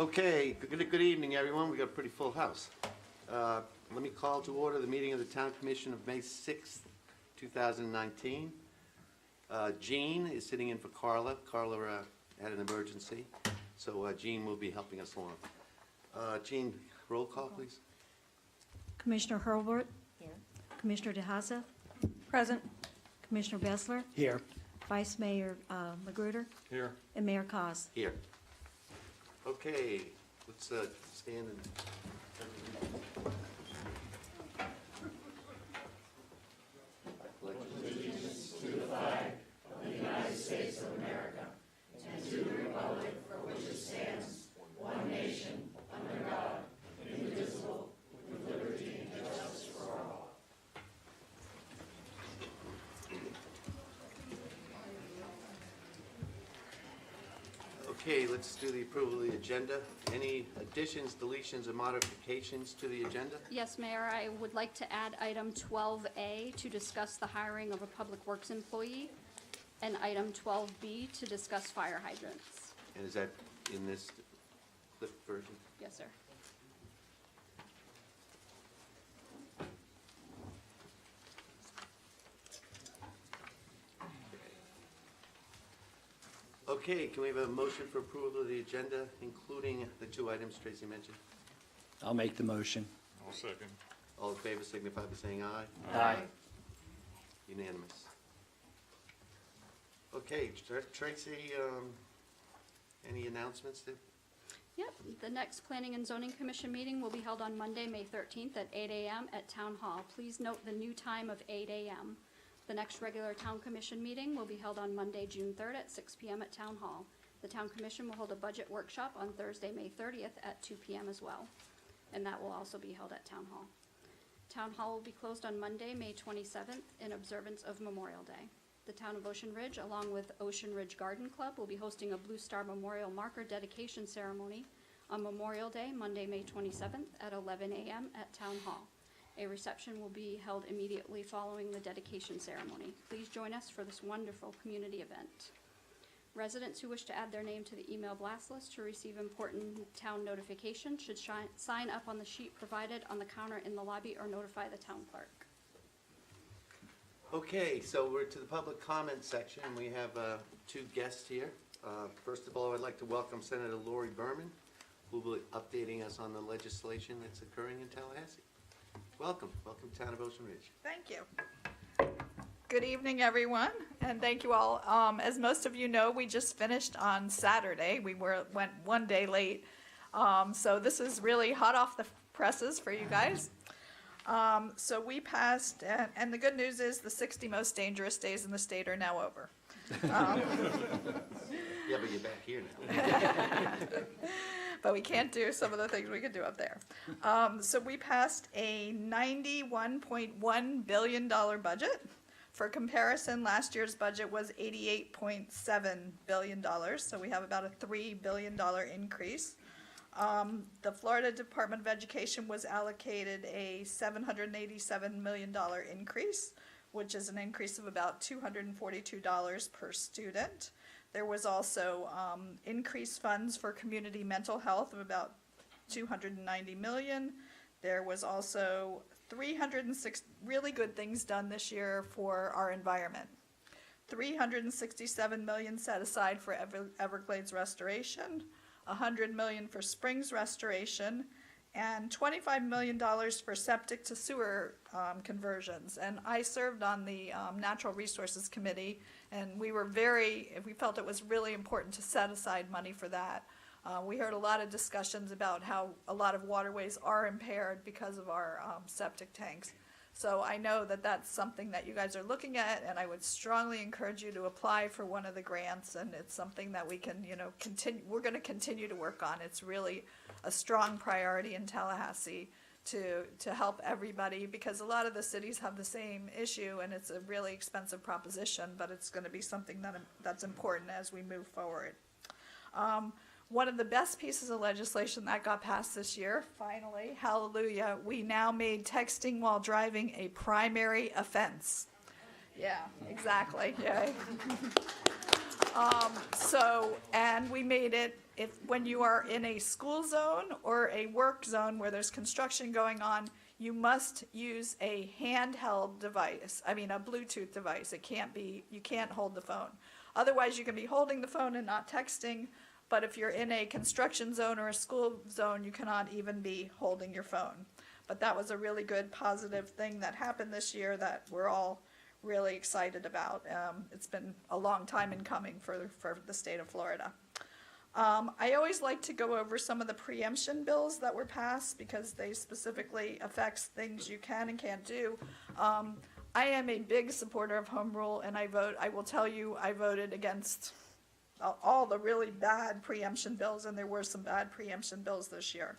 Okay, good evening, everyone. We got a pretty full house. Let me call to order the meeting of the Town Commission of May 6th, 2019. Jean is sitting in for Carla. Carla had an emergency, so Jean will be helping us along. Jean, roll call, please. Commissioner Hurlbert. Here. Commissioner DeHaza. Present. Commissioner Bessler. Here. Vice Mayor Magruder. Here. And Mayor Cos. Here. Okay, let's stand and... Okay, let's do the approval of the agenda. Any additions, deletions, or modifications to the agenda? Yes, Mayor, I would like to add item 12A to discuss the hiring of a Public Works employee, and item 12B to discuss fire hydrants. And is that in this clip version? Yes, sir. Okay, can we have a motion for approval of the agenda, including the two items Tracy mentioned? I'll make the motion. I'll second. All in favor signify by saying aye. Aye. Unanimous. Okay, Tracy, any announcements? Yep, the next Planning and Zoning Commission meeting will be held on Monday, May 13th at 8 a.m. at Town Hall. Please note the new time of 8 a.m. The next regular Town Commission meeting will be held on Monday, June 3rd at 6 p.m. at Town Hall. The Town Commission will hold a budget workshop on Thursday, May 30th at 2 p.m. as well, and that will also be held at Town Hall. Town Hall will be closed on Monday, May 27th in observance of Memorial Day. The Town of Ocean Ridge, along with Ocean Ridge Garden Club, will be hosting a Blue Star Memorial Marker dedication ceremony on Memorial Day, Monday, May 27th at 11 a.m. at Town Hall. A reception will be held immediately following the dedication ceremony. Please join us for this wonderful community event. Residents who wish to add their name to the email blast list to receive important town notifications should sign up on the sheet provided on the counter in the lobby or notify the town clerk. Okay, so we're to the public comment section. We have two guests here. First of all, I'd like to welcome Senator Lori Berman, who will be updating us on the legislation that's occurring in Tallahassee. Welcome to Town of Ocean Ridge. Thank you. Good evening, everyone, and thank you all. As most of you know, we just finished on Saturday. We went one day late, so this is really hot off the presses for you guys. So we passed, and the good news is the 60 most dangerous days in the state are now over. Yeah, but you're back here now. But we can't do some of the things we could do up there. So we passed a $91.1 billion budget. For comparison, last year's budget was $88.7 billion, so we have about a $3 billion increase. The Florida Department of Education was allocated a $787 million increase, which is an increase of about $242 per student. There was also increased funds for community mental health of about $290 million. There was also 306 really good things done this year for our environment. $367 million set aside for Everglades restoration, $100 million for springs restoration, and $25 million for septic to sewer conversions. And I served on the Natural Resources Committee, and we felt it was really important to set aside money for that. We heard a lot of discussions about how a lot of waterways are impaired because of our septic tanks. So I know that that's something that you guys are looking at, and I would strongly encourage you to apply for one of the grants, and it's something that we can, we're going to continue to work on. It's really a strong priority in Tallahassee to help everybody, because a lot of the cities have the same issue, and it's a really expensive proposition, but it's going to be something that's important as we move forward. One of the best pieces of legislation that got passed this year, finally, hallelujah, we now made texting while driving a primary offense. Yeah, exactly, yay. And we made it when you are in a school zone or a work zone where there's construction going on, you must use a handheld device, a Bluetooth device. You can't hold the phone. Otherwise, you can be holding the phone and not texting, but if you're in a construction zone or a school zone, you cannot even be holding your phone. But that was a really good positive thing that happened this year that we're all really excited about. It's been a long time in coming for the state of Florida. I always like to go over some of the preemption bills that were passed because they specifically affect things you can and can't do. I am a big supporter of home rule, and I will tell you, I voted against all the really bad preemption bills, and there were some bad preemption bills this year.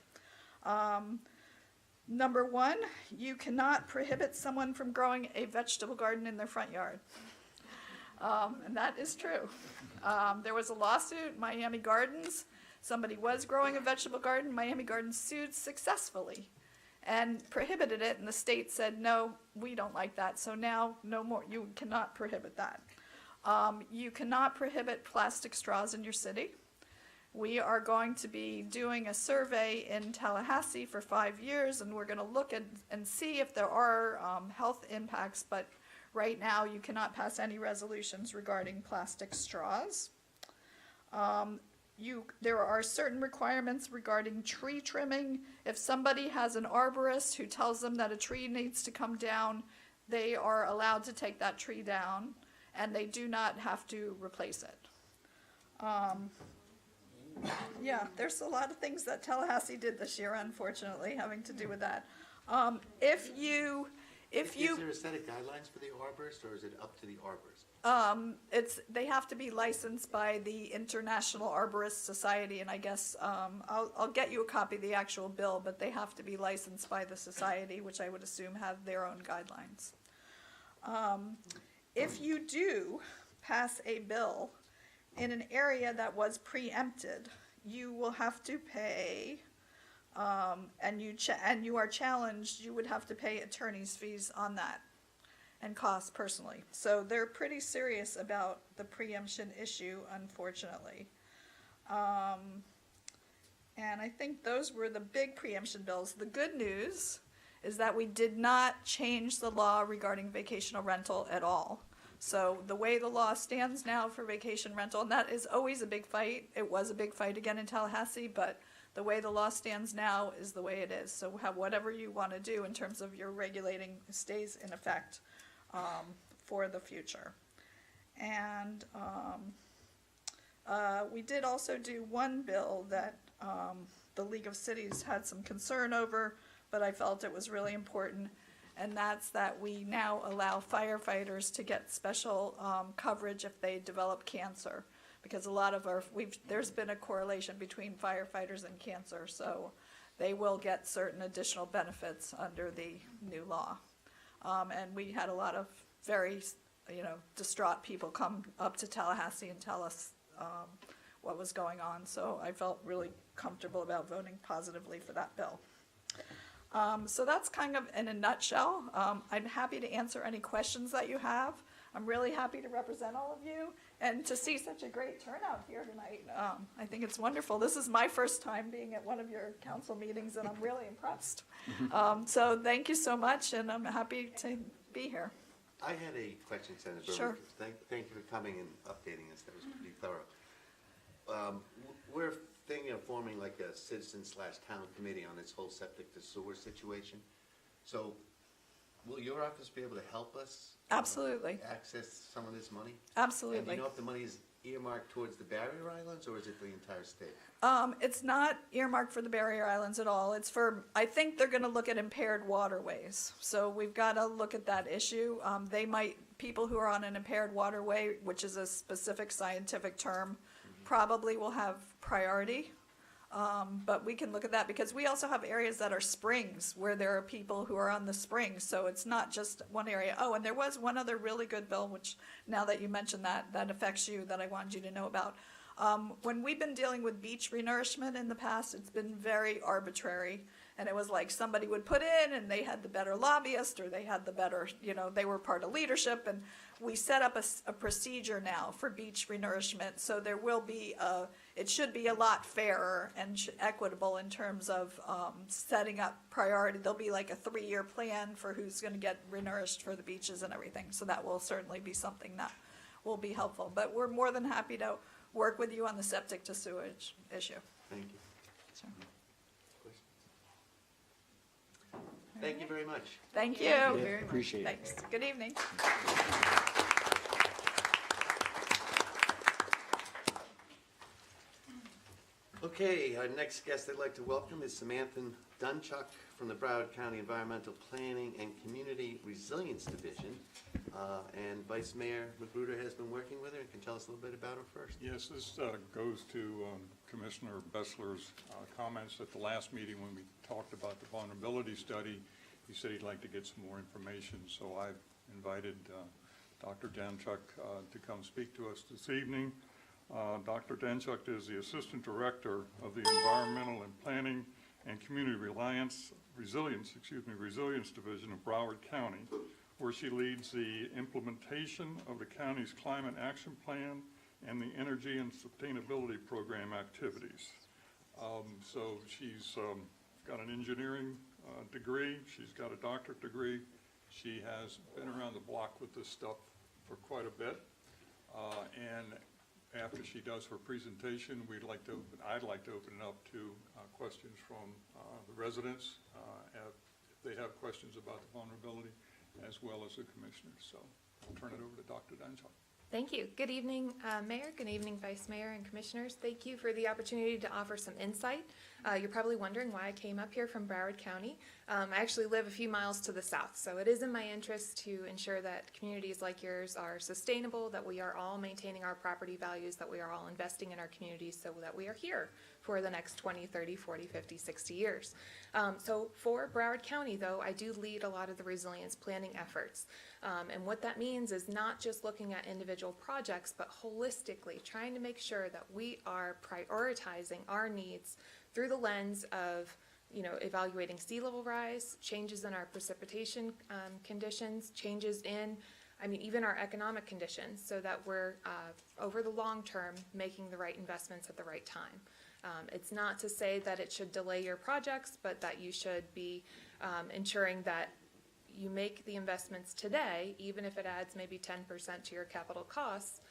Number one, you cannot prohibit someone from growing a vegetable garden in their front yard. And that is true. There was a lawsuit, Miami Gardens. Somebody was growing a vegetable garden. Miami Gardens sued successfully and prohibited it, and the state said, no, we don't like that, so now no more. You cannot prohibit that. You cannot prohibit plastic straws in your city. We are going to be doing a survey in Tallahassee for 5 years, and we're going to look at and see if there are health impacts, but right now you cannot pass any resolutions regarding plastic straws. There are certain requirements regarding tree trimming. If somebody has an arborist who tells them that a tree needs to come down, they are allowed to take that tree down, and they do not have to replace it. Yeah, there's a lot of things that Tallahassee did this year, unfortunately, having to do with that. Is there a set of guidelines for the arborist, or is it up to the arborist? They have to be licensed by the International Arborist Society, and I guess, I'll get you a copy of the actual bill, but they have to be licensed by the society, which I would assume have their own guidelines. If you do pass a bill in an area that was preempted, you will have to pay, and you are challenged, you would have to pay attorney's fees on that and costs personally. So they're pretty serious about the preemption issue, unfortunately. And I think those were the big preemption bills. The good news is that we did not change the law regarding vacational rental at all. So the way the law stands now for vacation rental, and that is always a big fight. It was a big fight again in Tallahassee, but the way the law stands now is the way it is. So whatever you want to do in terms of your regulating stays in effect for the future. And we did also do one bill that the League of Cities had some concern over, but I felt it was really important. And that's that we now allow firefighters to get special coverage if they develop cancer, because a lot of there's been a correlation between firefighters and cancer, so they will get certain additional benefits under the new law. And we had a lot of very, distraught people come up to Tallahassee and tell us what was going on, so I felt really comfortable about voting positively for that bill. So that's kind of in a nutshell. I'm happy to answer any questions that you have. I'm really happy to represent all of you and to see such a great turnout here tonight. I think it's wonderful. This is my first time being at one of your council meetings, and I'm really impressed. So thank you so much, and I'm happy to be here. I had a question, Senator Berman. Sure. Thank you for coming and updating us. That was pretty thorough. We're thinking of forming like a citizen/town committee on this whole septic to sewer situation. So will your office be able to help us? Absolutely. Access some of this money? Absolutely. And do you know if the money is earmarked towards the barrier islands, or is it the entire state? It's not earmarked for the barrier islands at all. It's for, I think they're gonna look at impaired waterways. So we've gotta look at that issue. People who are on an impaired waterway, which is a specific scientific term, probably will have priority. But we can look at that because we also have areas that are springs where there are people who are on the springs. So it's not just one area. Oh, and there was one other really good bill, which now that you mentioned that affects you, that I wanted you to know about. When we've been dealing with beach renourishment in the past, it's been very arbitrary. And it was like somebody would put in and they had the better lobbyist, or they had the better, they were part of leadership. And we set up a procedure now for beach renourishment. So there will be it should be a lot fairer and equitable in terms of setting up priority. There'll be like a 3-year plan for who's going to get renourished for the beaches and everything. So that will certainly be something that will be helpful. But we're more than happy to work with you on the septic to sewage issue. Thank you. Sure. Questions? Thank you very much. Thank you. Yeah, very much. appreciate it. Thanks. Good evening. Okay, our next guest I'd like to welcome is Samantha Dunchuk from the Broward County Environmental Planning and Community Resilience Division. And Vice Mayor Magruder has been working with her and can tell us a little bit about her first. Yes, this goes to Commissioner Bessler's comments at the last meeting when we talked about the vulnerability study. He said he'd like to get some more information, so I've invited Dr. Danchuk to come speak to us this evening. Dr. Danchuk is the Assistant Director of the Environmental and Planning and Community Resilience Division of Broward County, where she leads the implementation of the county's climate action plan and the energy and sustainability program activities. So she's got an engineering degree, she's got a doctorate degree, she has been around the block with this stuff for quite a bit. And after she does her presentation, I'd like to open it up to questions from the residents, if they have questions about the vulnerability, as well as the commissioners. So I'll turn it over to Dr. Danchuk. Thank you. Good evening, Mayor. Good evening, Vice Mayor and Commissioners. Thank you for the opportunity to offer some insight. You're probably wondering why I came up here from Broward County. I actually live a few miles to the south, so it is in my interest to ensure that communities like yours are sustainable, that we are all maintaining our property values, that we are all investing in our communities so that we are here for the next 20, 30, 40, 50, 60 years. So for Broward County, though, I do lead a lot of the resilience planning efforts. And what that means is not just looking at individual projects, but holistically trying to make sure that we are prioritizing our needs through the lens of evaluating sea level rise, changes in our precipitation conditions, changes in, even our economic conditions, so that we're, over the long term, making the right investments at the right time. It's not to say that it should delay your projects, but that you should be ensuring that you make the investments today, even if it adds maybe 10% to your capital costs,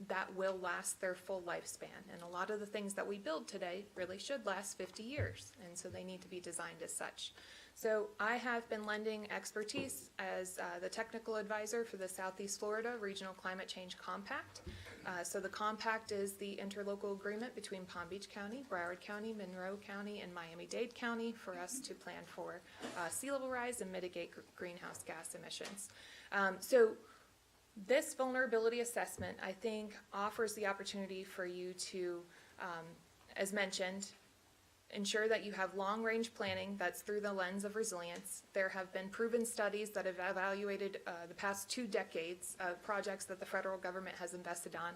that will last their full lifespan. And a lot of the things that we build today really should last 50 years, and so they need to be designed as such. So I have been lending expertise as the technical advisor for the Southeast Florida Regional Climate Change Compact. So the compact is the interlocal agreement between Palm Beach County, Broward County, Monroe County, and Miami-Dade County for us to plan for sea level rise and mitigate greenhouse gas emissions. So this vulnerability assessment, I think, offers the opportunity for you to, as mentioned, ensure that you have long-range planning that's through the lens of resilience. There have been proven studies that have evaluated the past 2 decades of projects that the federal government has invested on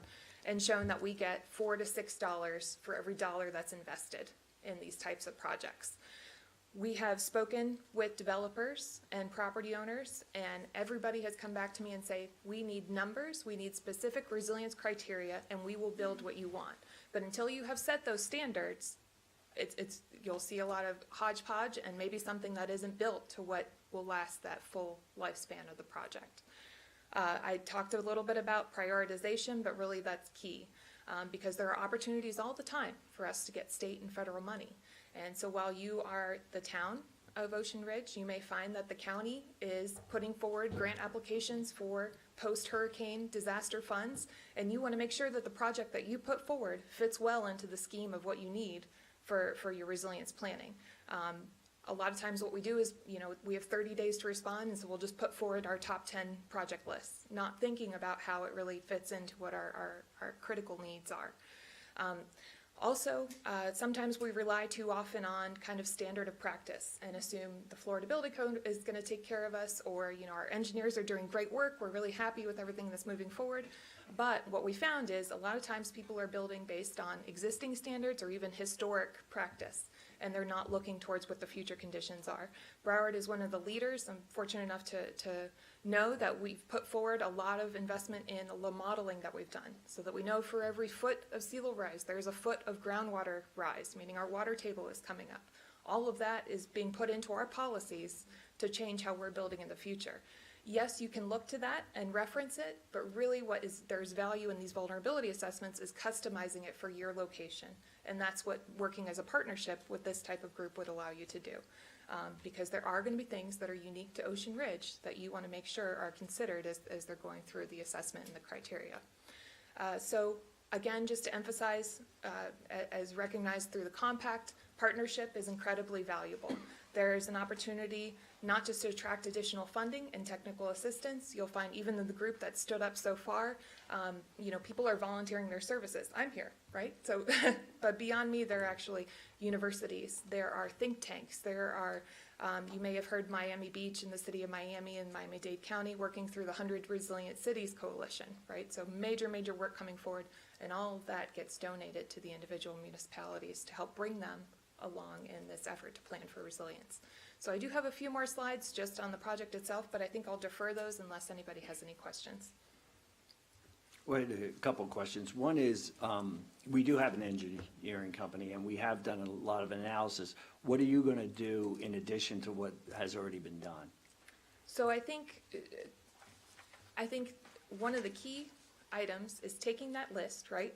and shown that we get $4 to $6 for every dollar that's invested in these types of projects. We have spoken with developers and property owners, and everybody has come back to me and say, we need numbers, we need specific resilience criteria, and we will build what you want. But until you have set those standards, you'll see a lot of hodgepodge and maybe something that isn't built to what will last that full lifespan of the project. I talked a little bit about prioritization, but really that's key because there are opportunities all the time for us to get state and federal money. And so while you are the town of Ocean Ridge, you may find that the county is putting forward grant applications for post-hurricane disaster funds, and you want to make sure that the project that you put forward fits well into the scheme of what you need for your resilience planning. A lot of times what we do is, we have 30 days to respond, and so we'll just put forward our top 10 project lists, not thinking about how it really fits into what our critical needs are. Also, sometimes we rely too often on kind of standard of practice and assume the Florida Building Code is going to take care of us, or our engineers are doing great work, we're really happy with everything that's moving forward. But what we found is a lot of times people are building based on existing standards or even historic practice. and they're not looking towards what the future conditions are. Broward is one of the leaders. I'm fortunate enough to know that we've put forward a lot of investment in the modeling that we've done, so that we know for every foot of sea level rise, there's a foot of groundwater rise, meaning our water table is coming up. All of that is being put into our policies to change how we're building in the future. Yes, you can look to that and reference it, but really there's value in these vulnerability assessments is customizing it for your location. And that's what working as a partnership with this type of group would allow you to do. Because there are going to be things that are unique to Ocean Ridge that you want to make sure are considered as they're going through the assessment and the criteria. So again, just to emphasize, as recognized through the compact, partnership is incredibly valuable. There's an opportunity not just to attract additional funding and technical assistance. You'll find even in the group that stood up so far, people are volunteering their services. I'm here, right? So, but beyond me, there are actually universities. There are think tanks. There are, you may have heard Miami Beach in the city of Miami and Miami-Dade County working through the 100 Resilient Cities Coalition, right? So major work coming forward, and all of that gets donated to the individual municipalities to help bring them along in this effort to plan for resilience. So I do have a few more slides just on the project itself, but I think I'll defer those unless anybody has any questions. Wait, a couple of questions. One is, we do have an engineering company, and we have done a lot of analysis. What are you going to do in addition to what has already been done? So I think one of the key items is taking that list, right?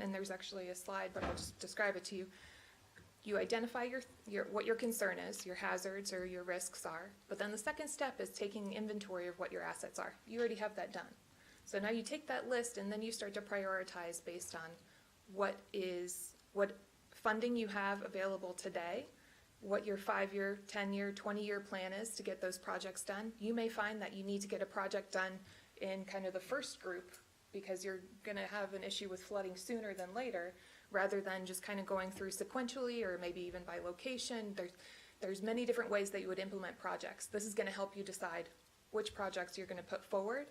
And there's actually a slide, but I'll just describe it to you. You identify what your concern is, your hazards or your risks are, but then the second step is taking inventory of what your assets are. You already have that done. So now you take that list and then you start to prioritize based on what funding you have available today, what your 5-year, 10-year, 20-year plan is to get those projects done. You may find that you need to get a project done in kind of the first group because you're going to have an issue with flooding sooner than later, rather than just kind of going through sequentially or maybe even by location. There's many different ways that you would implement projects. This is going to help you decide which projects you're going to put forward,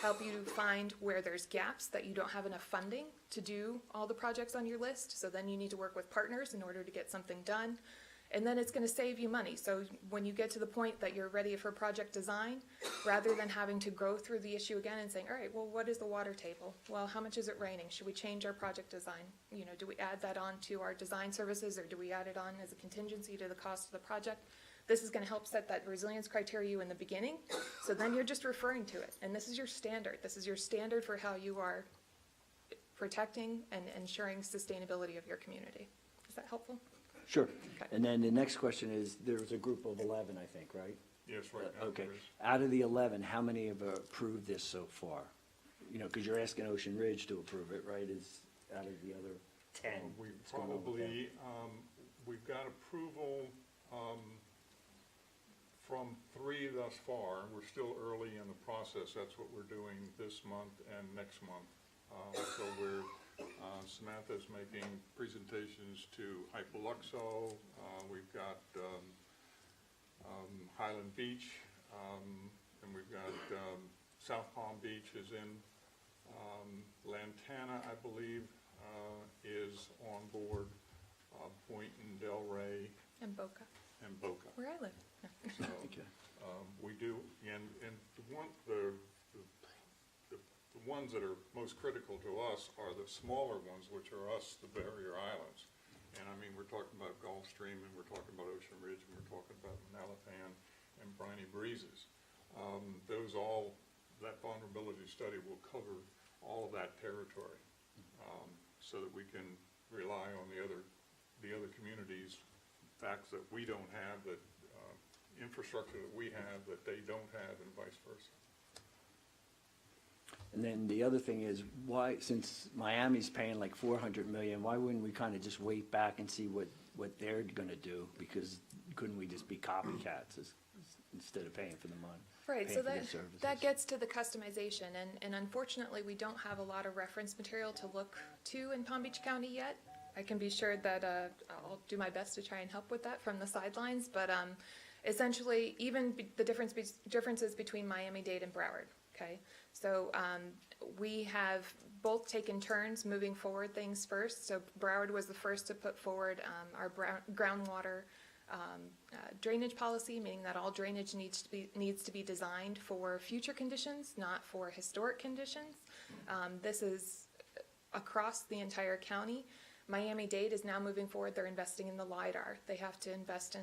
help you find where there's gaps that you don't have enough funding to do all the projects on your list. So then you need to work with partners in order to get something done. And then it's going to save you money. So when you get to the point that you're ready for project design, rather than having to go through the issue again and saying, all right, well, what is the water table? Well, how much is it raining? Should we change our project design? Do we add that on to our design services, or do we add it on as a contingency to the cost of the project? This is going to help set that resilience criteria in the beginning. So then you're just referring to it. And this is your standard. This is your standard for how you are protecting and ensuring sustainability of your community. Is that helpful? Sure. Okay. And then the next question is, there's a group of 11, I think, right? Yes, right now. Okay. there is. Out of the 11, how many have approved this so far? Because you're asking Ocean Ridge to approve it, right? Is out of the other 10? We it's going over 10. probably, we've got approval from 3 thus far. We're still early in the process. That's what we're doing this month and next month. So Samantha's making presentations to Hypoluxo. We've got Highland Beach, and we've got South Palm Beach is in. Lantana, I believe, is on board. Point and Delray And Boca, and Boca. where I live. So, Okay. we do, and the ones that are most critical to us are the smaller ones, which are us, the barrier islands. And I mean, we're talking about Gulfstream, and we're talking about Ocean Ridge, and we're talking about Manalapan and Briny Breezes. That vulnerability study will cover all of that territory, so that we can rely on the other communities' facts that we don't have, that infrastructure that we have that they don't have, and vice versa. And then the other thing is, why, since Miami's paying like $400 million, why wouldn't we kind of just wait back and see what they're going to do? Because couldn't we just be copycats instead of paying for the money? Right, paying so for the that services? gets to the customization, and unfortunately, we don't have a lot of reference material to look to in Palm Beach County yet. I can be sure that I'll do my best to try and help with that from the sidelines, but essentially, even the differences between Miami-Dade and Broward. okay? So we have both taken turns moving forward things first. So Broward was the first to put forward our groundwater drainage policy, meaning that all drainage needs to be designed for future conditions, not for historic conditions. This is across the entire county. Miami-Dade is now moving forward. They're investing in the LIDAR. They have to invest in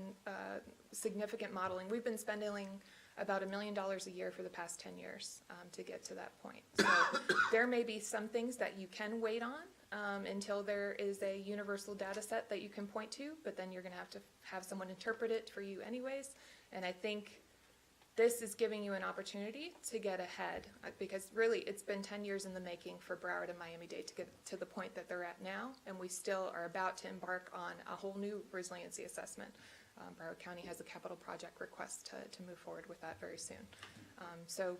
significant modeling. We've been spending about $1 million a year for the past 10 years to get to that point. So there may be some things that you can wait on until there is a universal data set that you can point to, but then you're going to have someone interpret it for you anyways. And I think this is giving you an opportunity to get ahead, because really it's been 10 years in the making for Broward and Miami-Dade to get to the point that they're at now, and we still are about to embark on a whole new resiliency assessment. Broward County has a capital project request to move forward with that very soon. So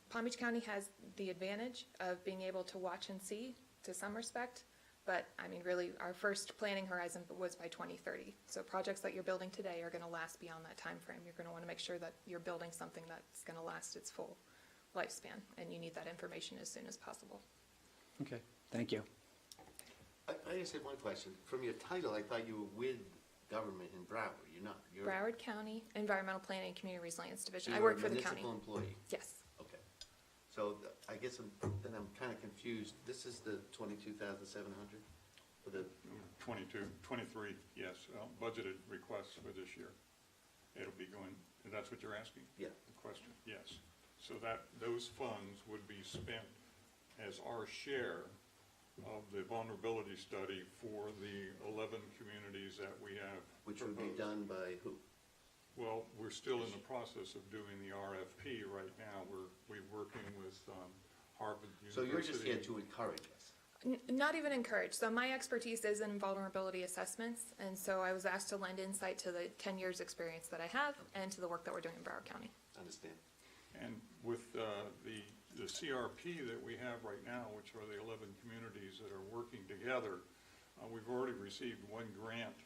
Palm Beach County has the advantage of being able to watch and see to some respect, but I mean, really, our first planning horizon was by 2030. So projects that you're building today are going to last beyond that time frame. You're going to want to make sure that you're building something that's going to last its full lifespan, and you need that information as soon as possible. Okay, thank you. I just had one question. From your title, I thought you were with government in Broward. You're not. You're Broward County Environmental Planning and Community Resilience Division. I work for the county. You're a municipal employee. Yes. Okay. So I guess I'm kind of confused. This is the 22,700 for the. 23, yes, budgeted requests for this year. It'll be going, that's what you're asking? Yeah. The question, yes. So those funds would be spent as our share of the vulnerability study for the 11 communities that we have Which would be proposed. done by who? Well, we're still in the process of doing the RFP right now. We're working with Harvard University. So you're just here to encourage us? Not even encouraged. So my expertise is in vulnerability assessments, and so I was asked to lend insight to the 10 years experience that I have and to the work that we're doing in Broward County. Understand. And with the CRP that we have right now, which are the 11 communities that are working together, we've already received one grant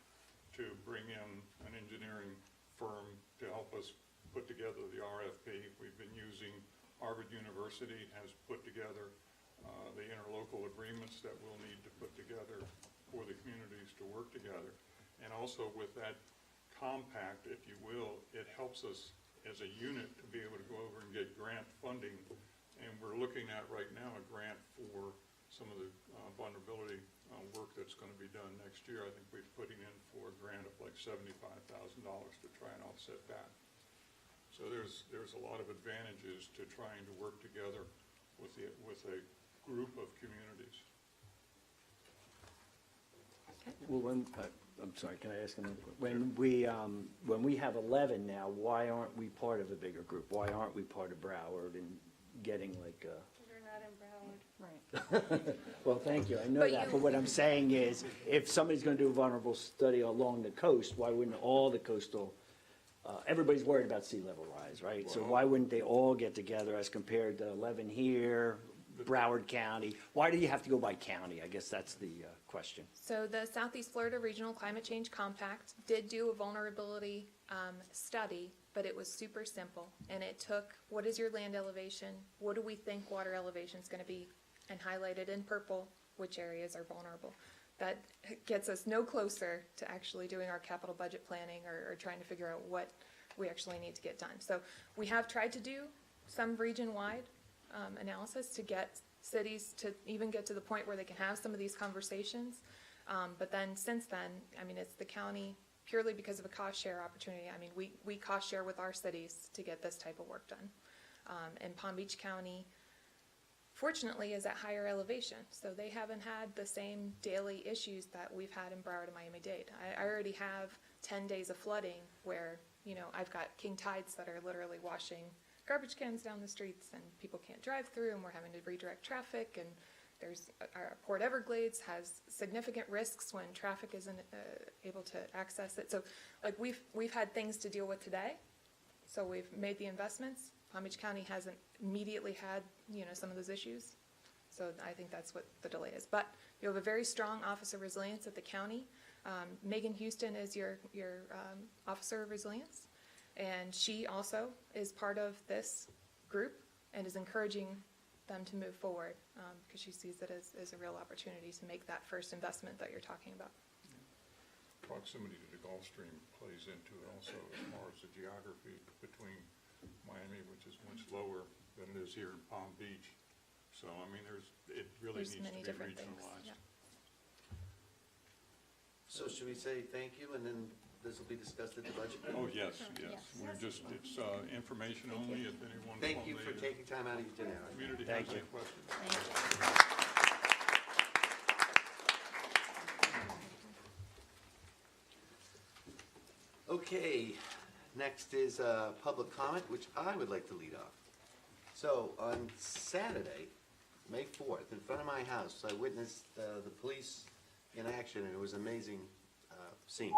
to bring in an engineering firm to help us put together the RFP. We've been using Harvard University has put together the interlocal agreements that we'll need to put together for the communities to work together. And also with that compact, if you will, it helps us as a unit to be able to go over and get grant funding. And we're looking at right now a grant for some of the vulnerability work that's going to be done next year. I think we're putting in for a grant of like $75,000 to try and offset that. So there's a lot of advantages to trying to work together with a group of communities. Well, I'm sorry, can I ask another question? When we have 11 now, why aren't we part of a bigger group? Why aren't we part of Broward and getting like a? You're not in Broward. Right. Well, thank you, I know But that, you- but what I'm saying is, if somebody's gonna do a vulnerable study along the coast, why wouldn't all the coastal, everybody's worried about sea level rise, right? So why wouldn't they all get together as compared to 11 here, Broward County? Why do you have to go by county? I guess that's the question. So the Southeast Florida Regional Climate Change Compact did do a vulnerability study, but it was super simple. And it took, what is your land elevation? What do we think water elevation is going to be? And highlighted in purple which areas are vulnerable. That gets us no closer to actually doing our capital budget planning or trying to figure out what we actually need to get done. So we have tried to do some region-wide analysis to get cities to even get to the point where they can have some of these conversations. But then since then, I mean, it's the county purely because of a cost share opportunity. I mean, we cost share with our cities to get this type of work done. And Palm Beach County, fortunately, is at higher elevation. So they haven't had the same daily issues that we've had in Broward and Miami-Dade. I already have 10 days of flooding where, you know, I've got king tides that are literally washing garbage cans down the streets and people can't drive through and we're having to redirect traffic, and our Port Everglades has significant risks when traffic isn't able to access it. So like we've had things to deal with today. So we've made the investments. Palm Beach County hasn't immediately had, you know, some of those issues. So I think that's what the delay is. But you have a very strong Office of Resilience at the county. Megan Houston is your Officer of Resilience. And she also is part of this group and is encouraging them to move forward because she sees it as a real opportunity to make that first investment that you're talking about. Proximity to the Gulf Stream plays into it also as far as the geography between Miami, which is much lower than it is here in Palm Beach. So, I mean, it really There's needs many to be different things, regionalized. yeah. So should we say thank you, and then this will be discussed at the budget? Oh, yes, yes. Yes. We're just, it's information only if anyone Thank you from for the taking time out of your dinner. community Thank has any you. questions. Okay, next is public comment, which I would like to lead off. So on Saturday, May 4th, in front of my house, I witnessed the police in action, and it was an amazing scene.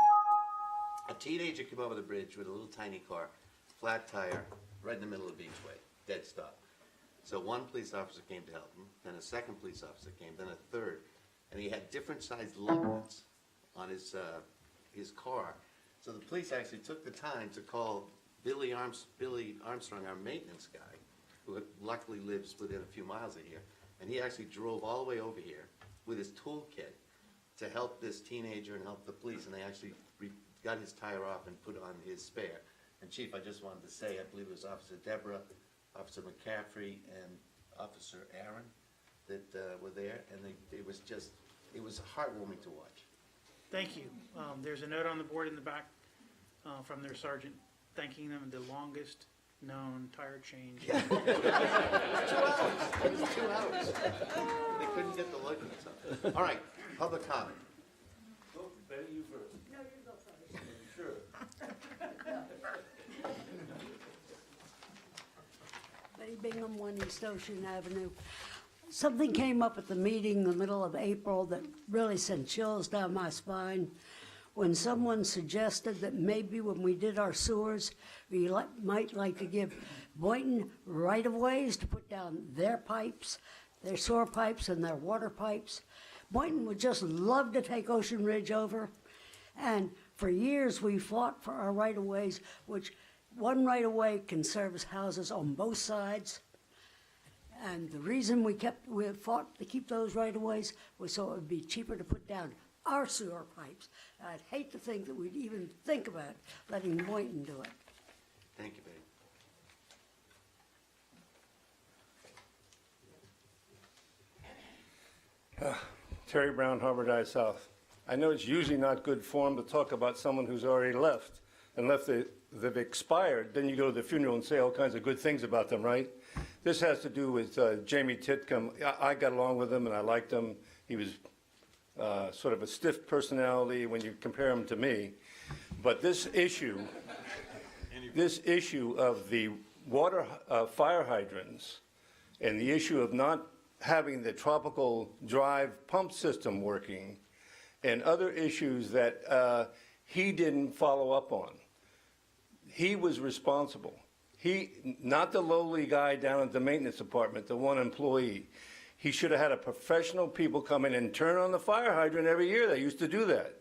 A teenager came over the bridge with a little tiny car, flat tire, right in the middle of the beachway, dead stop. So one police officer came to help him, then a second police officer came, then a third, and he had different sized lug nuts on his car. So the police actually took the time to call Billy Armstrong, our maintenance guy, who luckily lives within a few miles of here, and he actually drove all the way over here with his toolkit to help this teenager and help the police, and they actually got his tire off and put on his spare. And Chief, I just wanted to say, I believe it was Officer Deborah, Officer McCaffrey, and Officer Aaron that were there, and it was heartwarming to watch. Thank you. There's a note on the board in the back from their sergeant thanking them the longest known tire change. It was 2 hours. They couldn't get the lug nuts up. All right, public comment. Betty, you first. No, you go first. Sure. Betty Bingham, 1 East Ocean Avenue. Something came up at the meeting in the middle of April that really sent chills down my spine when someone suggested that maybe when we did our sewers, we might like to give Boynton right-of-ways to put down their pipes, their sewer pipes and their water pipes. Boynton would just love to take Ocean Ridge over. And for years, we fought for our right-of-ways, which one right-of-way can service houses on both sides. And the reason we fought to keep those right-of-ways was so it would be cheaper to put down our sewer pipes. And I'd hate to think that we'd even think about letting Boynton do it. Thank you, Betty. Terry Brown, Harbor Drive South. I know it's usually not good form to talk about someone who's already left, unless they've expired, then you go to the funeral and say all kinds of good things about them, right? This has to do with Jamie Titcomb. I got along with him and I liked him. He was sort of a stiff personality when you compare him to me. But this issue of the water fire hydrants and the issue of not having the tropical drive pump system working and other issues that he didn't follow up on. He was responsible. Not the lowly guy down at the maintenance department, the one employee. He should have had a professional people come in and turn on the fire hydrant every year. They used to do that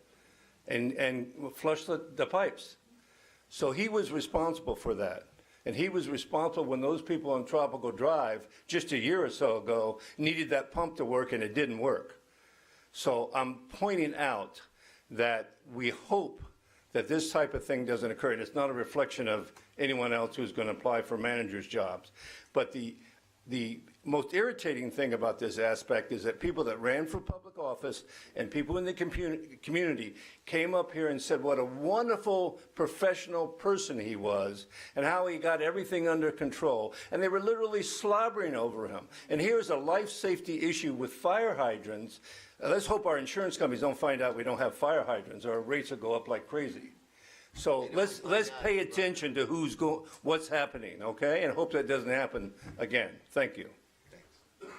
and flush the pipes. So he was responsible for that. And he was responsible when those people on Tropical Drive, just a year or so ago, needed that pump to work and it didn't work. So I'm pointing out that we hope that this type of thing doesn't occur. And it's not a reflection of anyone else who's going to apply for managers' jobs. But the most irritating thing about this aspect is that people that ran for public office and people in the community came up here and said what a wonderful professional person he was and how he got everything under control. And they were literally slobbering over him. And here's a life safety issue with fire hydrants. Let's hope our insurance companies don't find out we don't have fire hydrants or our rates will go up like crazy. So let's pay attention to what's happening, okay? And hope that doesn't happen again. Thank you. Thanks.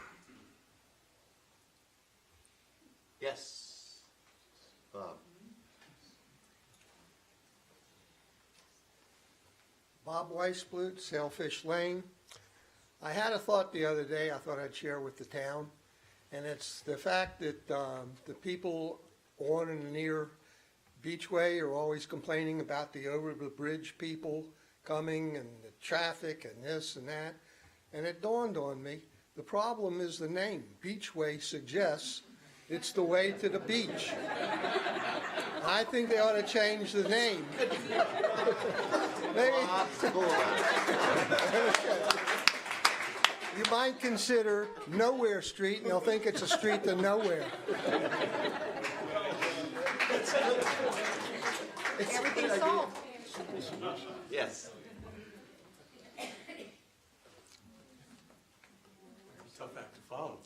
Yes. Bob. Bob Weisblut, Sailfish Lane. I had a thought the other day I thought I'd share with the town, and it's the fact that the people on and near Beachway are always complaining about the over the bridge people coming and the traffic and this and that. And it dawned on me, the problem is the name. Beachway suggests it's the way to the beach. I think they ought to change the name. Maybe. You might consider Nowhere Street, and they'll think it's a street to nowhere. Everything's solved. Yes. Tough act to follow.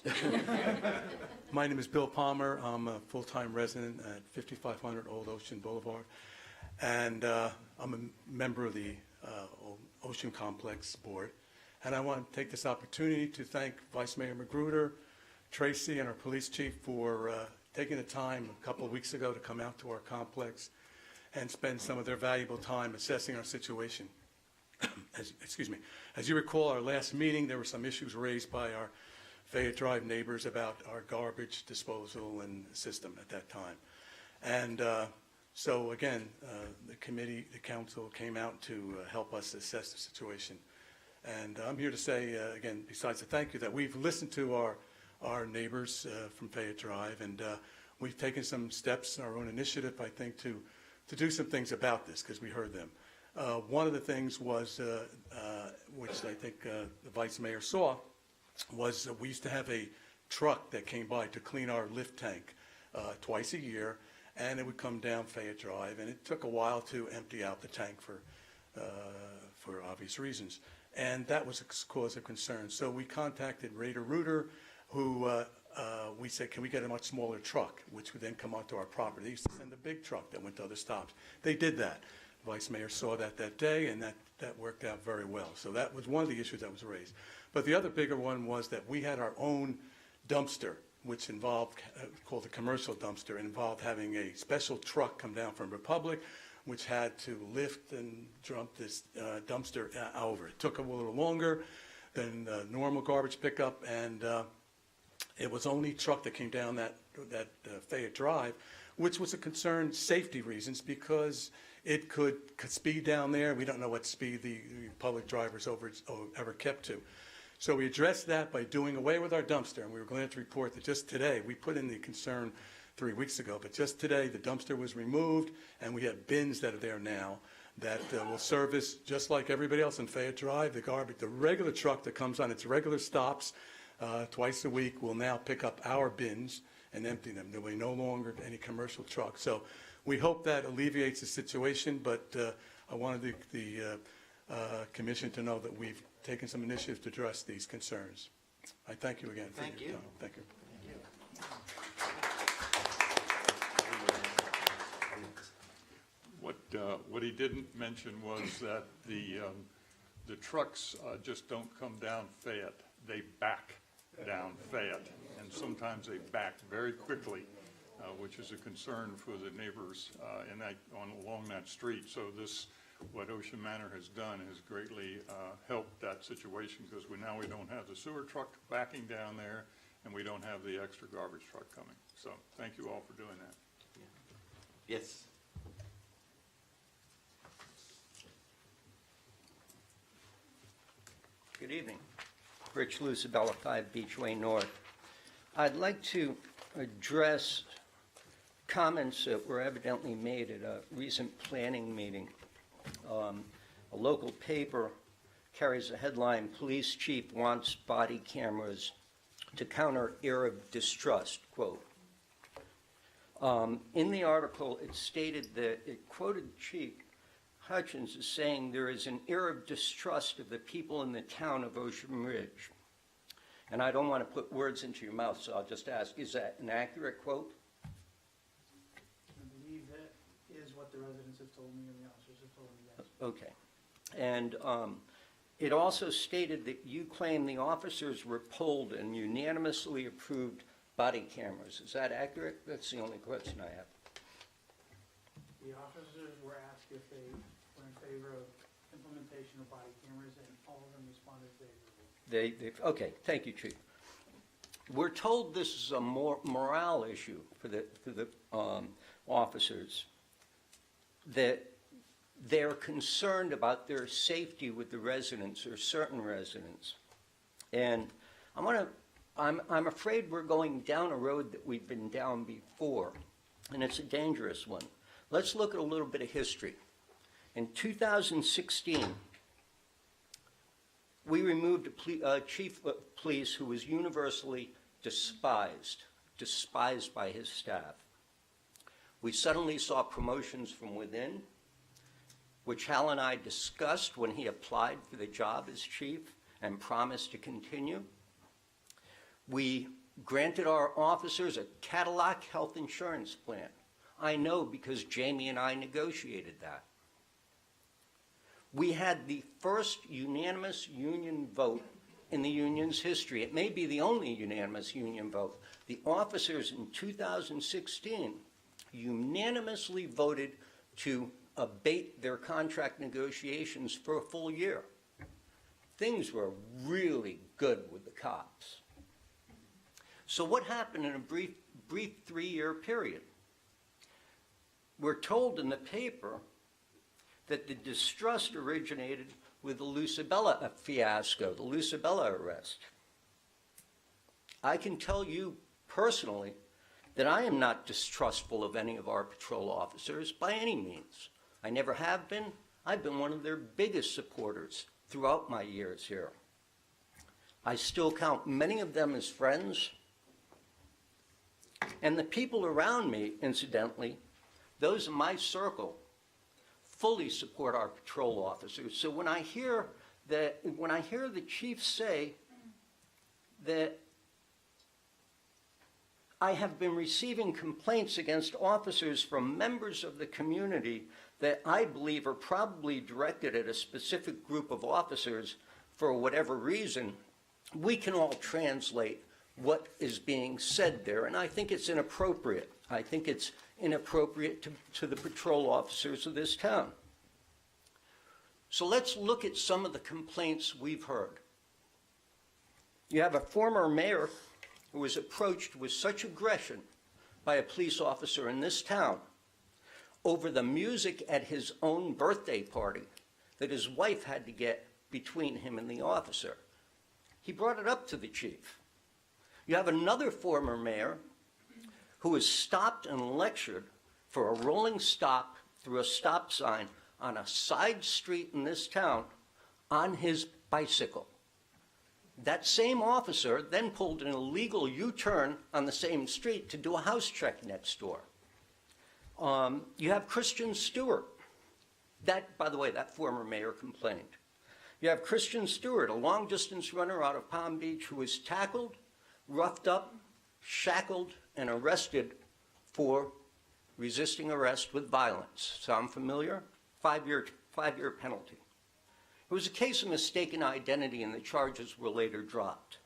My name is Bill Palmer. I'm a full-time resident at 5500 Old Ocean Boulevard, and I'm a member of the Ocean Complex Board. And I want to take this opportunity to thank Vice Mayor Magruder, Tracy, and our police chief for taking the time a couple of weeks ago to come out to our complex and spend some of their valuable time assessing our situation. As you recall, our last meeting, there were some issues raised by our Fayette Drive neighbors about our garbage disposal and system at that time. And so again, the council came out to help us assess the situation. And I'm here to say, again, besides the thank you, that we've listened to our neighbors from Fayette Drive, and we've taken some steps in our own initiative, I think, to do some things about this, because we heard them. One of the things was, which I think the Vice Mayor saw, was we used to have a truck that came by to clean our lift tank twice a year, and it would come down Fayette Drive, and it took a while to empty out the tank for obvious reasons. And that was a cause of concern. So we contacted Raider Rooter, who we said, can we get a much smaller truck, which would then come onto our property. They used to send a big truck that went to other stops. They did that. Vice Mayor saw that day, and that worked out very well. So that was one of the issues that was raised. But the other bigger one was that we had our own dumpster, which involved, called a commercial dumpster, involved having a special truck come down from Republic, which had to lift and dump this dumpster over. It took a little longer than normal garbage pickup, and it was only truck that came down that Fayette Drive, which was a concern, safety reasons, because it could speed down there. We don't know what speed the public drivers ever kept to. So we addressed that by doing away with our dumpster, and we were glad to report that just today, we put in the concern 3 weeks ago, but just today the dumpster was removed, and we have bins that are there now that will service, just like everybody else in Fayette Drive, the garbage. The regular truck that comes on its regular stops twice a week will now pick up our bins and empty them. There will be no longer any commercial truck. So we hope that alleviates the situation, but I wanted the commission to know that we've taken some initiatives to address these concerns. I thank you again. Thank you. Thank you. What he didn't mention was that the trucks just don't come down Fayette. They back down Fayette, and sometimes they back very quickly, which is a concern for the neighbors along that street. So what Ocean Manor has done has greatly helped that situation, because now we don't have the sewer truck backing down there, and we don't have the extra garbage truck coming. So thank you all for doing that. Yes. Good evening. Rich Lucibella, 5 Beachway North. I'd like to address comments that were evidently made at a recent planning meeting. A local paper carries the headline, "Police Chief Wants Body Cameras to Counter Arab Distrust," quote. In the article, it stated that it quoted Chief Hutchins as saying there is an Arab distrust of the people in the town of Ocean Ridge. And I don't want to put words into your mouth, so I'll just ask, is that an accurate quote? I believe that is what the residents have told me and the officers have told me, yes. Okay. And it also stated that you claim the officers were polled and unanimously approved body cameras. Is that accurate? That's the only question I have. The officers were asked if they were in favor of implementation of body cameras, and all of them responded favorably. Okay, thank you, Chief. We're told this is a morale issue for the officers, that they're concerned about their safety with the residents or certain residents. And I'm afraid we're going down a road that we've been down before, and it's a dangerous one. Let's look at a little bit of history. In 2016, we removed a chief of police who was universally despised by his staff. We suddenly saw promotions from within, which Hal and I discussed when he applied for the job as chief and promised to continue. We granted our officers a Cadillac health insurance plan. I know because Jamie and I negotiated that. We had the first unanimous union vote in the union's history. It may be the only unanimous union vote. The officers in 2016 unanimously voted to abate their contract negotiations for a full year. Things were really good with the cops. So what happened in a brief 3-year period? We're told in the paper that the distrust originated with the Lucibella fiasco, the Lucibella arrest. I can tell you personally that I am not distrustful of any of our patrol officers by any means. I never have been. I've been one of their biggest supporters throughout my years here. I still count many of them as friends. And the people around me, incidentally, those in my circle, fully support our patrol officers. So when I hear the chief say that I have been receiving complaints against officers from members of the community that I believe are probably directed at a specific group of officers for whatever reason, we can all translate what is being said there, and I think it's inappropriate. I think it's inappropriate to the patrol officers of this town. So let's look at some of the complaints we've heard. You have a former mayor who was approached with such aggression by a police officer in this town over the music at his own birthday party that his wife had to get between him and the officer. He brought it up to the chief. You have another former mayor who was stopped and lectured for a rolling stop through a stop sign on a side street in this town on his bicycle. That same officer then pulled an illegal U-turn on the same street to do a house check next door. You have Christian Stewart. That, by the way, that former mayor complained. You have Christian Stewart, a long-distance runner out of Palm Beach who was tackled, roughed up, shackled, and arrested for resisting arrest with violence. Sound familiar? 5-year penalty. It was a case of mistaken identity, and the charges were later dropped.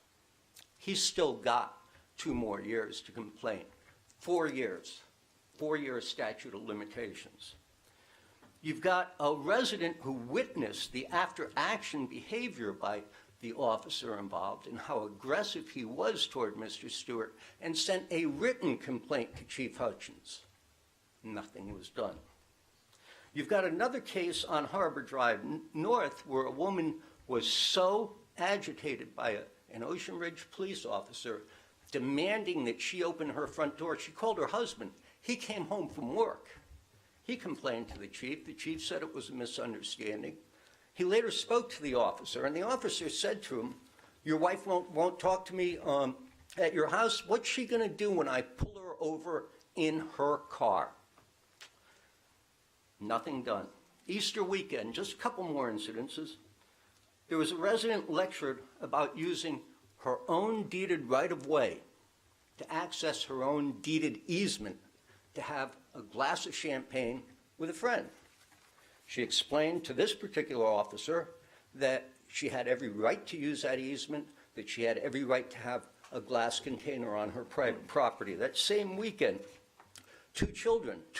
He's still got 2 more years to complain. 4 years. 4-year statute of limitations. You've got a resident who witnessed the after-action behavior by the officer involved and how aggressive he was toward Mr. Stewart and sent a written complaint to Chief Hutchins. Nothing was done. You've got another case on Harbor Drive North where a woman was so agitated by an Ocean Ridge police officer demanding that she open her front door. She called her husband. He came home from work. He complained to the chief. The chief said it was a misunderstanding. He later spoke to the officer, and the officer said to him, "Your wife won't talk to me at your house. What's she going to do when I pull her over in her car?" Nothing done. Easter weekend, just a couple more incidences. There was a resident lectured about using her own deeded right-of-way to access her own deeded easement to have a glass of champagne with a friend. She explained to this particular officer that she had every right to use that easement, that she had every right to have a glass container on her private property. That same weekend, 2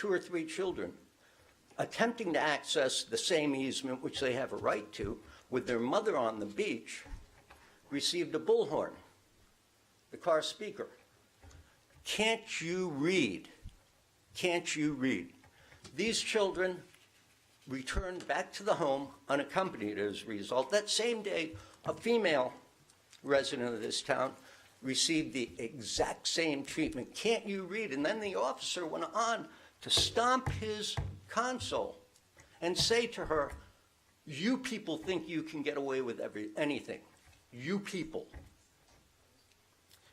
or 3 children, attempting to access the same easement, which they have a right to, with their mother on the beach, received a bullhorn, the car speaker. Can't you read? Can't you read? These children returned back to the home unaccompanied as a result. That same day, a female resident of this town received the exact same treatment. Can't you read? And then the officer went on to stomp his console and say to her, you people think you can get away with anything. You people.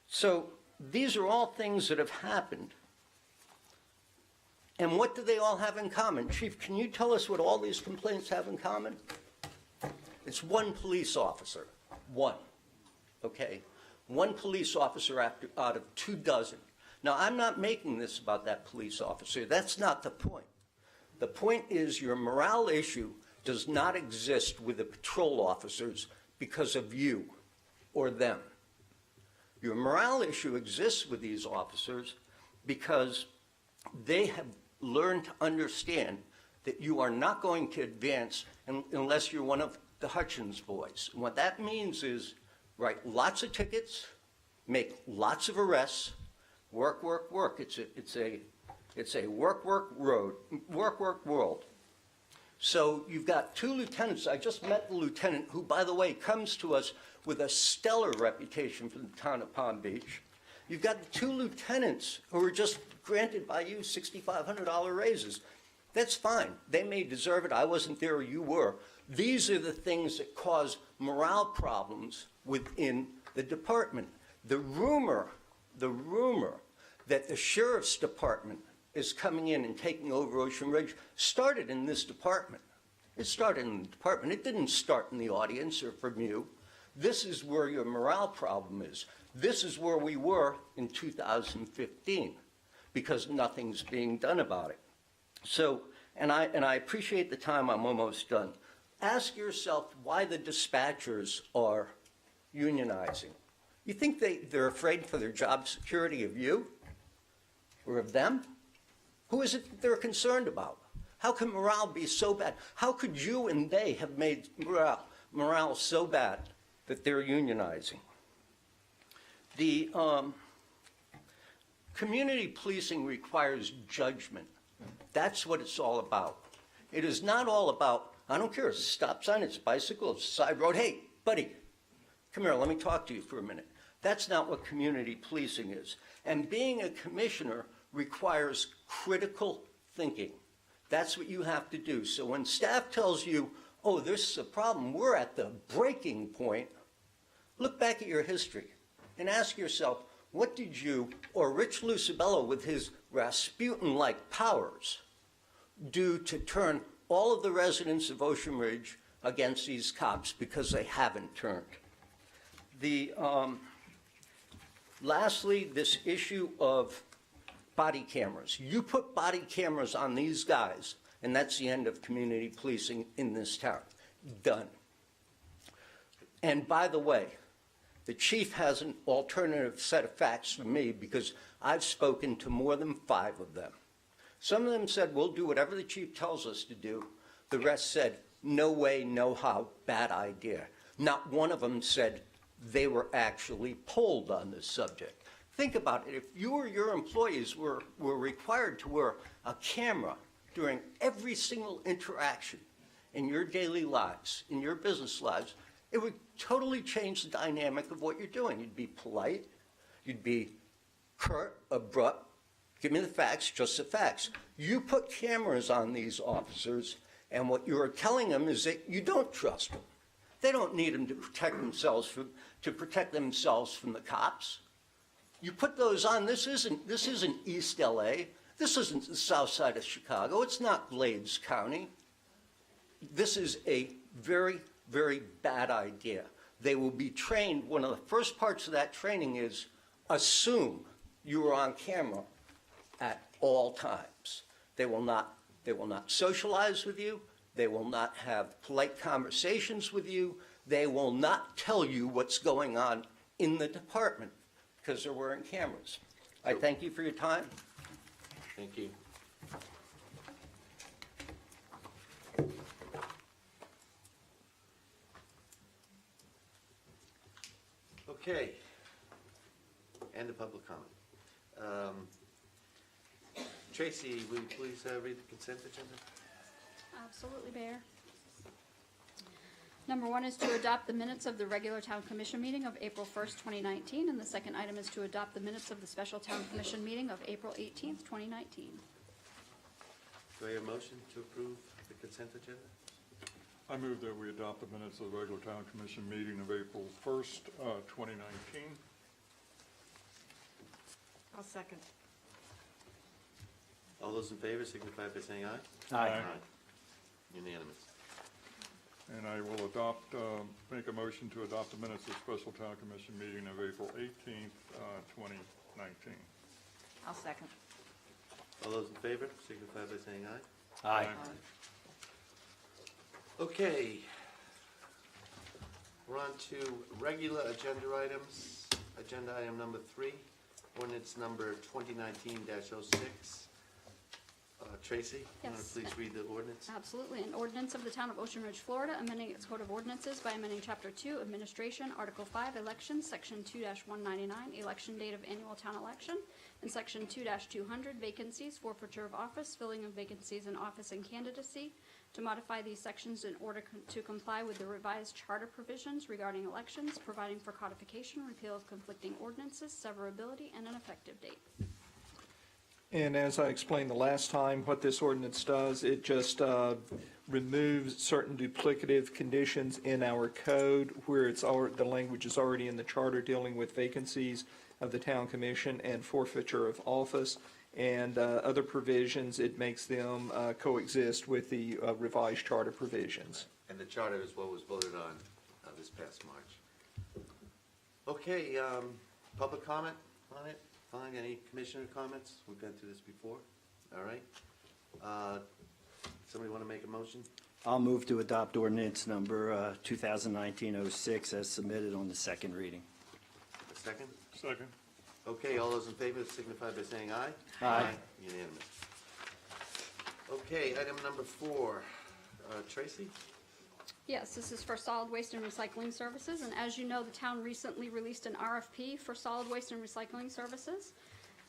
So these are all things that have happened. And what do they all have in common? Chief, can you tell us what all these complaints have in common? It's one police officer. One. Okay? One police officer out of 24. Now, I'm not making this about that police officer. That's not the point. The point is your morale issue does not exist with the patrol officers because of you or them. Your morale issue exists with these officers because they have learned to understand that you are not going to advance unless you're one of the Hutchins boys. And what that means is write lots of tickets, make lots of arrests, work, work, work. It's a work, work road, work, work world. So you've got two lieutenants. I just met the lieutenant who, by the way, comes to us with a stellar reputation from the town of Palm Beach. You've got the two lieutenants who were just granted by you $6,500 raises. That's fine. They may deserve it. I wasn't there, you were. These are the things that cause morale problems within the department. The rumor that the sheriff's department is coming in and taking over Ocean Ridge started in this department. It started in the department. It didn't start in the audience or from you. This is where your morale problem is. This is where we were in 2015 because nothing's being done about it. So, and I appreciate the time. I'm almost done. Ask yourself why the dispatchers are unionizing. You think they're afraid for their job security of you or of them? Who is it that they're concerned about? How can morale be so bad? How could you and they have made morale so bad that they're unionizing? The community policing requires judgment. That's what it's all about. It is not all about, I don't care, it's a stop sign, it's a bicycle, it's a side road. Hey, buddy, come here, let me talk to you for a minute. That's not what community policing is. And being a commissioner requires critical thinking. That's what you have to do. So when staff tells you, oh, this is a problem, we're at the breaking point, look back at your history and ask yourself, what did you, or Rich Lucibello with his Rasputin-like powers, do to turn all of the residents of Ocean Ridge against these cops, because they haven't turned. Lastly, this issue of body cameras. You put body cameras on these guys, and that's the end of community policing in this town. Done. And by the way, the chief has an alternative set of facts for me because I've spoken to more than 5 of them. Some of them said, we'll do whatever the chief tells us to do. The rest said, no way, no how, bad idea. Not one of them said they were actually polled on this subject. Think about it. If you or your employees were required to wear a camera during every single interaction in your daily lives, in your business lives, it would totally change the dynamic of what you're doing. You'd be polite. You'd be curt, abrupt. Give me the facts, just the facts. You put cameras on these officers, and what you're telling them is that you don't trust them. They don't need them to protect themselves from the cops. You put those on. This isn't East LA. This isn't the south side of Chicago. It's not Glades County. This is a very, very bad idea. They will be trained. One of the first parts of that training is assume you are on camera at all times. They will not socialize with you. They will not have polite conversations with you. They will not tell you what's going on in the department because they're wearing cameras. I thank you for your time. Thank you. Okay. End of public comment. Tracy, will you please read the consent agenda? Absolutely, Mayor. Number 1 is to adopt the minutes of the regular town commission meeting of April 1st, 2019, and the second item is to adopt the minutes of the special town commission meeting of April 18th, 2019. Do I hear a motion to approve the consent agenda? I move that we adopt the minutes of the regular town commission meeting of April 1st, 2019. I'll second. All those in favor signify by saying aye. Aye. Unanimous. And I will adopt, make a motion to adopt the minutes of the special town commission meeting of April 18th, 2019. I'll second. All those in favor signify by saying aye. Aye. Okay. We're on to regular agenda items. Agenda item number 3, ordinance number 2019-06. Tracy, you want Yes. to please read the ordinance? Absolutely. An ordinance of the Town of Ocean Ridge, Florida, amending its Code of Ordinances by amending Chapter 2, Administration, Article 5, Elections, Section 2-199, Election Date of Annual Town Election, and Section 2-200, Vacancies, Forfeiture of Office, Filling of Vacancies in Office and Candidacy, to modify these sections in order to comply with the revised charter provisions regarding elections, providing for codification, repeal of conflicting ordinances, severability, and an effective date. And as I explained the last time, what this ordinance does, it just removes certain duplicative conditions in our code where it's the language is already in the charter dealing with vacancies of the town commission and forfeiture of office. And other provisions, it makes them coexist with the revised charter provisions. And the charter is what was voted on this past March. Okay, public comment on it? Fine, any commissioner comments? We've been through this before. All right. Somebody want to make a motion? I'll move to adopt ordinance number 2019-06 as submitted on the second reading. A second? Second. Okay, all those in favor signify by saying aye. Aye. Unanimous. Okay, item number 4. Tracy? Yes, this is for solid waste and recycling services, and as you know, the town recently released an RFP for solid waste and recycling services.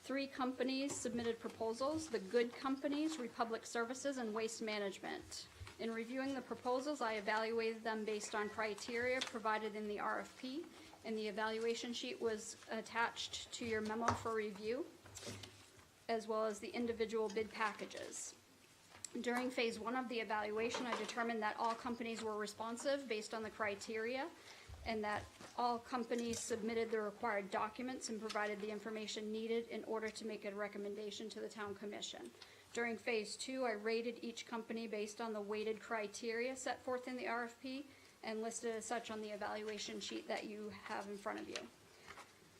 3 companies submitted proposals: The Good Companies, Republic Services, and Waste Management. In reviewing the proposals, I evaluated them based on criteria provided in the RFP, and the evaluation sheet was attached to your memo for review, as well as the individual bid packages. During phase 1 of the evaluation, I determined that all companies were responsive based on the criteria, and that all companies submitted the required documents and provided the information needed in order to make a recommendation to the town commission. During phase 2, I rated each company based on the weighted criteria set forth in the RFP and listed as such on the evaluation sheet that you have in front of you.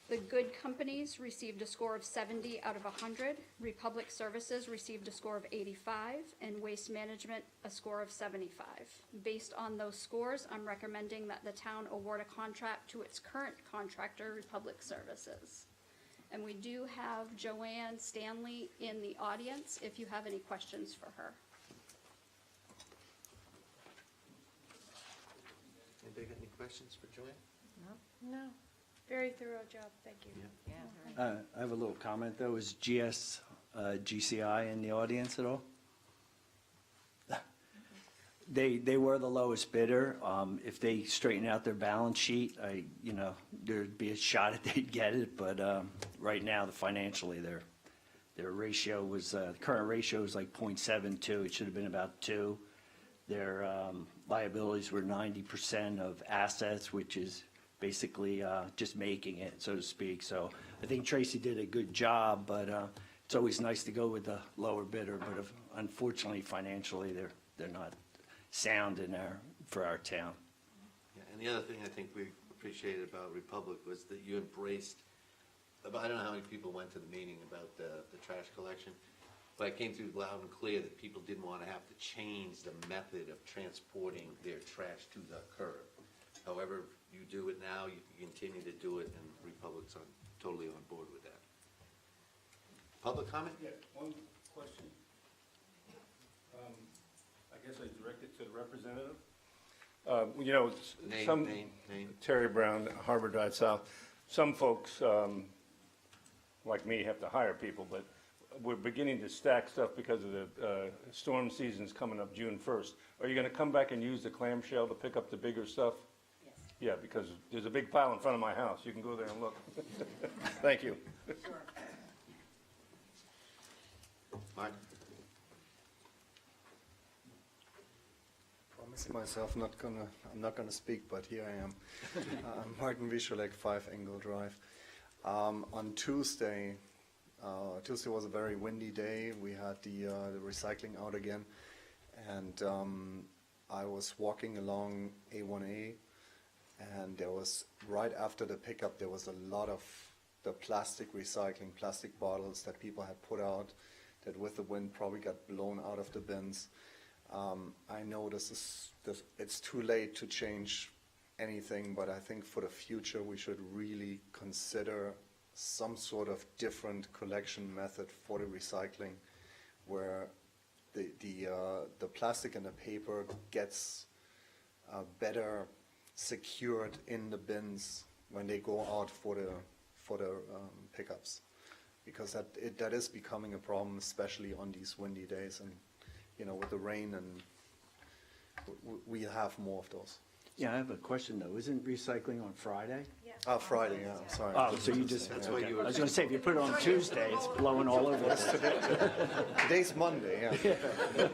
The Good Companies received a score of 70 out of 100, Republic Services received a score of 85, and Waste Management a score of 75. Based on those scores, I'm recommending that the town award a contract to its current contractor, Republic Services. And we do have Joanne Stanley in the audience if you have any questions for her. Anybody got any questions for Joanne? No, very thorough job, thank you. Yeah. I have a little comment though. Is GCI in the audience at all? They were the lowest bidder. If they straighten out their balance sheet, there'd be a shot at they'd get it. But right now, financially, their ratio was the current ratio is like 0.72. It should have been about 2. Their liabilities were 90% of assets, which is basically just making it, so to speak. So I think Tracy did a good job, but it's always nice to go with the lower bidder. But unfortunately, financially, they're not sound for our town. Yeah, and the other thing I think we appreciated about Republic was that you embraced, I don't know how many people went to the meeting about the trash collection, but it came through loud and clear that people didn't want to have to change the method of transporting their trash to the curb. However you do it now, you can continue to do it, and Republic's totally on board with that. Public comment? Yeah, one question. I guess I direct it to the representative. Name. Terry Brown, Harbor Drive South. Some folks, like me, have to hire people, but we're beginning to stack stuff because of the storm season's coming up June 1st. Are you going to come back and use the clamshell to pick up the bigger stuff? Yes. Yeah, because there's a big pile in front of my house. You can go there and look. Thank you. Mark? Promising myself I'm not gonna speak, but here I am. Martin Wischolek, 5 Engel Drive. On Tuesday was a very windy day. We had the recycling out again, and I was walking along A1A, and there was, right after the pickup, there was a lot of the plastic recycling, plastic bottles that people had put out that with the wind probably got blown out of the bins. I know it's too late to change anything, but I think for the future we should really consider some sort of different collection method for the recycling, where the plastic and the paper gets better secured in the bins when they go out for the pickups, because that is becoming a problem, especially on these windy days, and with the rain, and we have more of those. Yeah, I have a question though. Isn't recycling on Friday? Friday, yeah, I'm sorry. Oh, so you just, That's why okay. you were- I was gonna say, if you put it on Tuesday, it's blowing all over the place. Today's Monday, yeah.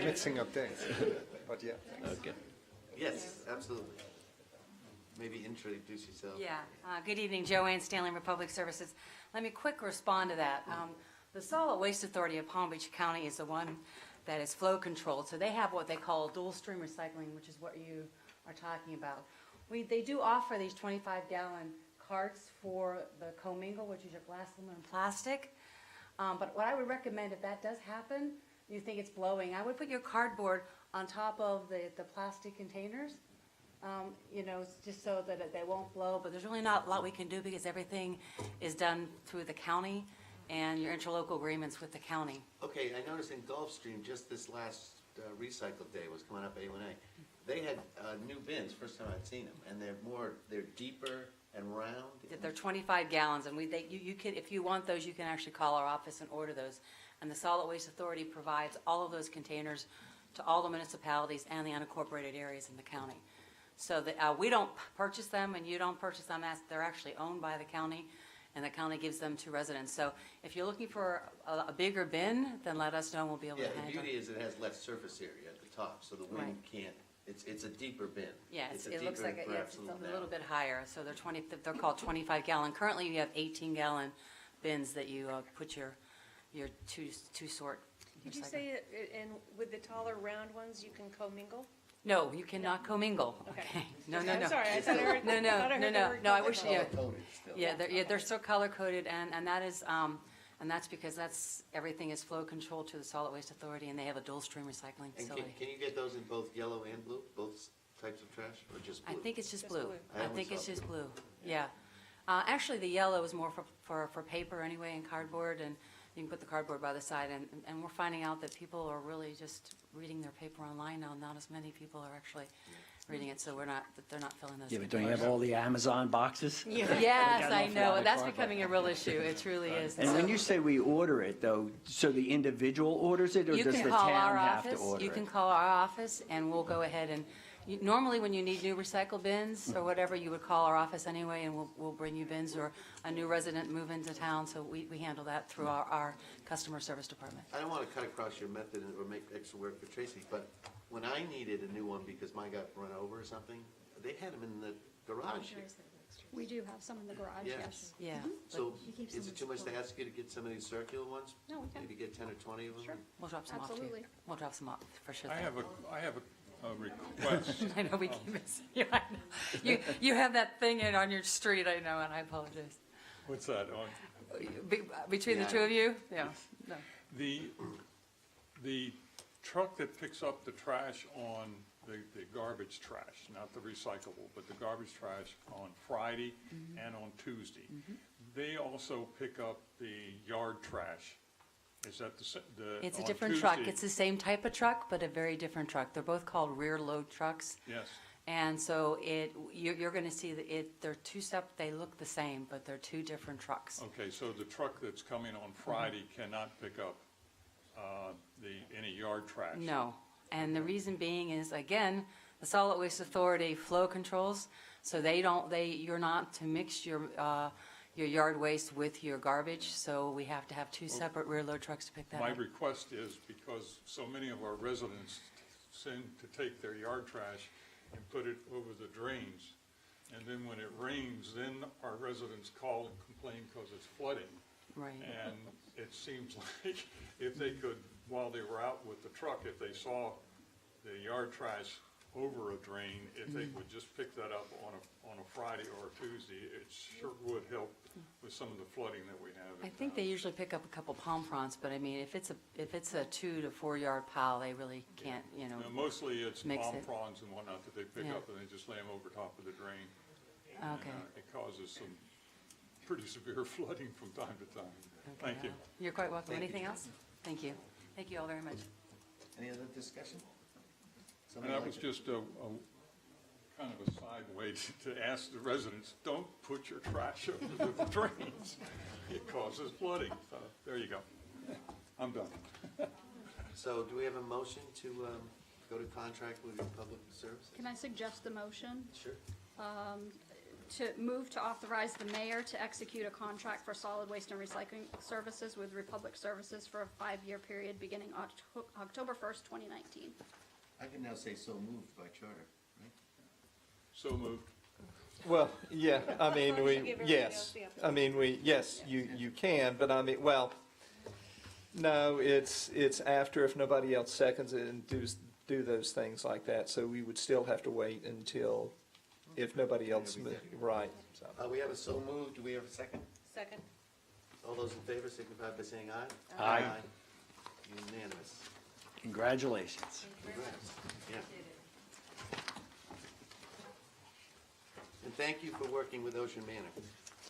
Mixing up days, but yeah. Okay. Yes, absolutely. Maybe introduce yourself. Yeah, good evening, Joanne Stanley, Republic Services. Let me quick respond to that. The Solid Waste Authority of Palm Beach County is the one that is flow controlled, so they have what they call dual stream recycling, which is what you are talking about. They do offer these 25-gallon carts for the commingle, which is your glass, aluminum, plastic. But what I would recommend, if that does happen, you think it's blowing, I would put your cardboard on top of the plastic containers, just so that they won't blow. But there's really not a lot we can do because everything is done through the county and your interlocal agreements with the county. Okay, I noticed in Gulfstream, just this last recycle day was coming up A1A, they had new bins, first time I'd seen them, and they're deeper and round. They're 25 gallons, and you could, if you want those, you can actually call our office and order those. And the Solid Waste Authority provides all of those containers to all the municipalities and the unincorporated areas in the county. So that we don't purchase them, and you don't purchase them, they're actually owned by the county, and the county gives them to residents. So if you're looking for a bigger bin, then let us know, and we'll be able to Yeah, handle it. the beauty is it has less surface area at the top, so the wind can't, it's a deeper bin. Yeah, It's a it looks deeper like, and it's perhaps a down. little bit higher, so they're called 25-gallon. Currently, you have 18-gallon bins that you put your two-sort. Did you say, with the taller round ones, you can commingle? No, you cannot commingle. Okay. No. I'm sorry, I thought I heard. No, I thought I heard the word I wish, commingle. they're still color-coded, and that is, and that's because everything is flow controlled to the Solid Waste Authority, and they have a dual stream recycling And facility. can you get those in both yellow and blue, both types of trash, or just I blue? think it's just Just blue. blue. I I always think it's thought just blue. blue, yeah. Actually, the yellow is more for paper anyway, and cardboard, and you can put the cardboard by the side, and we're finding out that people are really just reading their paper online now. Not as many people are actually reading it, so they're not filling those. Yeah, but don't you have all the Amazon boxes? Yes, got I enough know, for and that's the becoming a real issue. It truly is. And when you say we order it though, so the individual orders it, or You does can the call town our have to office. order it? You can call our office, and we'll go ahead and, normally when you need new recycle bins or whatever, you would call our office anyway, and we'll bring you bins, or a new resident move into town, so we handle that through our customer service department. I don't want to cut across your method or make extra work for Tracy, but when I needed a new one because mine got run over or something, they had them in the garage here. We do have some in the garage, Yeah. yes. Yeah. So He keeps is them it too much to in ask you to get some of these circular ones? No, we can. Maybe get 10 or 20 of them? Sure. We'll drop some off to you. Absolutely. We'll drop some off, for sure. I have a request. I know we keep missing you. I know. You have that thing on your street, I know, and I apologize. What's that? Between the Yeah. two of you? Yeah. No. The truck that picks up the trash on the garbage trash, not the recyclable, but the garbage trash on Friday and on Tuesday, they also pick up the yard trash. Is that It's a on different truck. Tuesday? It's the same type of truck, but a very different truck. They're both called rear load trucks. Yes. And so you're gonna see that they're they look the same, but they're two different trucks. Okay, so the truck that's coming on Friday cannot pick up any yard trash? No, and the reason being is, again, the Solid Waste Authority flow controls, so you're not to mix your yard waste with your garbage, so we have to have two separate rear load trucks to pick that My up. request is, because so many of our residents seem to take their yard trash and put it over the drains, and then when it rains, then our residents call and complain because it's flooding. Right. And it seems like if they could, while they were out with the truck, if they saw the yard trash over a drain, if they would just pick that up on a Friday or a Tuesday, it sure would help with some of the flooding that we have. I think they usually pick up a couple palm fronds, but I mean, if it's a 2 to 4 yard pile, they really can't, Now, mostly it's mix palm it. fronds and whatnot that they pick Yeah. up and they just lay them over top of the drain. Okay. And, it causes some pretty severe flooding from time to time. Thank you. You're quite welcome. Thank you, Anything John. else? Thank you. Thank you all very much. Any other discussion? And Somebody that like was to- just a kind of a side way to ask the residents, don't put your trash over the drains. It causes flooding. So there you go. I'm done. So do we have a motion to go to contract with the public service? Can I suggest a motion? Sure. To move to authorize the mayor to execute a contract for solid waste and recycling services with Republic Services for a 5-year period beginning October 1st, 2019. I can now say so moved by charter, right? So moved. Well, yeah, I mean, long as you give everybody else the opportunity. yes, you can, but I mean, well, no, it's after, if nobody else seconds it and do those things like that, so we would still have to wait until, if nobody else, right, so. We have a so moved. Do we have a second? Second. All those in favor signify by saying aye. Aye. Unanimous. Congratulations. Congrats. Yeah. And thank you for working with Ocean Manor.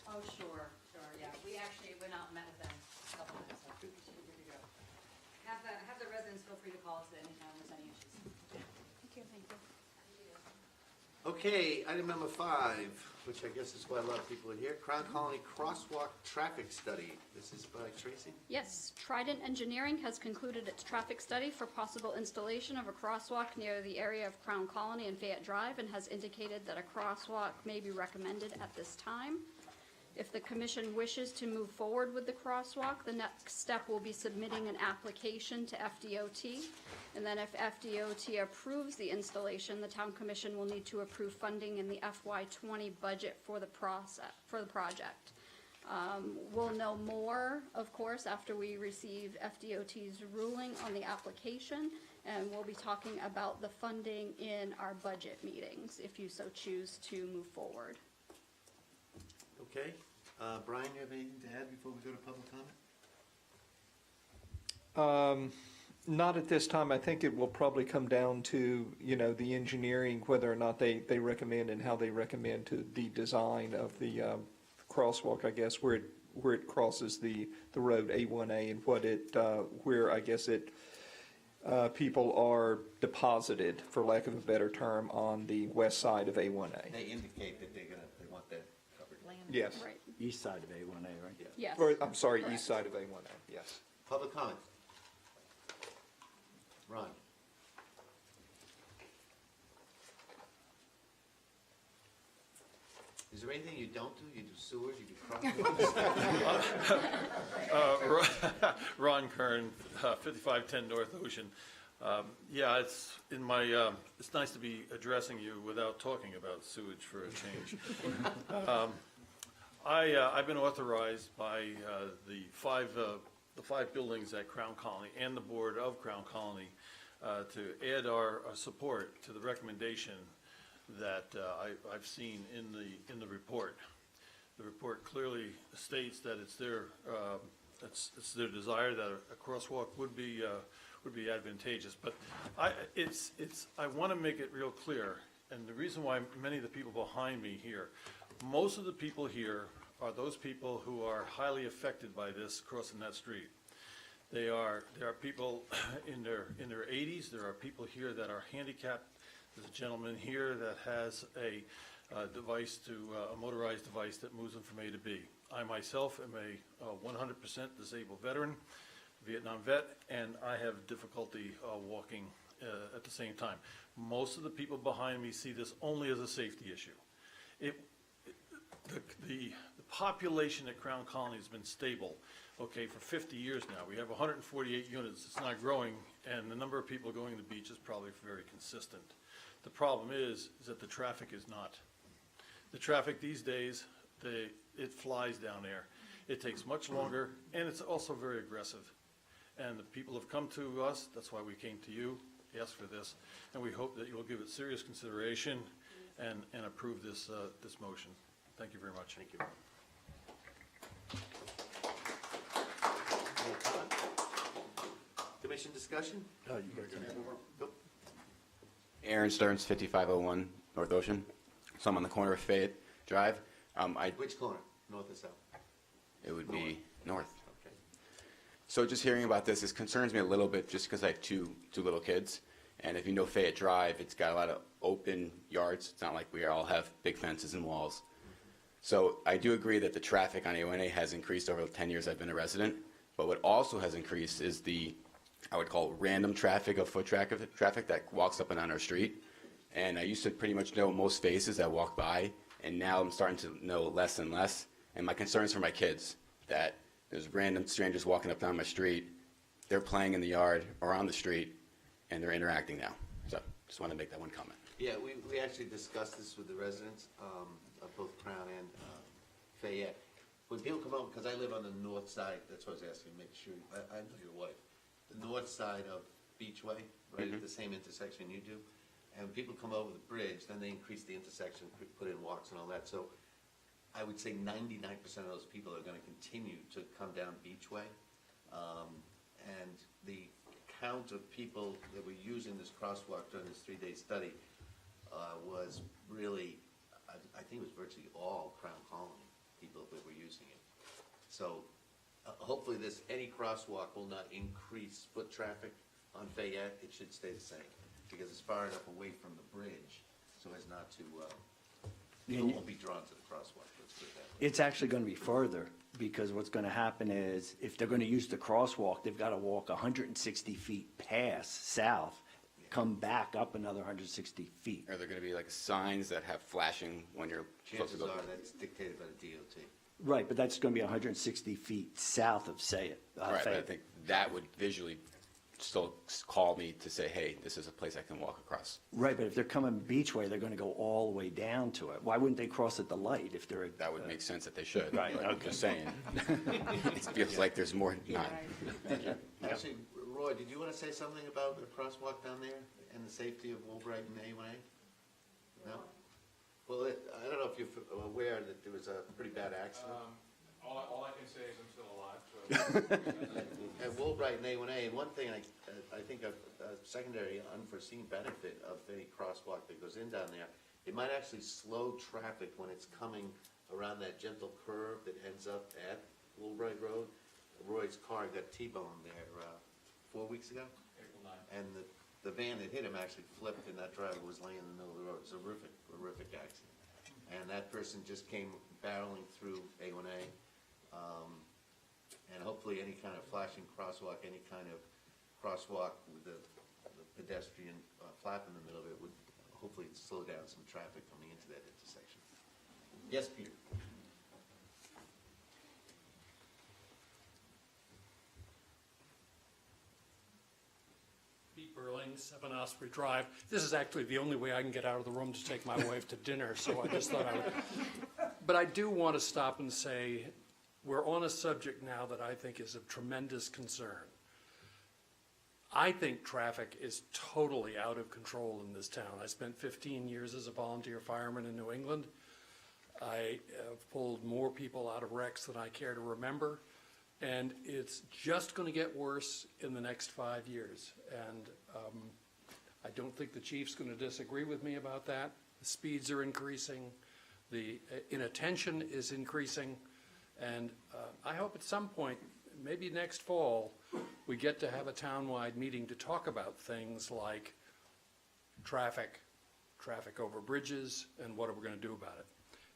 Oh, sure, yeah. We actually went out and met with them a couple minutes ago. Good to go. Have the residents feel free to call us at any time there's any issues. Thank you. Okay, item number 5, which I guess is why a lot of people are here, Crown Colony Crosswalk Traffic Study. This is by Tracy. Yes, Trident Engineering has concluded its traffic study for possible installation of a crosswalk near the area of Crown Colony and Fayette Drive and has indicated that a crosswalk may be recommended at this time. If the commission wishes to move forward with the crosswalk, the next step will be submitting an application to FDOT. And then if FDOT approves the installation, the town commission will need to approve funding in the FY20 budget for the project. We'll know more, of course, after we receive FDOT's ruling on the application, and we'll be talking about the funding in our budget meetings, if you so choose to move forward. Okay. Brian, you have anything to add before we go to public comment? Not at this time. I think it will probably come down to, the engineering, whether or not they recommend and how they recommend to the design of the crosswalk, I guess, where it crosses the road A1A and where I guess people are deposited, for lack of a better term, on the west side of A1A. They indicate that they want that covered. Yes. Right, East side of A1A, right? yes. Or, I'm sorry, Correct. east side of A1A, yes. Public comment. Ron. Is there anything you don't do? You do sewers, you do crosswalks? Ron Kern, 5510 North Ocean. Yeah, it's in my, it's nice to be addressing you without talking about sewage for a change. I've been authorized by the five buildings at Crown Colony and the board of Crown Colony to add our support to the recommendation that I've seen in the report. The report clearly states that it's their desire that a crosswalk would be advantageous. But I want to make it real clear, and the reason why many of the people behind me here, most of the people here are those people who are highly affected by this crossing that street. There are people in their 80s. There are people here that are handicapped, There's a gentleman here that has a device a motorized device that moves them from A to B. I myself am a 100% disabled veteran, Vietnam vet, and I have difficulty walking at the same time. Most of the people behind me see this only as a safety issue. The population at Crown Colony has been stable, okay, for 50 years now. We have 148 units. It's not growing, and the number of people going to the beach is probably very consistent. The problem is that the traffic is not. The traffic these days, it flies down there. It takes much longer, and it's also very aggressive. And the people have come to us, that's why we came to you, asked for this, and we hope that you'll give it serious consideration and approve this motion. Thank you very much. Thank you. Commission discussion? Go. Aaron Stearns, 5501 North Ocean. So I'm on the corner of Fayette Drive. Which corner, north or south? It would be north. Okay. So just hearing about this concerns me a little bit just because I have two little kids. And if you know Fayette Drive, it's got a lot of open yards. It's not like we all have big fences and walls. So I do agree that the traffic on A1A has increased over the 10 years I've been a resident. But what also has increased is I would call random traffic of foot traffic that walks up and down our street. And I used to pretty much know most faces that walk by, and now I'm starting to know less and less. And my concern is for my kids, that there's random strangers walking up down my street, they're playing in the yard or on the street, and they're interacting now. So just want to make that one comment. Yeah, we actually discussed this with the residents of both Crown and Fayette. When people come over, because I live on the north side, that's what I was asking, make sure, I know your wife, the north side of Beachway, right at the same intersection you do. And when people come over the bridge, then they increase the intersection, put in walks and all that. So I would say 99% of those people are going to continue to come down Beachway. And the count of people that were using this crosswalk during this 3-day study was really, I think it was virtually all Crown Colony people that were using it. So hopefully any crosswalk will not increase foot traffic on Fayette. It should stay the same because it's far enough away from the bridge so as not to, people won't be drawn to the crosswalk. Let's put it that way. It's actually going to be further, because what's going to happen is, if they're going to use the crosswalk, they've got to walk 160 feet past south, come back up another 160 feet. Are there going to be like signs that have flashing when you're supposed to Chances go? are that's dictated by the DOT. Right, but that's going to be 160 feet south of Fayette. Right, but I think that would visually still call me to say, hey, this is a place I can walk across. Right, but if they're coming Beachway, they're going to go all the way down to it. Why wouldn't they cross at the light if they're? That would make sense that they should. Right, but okay. I'm just saying. It feels like there's more not. Actually, Roy, did you want to say something about the crosswalk down there and the safety of Woolbright and A1A? No? Well, I don't know if you're aware that there was a pretty bad accident. All I can say is I'm still alive, so. At Woolbright and A1A, and one thing I think a secondary unforeseen benefit of any crosswalk that goes in down there, it might actually slow traffic when it's coming around that gentle curve that ends up at Woolbright Road. Roy's car got T-boned there 4 weeks ago. April 9th. And the van that hit him actually flipped, and that driver was laying in the middle of the road. It was a horrific accident. And that person just came barreling through A1A. And hopefully any kind of flashing crosswalk, any kind of crosswalk with the pedestrian flap in the middle of it would hopefully slow down some traffic coming into that intersection. Yes, Peter? Pete Burling, 7 Osprey Drive. This is actually the only way I can get out of the room to take my wife to dinner, so I just thought I would. But I do want to stop and say, we're on a subject now that I think is of tremendous concern. I think traffic is totally out of control in this town. I spent 15 years as a volunteer fireman in New England. I have pulled more people out of wrecks than I care to remember. And it's just going to get worse in the next 5 years. And I don't think the chief's going to disagree with me about that. The speeds are increasing. The inattention is increasing. And I hope at some point, maybe next fall, we get to have a townwide meeting to talk about things like traffic, traffic over bridges, and what are we going to do about it?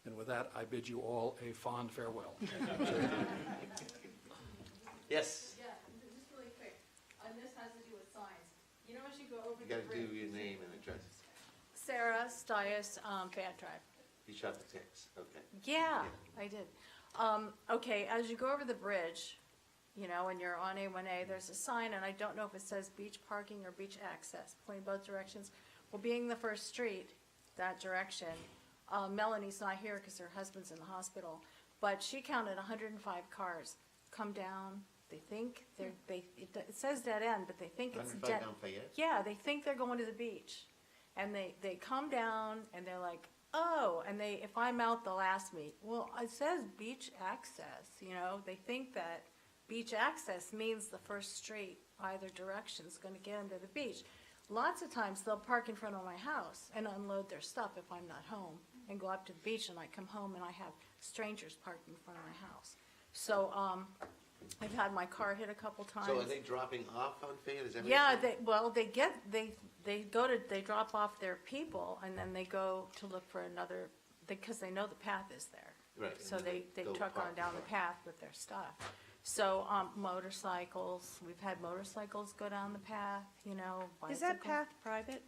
And with that, I bid you all a fond farewell. Yes, Yeah, just really quick, and this has to do with signs. You know, as you go over you the gotta do bridge. your name and address. Sarah Stias, Fan Drive. You shot the text, okay. Yeah, I did. Okay, as you go over the bridge, you know, and you're on A1A, there's a sign, and I don't know if it says beach parking or beach access, pointing both directions. Well, being the first street, that direction, Melanie's not here because her husband's in the hospital, but she counted 105 cars come down. They think it says dead end, but they think it's 105 dead. down Fayette? Yeah, they think they're going to the beach. And they come down and they're like, oh, and if I'm out, they'll ask me, well, it says beach access, you know, they think that beach access means the first street, either direction's gonna get them to the beach. Lots of times they'll park in front of my house and unload their stuff if I'm not home and go up to the beach, and I come home and I have strangers parked in front of my house. So, I've had my car hit a couple times. So are they dropping off on Fayette, is that what Yeah, you're saying? they drop off their people and then they go to look for another, because they know the path is there. Right, So and then they go truck park on down the the path with their stuff. So, motorcycles, we've had motorcycles go down the path, you know, Is that bicycles. path private?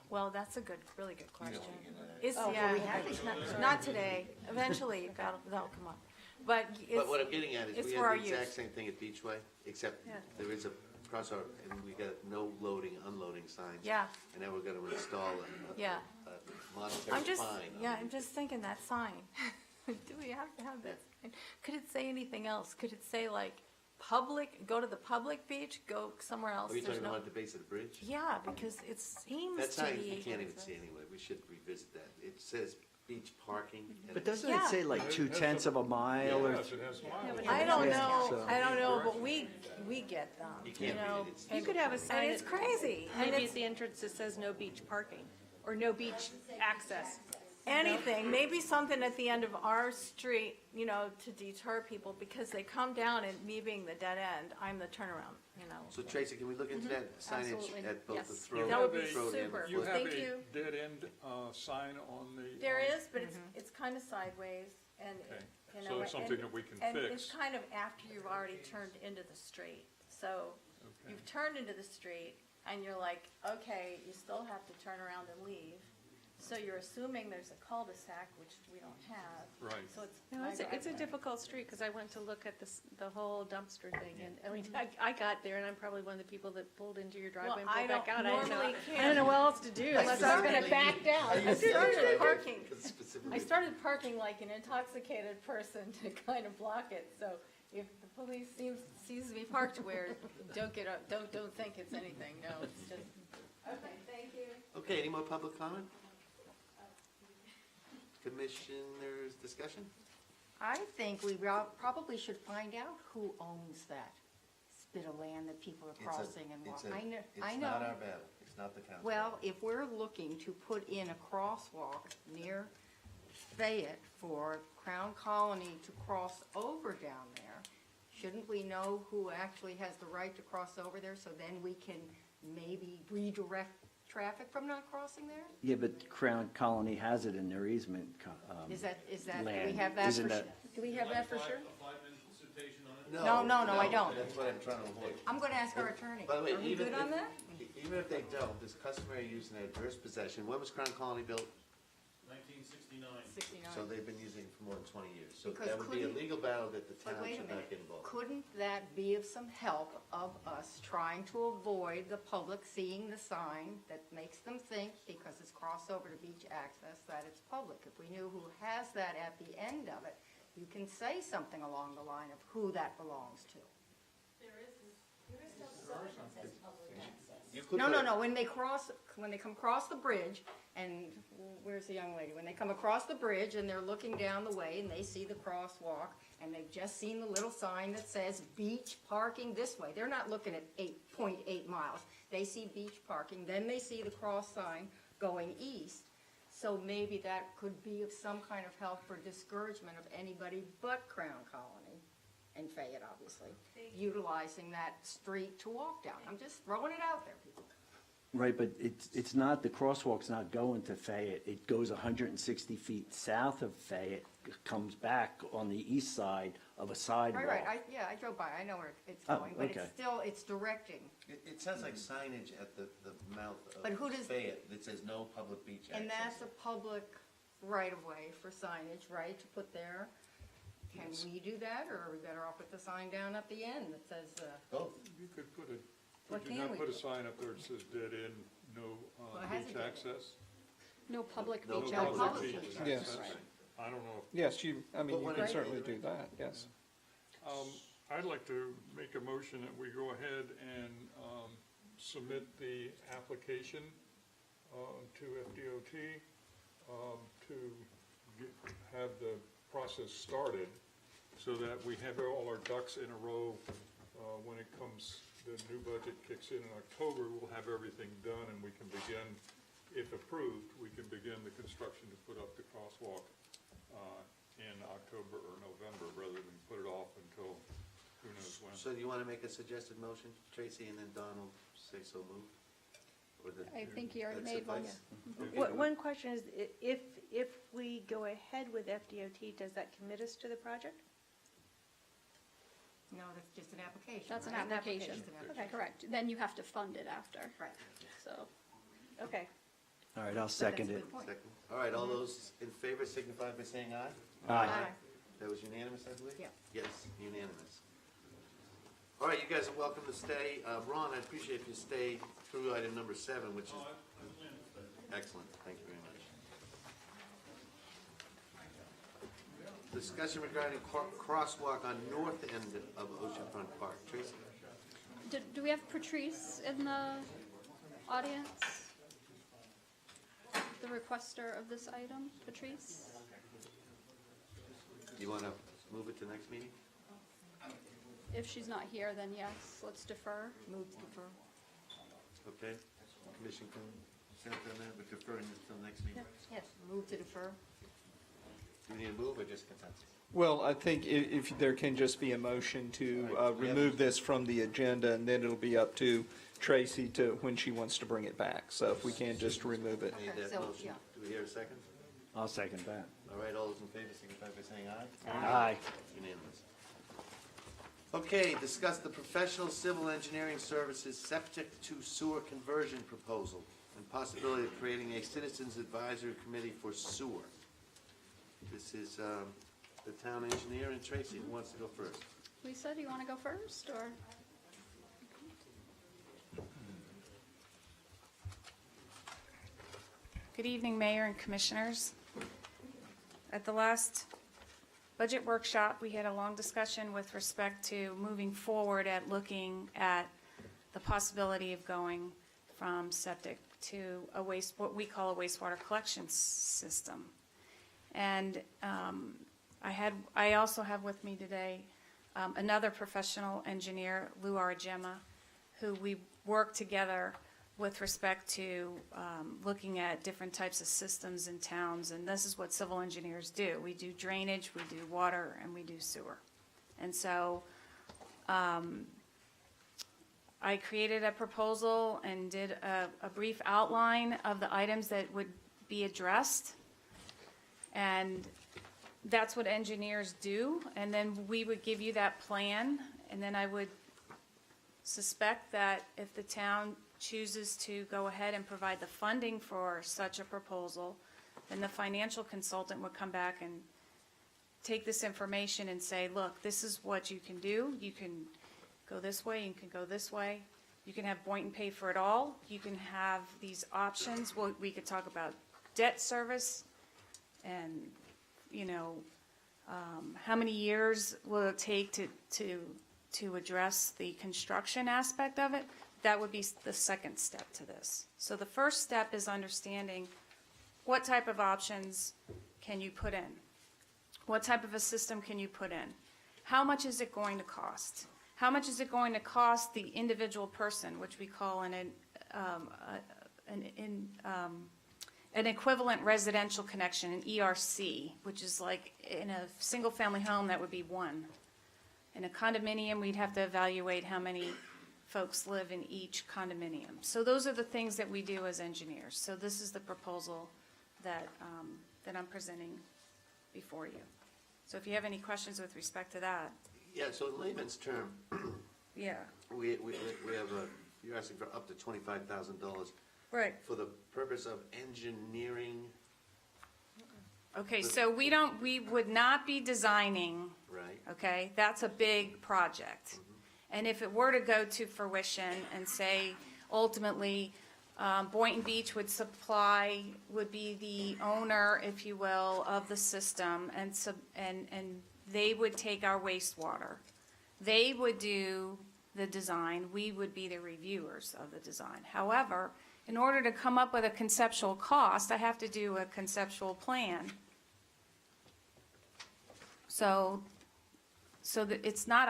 Well, that's a really good question. wanna get into that. It's, Oh, yeah, well, we have not today, eventually that'll come up. But it's. But what I'm getting at is it's we for have our the exact use. same thing at Beachway, except Yeah. there is a crossover and we got no loading, unloading signs. Yeah. And then we're gonna install a Yeah. monetary I'm just, fine. on yeah, it. I'm just thinking that sign. Do we have to have that sign? Could it say anything else? Could it say like public, go to the public beach, go somewhere else? Are you There's talking no- about the base of the bridge? Yeah, because it seems That to sign be. you can't even see anyway, we should revisit that. It says beach parking. and But it's- doesn't it say like 2/10 of a mile or? Yes, it has mileage. I don't Yeah, know, so- I don't know, but we get them, You you can't read know. it, it's- You could have a sign. And it's crazy. And Maybe it's at the entrance that says no beach parking, or no beach access. anything, maybe something at the end of our street, you know, to deter people, because they come down and me being the dead end, I'm the turnaround, you know. So Tracy, can we look into that signage Absolutely, at both the yes. throat That would be throat and super. the You foot? have Thank a you. dead end sign on the. There on- is, but it's kind of sideways and, Okay. you So know. it's something that we can And fix. it's kind of after you've already turned into the street. So Okay. you've turned into the street and you're like, okay, you still have to turn around and leave. So you're assuming there's a cul-de-sac, which we don't have. Right. So it's. No, my it's a driveway. difficult street, because I went to look at the whole dumpster thing, and, I mean, I got there, and I'm probably one of the people that pulled into your driveway and Well, I pulled back don't out. I didn't know- normally I don't know what else to do unless I was gonna back down. I started parking. Specifically. I started parking like an intoxicated person to kind of block it, so if the police sees me parked where, don't get up, don't think it's anything, no, it's just. Okay, thank you. Okay, any more public comment? Commissioners' discussion? I think we probably should find out who owns that bit of land that people are crossing and walking. I know. It's not our battle, it's not the council. Well, if we're looking to put in a crosswalk near Fayette for Crown Colony to cross over down there, shouldn't we know who actually has the right to cross over there, so then we can maybe redirect traffic from not crossing there? Yeah, but Crown Colony has it in their easement. Is that, do we land. have that Isn't for sure? that- Do we have that for sure? No, No, I don't. That's what I'm trying to avoid. I'm gonna ask our attorney. By the way, Are we even good on if, that? even if they don't, this customary use in adverse possession, when was Crown Colony built? 1969. 69. So they've been using it for more than 20 years. So Because that would be a couldn't- legal battle that the But town wait a should not minute, get involved in. couldn't that be of some help of us trying to avoid the public seeing the sign that makes them think, because it's crossover to beach access, that it's public? If we knew who has that at the end of it, you can say something along the line of who that belongs to. You could No, put- when they come across the bridge, and where's the young lady? When they come across the bridge and they're looking down the way and they see the crosswalk and they've just seen the little sign that says beach parking this way. They're not looking at 8.8 miles. They see beach parking, then they see the cross sign going east. So maybe that could be of some kind of help for discouragement of anybody but Crown Colony, and Fayette, obviously, utilizing that street to walk down. I'm just throwing it out there, people. Right, but it's not, the crosswalk's not going to Fayette. It goes 160 feet south of Fayette, comes back on the east side of a sidewalk. Right, I drove by, I know where it's Oh, going, but okay. it's still, it's directing. It sounds like signage at the mouth But who of does- Fayette that says no public beach access. And that's a public right-of-way for signage, right, to put there? Can Yes. we do that, or are we better off with the sign down at the end that says, Both. You could put a, What could you can not we put a do? sign up there that says dead end, no Well, it has a beach dead end. access? No public No beach public access. beach beach. Yes. access. I don't know. Yes, you Put one can in. certainly do that, yes. I'd like to make a motion that we go ahead and submit the application to FDOT to have the process started so that we have all our ducks in a row when it comes, the new budget kicks in October, we'll have everything done and we can begin, if approved, we can begin the construction to put up the crosswalk in October or November rather than put it off until who knows when. So do you want to make a suggested motion, Tracy, and then Don will say so moved? Or the- I think he already that made one. suffice? One question is, if we go ahead with FDOT, does that commit us to the project? no, that's just an application, That's an right? application. Just an application. Correct. Then you have to fund it after, Right. so. Okay. All right, I'll second it. Good point. Second. All right, all those in favor signify by saying aye. Aye. That was unanimous, I believe? Yeah. Yes, unanimous. All right, you guys are welcome to stay. Ron, I'd appreciate if you stayed through item number 7, which is... Excellent, thank you very much. Discussion regarding crosswalk on north end of Oceanfront Park. Tracy? Do we have Patrice in the audience? The requester of this item, Patrice? You want to move it to next meeting? If she's not here, then yes, let's defer. Move to defer. Okay, commission consent on that, but deferring it until next meeting. Yes, move to defer. Do we need to move or just consensus? Well, I think if there can just be a motion to remove this from the agenda, and then it'll be up to Tracy to, when she wants to bring it back. So if we can just remove it. Need that So, motion. yeah. Do we hear a second? I'll second that. All right, all those in favor signify by saying aye. Aye. Unanimous. Okay, discuss the professional civil engineering services septic to sewer conversion proposal and possibility of creating a citizens advisory committee for sewer. This is the town engineer, and Tracy, who wants to go first? Lisa, do you want to go first, or? Good evening, Mayor and Commissioners. At the last budget workshop, we had a long discussion with respect to moving forward at looking at the possibility of going from septic to what we call a wastewater collection system. And I also have with me today another professional engineer, Lou Argema, who we work together with respect to looking at different types of systems in towns, and this is what civil engineers do. We do drainage, we do water, and we do sewer. And so I created a proposal and did a brief outline of the items that would be addressed. And that's what engineers do, and then we would give you that plan, and then I would suspect that if the town chooses to go ahead and provide the funding for such a proposal, then the financial consultant would come back and take this information and say, look, this is what you can do. You can go this way, you can go this way. You can have Boynton pay for it all. You can have these options. Well, we could talk about debt service and, you know, how many years will it take to address the construction aspect of it? That would be the second step to this. So the first step is understanding what type of options can you put in? What type of a system can you put in? How much is it going to cost? How much is it going to cost the individual person, which we call an equivalent residential connection, an ERC, which is like in a single-family home, that would be one. In a condominium, we'd have to evaluate how many folks live in each condominium. So those are the things that we do as engineers. So this is the proposal that, that I'm presenting before you. So if you have any questions with respect to that, Yeah, so in layman's term, yeah. we have you're asking for up to $25,000 Right. for the purpose of engineering, Okay, so we would not be designing, right? okay? That's a big project. And if it were to go to fruition and say ultimately Boynton Beach would be the owner, if you will, of the system and they would take our wastewater. They would do the design, we would be the reviewers of the design. However, in order to come up with a conceptual cost, I have to do a conceptual plan. So that it's not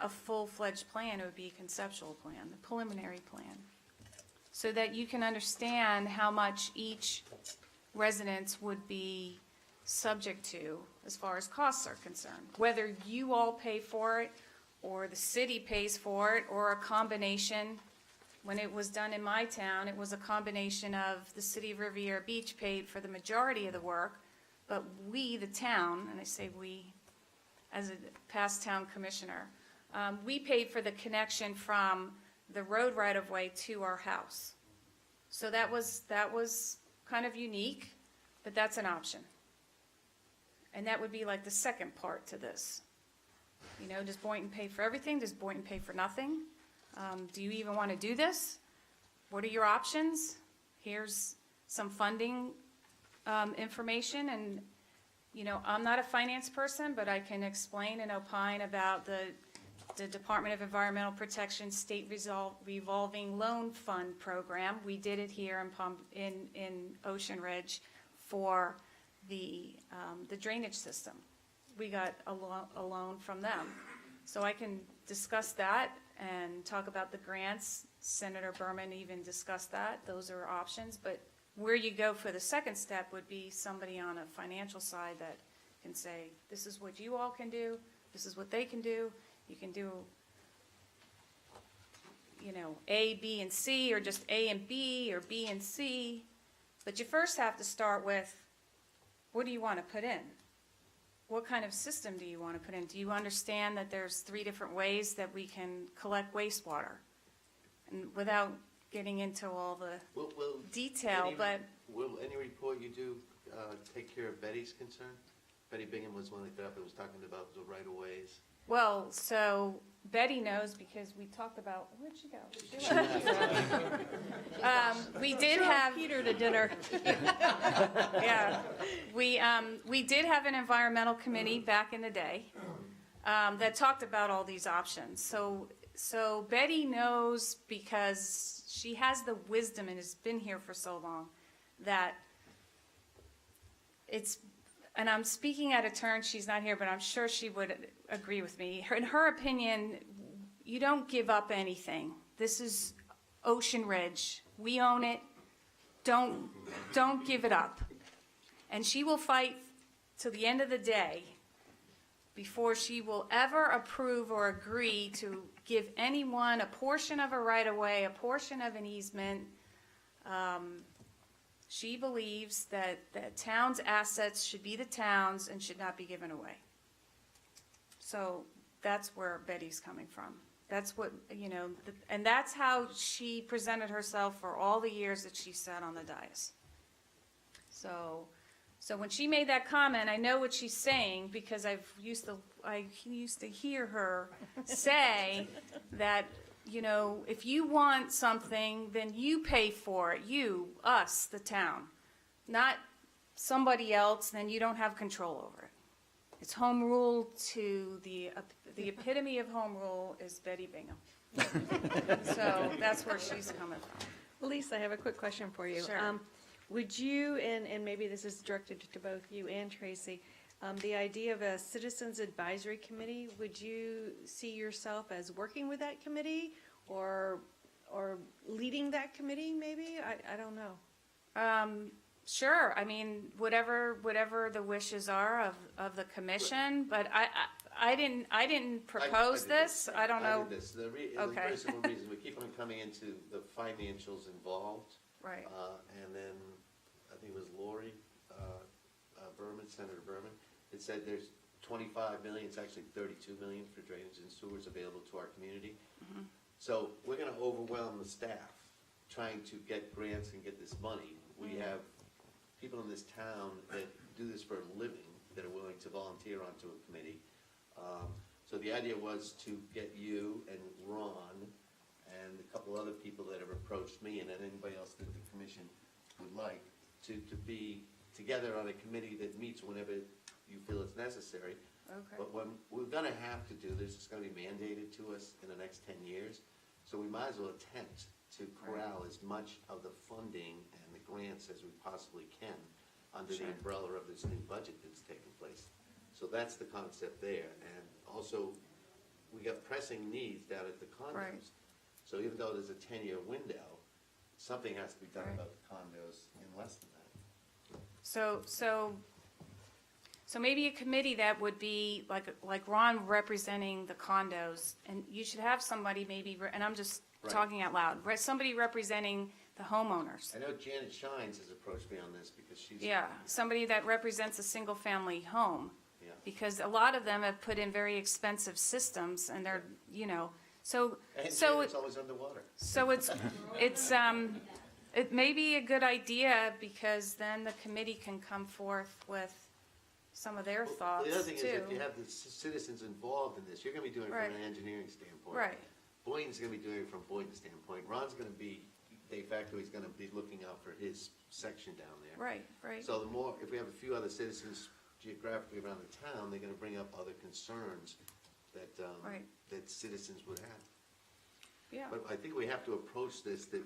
a full-fledged plan, it would be a conceptual plan, the preliminary plan. So that you can understand how much each residence would be subject to as far as costs are concerned. Whether you all pay for it, or the city pays for it, or a combination. When it was done in my town, it was a combination of the city of Riviera Beach paid for the majority of the work, but we, the town, and I say we, as a past town commissioner, we paid for the connection from the road right-of-way to our house. So that was kind of unique, but that's an option. And that would be like the second part to this. You know, does Boynton pay for everything? Does Boynton pay for nothing? Do you even want to do this? What are your options? Here's some funding information, and you know, I'm not a finance person, but I can explain and opine about the Department of Environmental Protection State Revolving Loan Fund Program. We did it here in Ocean Ridge for the drainage system. We got a loan from them. So I can discuss that and talk about the grants. Senator Berman even discussed that. Those are options. But where you go for the second step would be somebody on a financial side that can say, this is what you all can do, this is what they can do. You can do, you know, A, B, and C, or just A and B, or B and C. But you first have to start with, what do you want to put in? What kind of system do you want to put in? Do you understand that there's 3 different ways that we can collect wastewater? And without getting into all the detail, but Will any report you do take care of Betty's concern? Betty Bingham was one that was talking about the right-of-ways. well, so Betty knows because we talked about, where'd she go? We did have Peter to dinner. Yeah, we did have an environmental committee back in the day that talked about all these options. So Betty knows because she has the wisdom and has been here for so long that it's, and I'm speaking out of turn, she's not here, but I'm sure she would agree with me. In her opinion, you don't give up anything. This is Ocean Ridge. We own it. Don't give it up. And she will fight till the end of the day before she will ever approve or agree to give anyone a portion of a right-of-way, a portion of an easement. She believes that the town's assets should be the town's and should not be given away. So that's where Betty's coming from. That's what, you know, and that's how she presented herself for all the years that she sat on the dais. So when she made that comment, I know what she's saying because I used to hear her say that, you know, if you want something, then you pay for it. You, us, the town, not somebody else. Then you don't have control over it. It's home rule to the epitome of home rule is Betty Bingham. So that's where she's coming from. Well, Lisa, I have a quick question for you. Sure. Would you, and maybe this is directed to both you and Tracy, the idea of a citizens advisory committee, would you see yourself as working with that committee or leading that committee maybe? I don't know. Sure, I mean, whatever the wishes are of the commission, but I didn't propose did this, I don't know. I did this. The Okay. very simple reason, we keep on coming into the financials involved. Right. And then, I think it was Lori Berman, Senator Berman, it said there's 25 million, it's actually 32 million for drainage and sewers available to our community. Mhm. So we're gonna overwhelm the staff trying to get grants and get this money. We have people in this town that do this for a living, that are willing to volunteer onto a committee. So the idea was to get you and Ron and a couple other people that have approached me, and then anybody else that the commission would like, to be together on a committee that meets whenever you feel it's necessary. Okay. But when, we're gonna have to do this, it's gonna be mandated to us in the next 10 years, so we might as well attempt to corral as much of the funding and the grants as we possibly can under the Sure. umbrella of this new budget that's taking place. So that's the concept there, and also, we got pressing needs down at the condos. Right. So even though there's a 10-year window, something has to be done Right. about the condos in less than that. So maybe a committee that would be like Ron representing the condos, and you should have somebody maybe, and I'm just Right. talking out loud, somebody representing the homeowners. I know Janet Shines has approached me on this because she's. Yeah, somebody that represents a single-family home. Yeah. Because a lot of them have put in very expensive systems, and they're, so, And so, Janet's always underwater. so it may be a good idea, because then the committee can come forth with some of their thoughts, The other thing is, too. if you have the citizens involved in this, you're gonna be doing it Right. from an engineering standpoint. Right. Boynton's gonna be doing it from Boynton's standpoint. Ron's gonna be, de facto, he's gonna be looking out for his section down there. Right. So the more, if we have a few other citizens geographically around the town, they're gonna bring up other concerns that, Right. that citizens would have. Yeah. But I think we have to approach this that,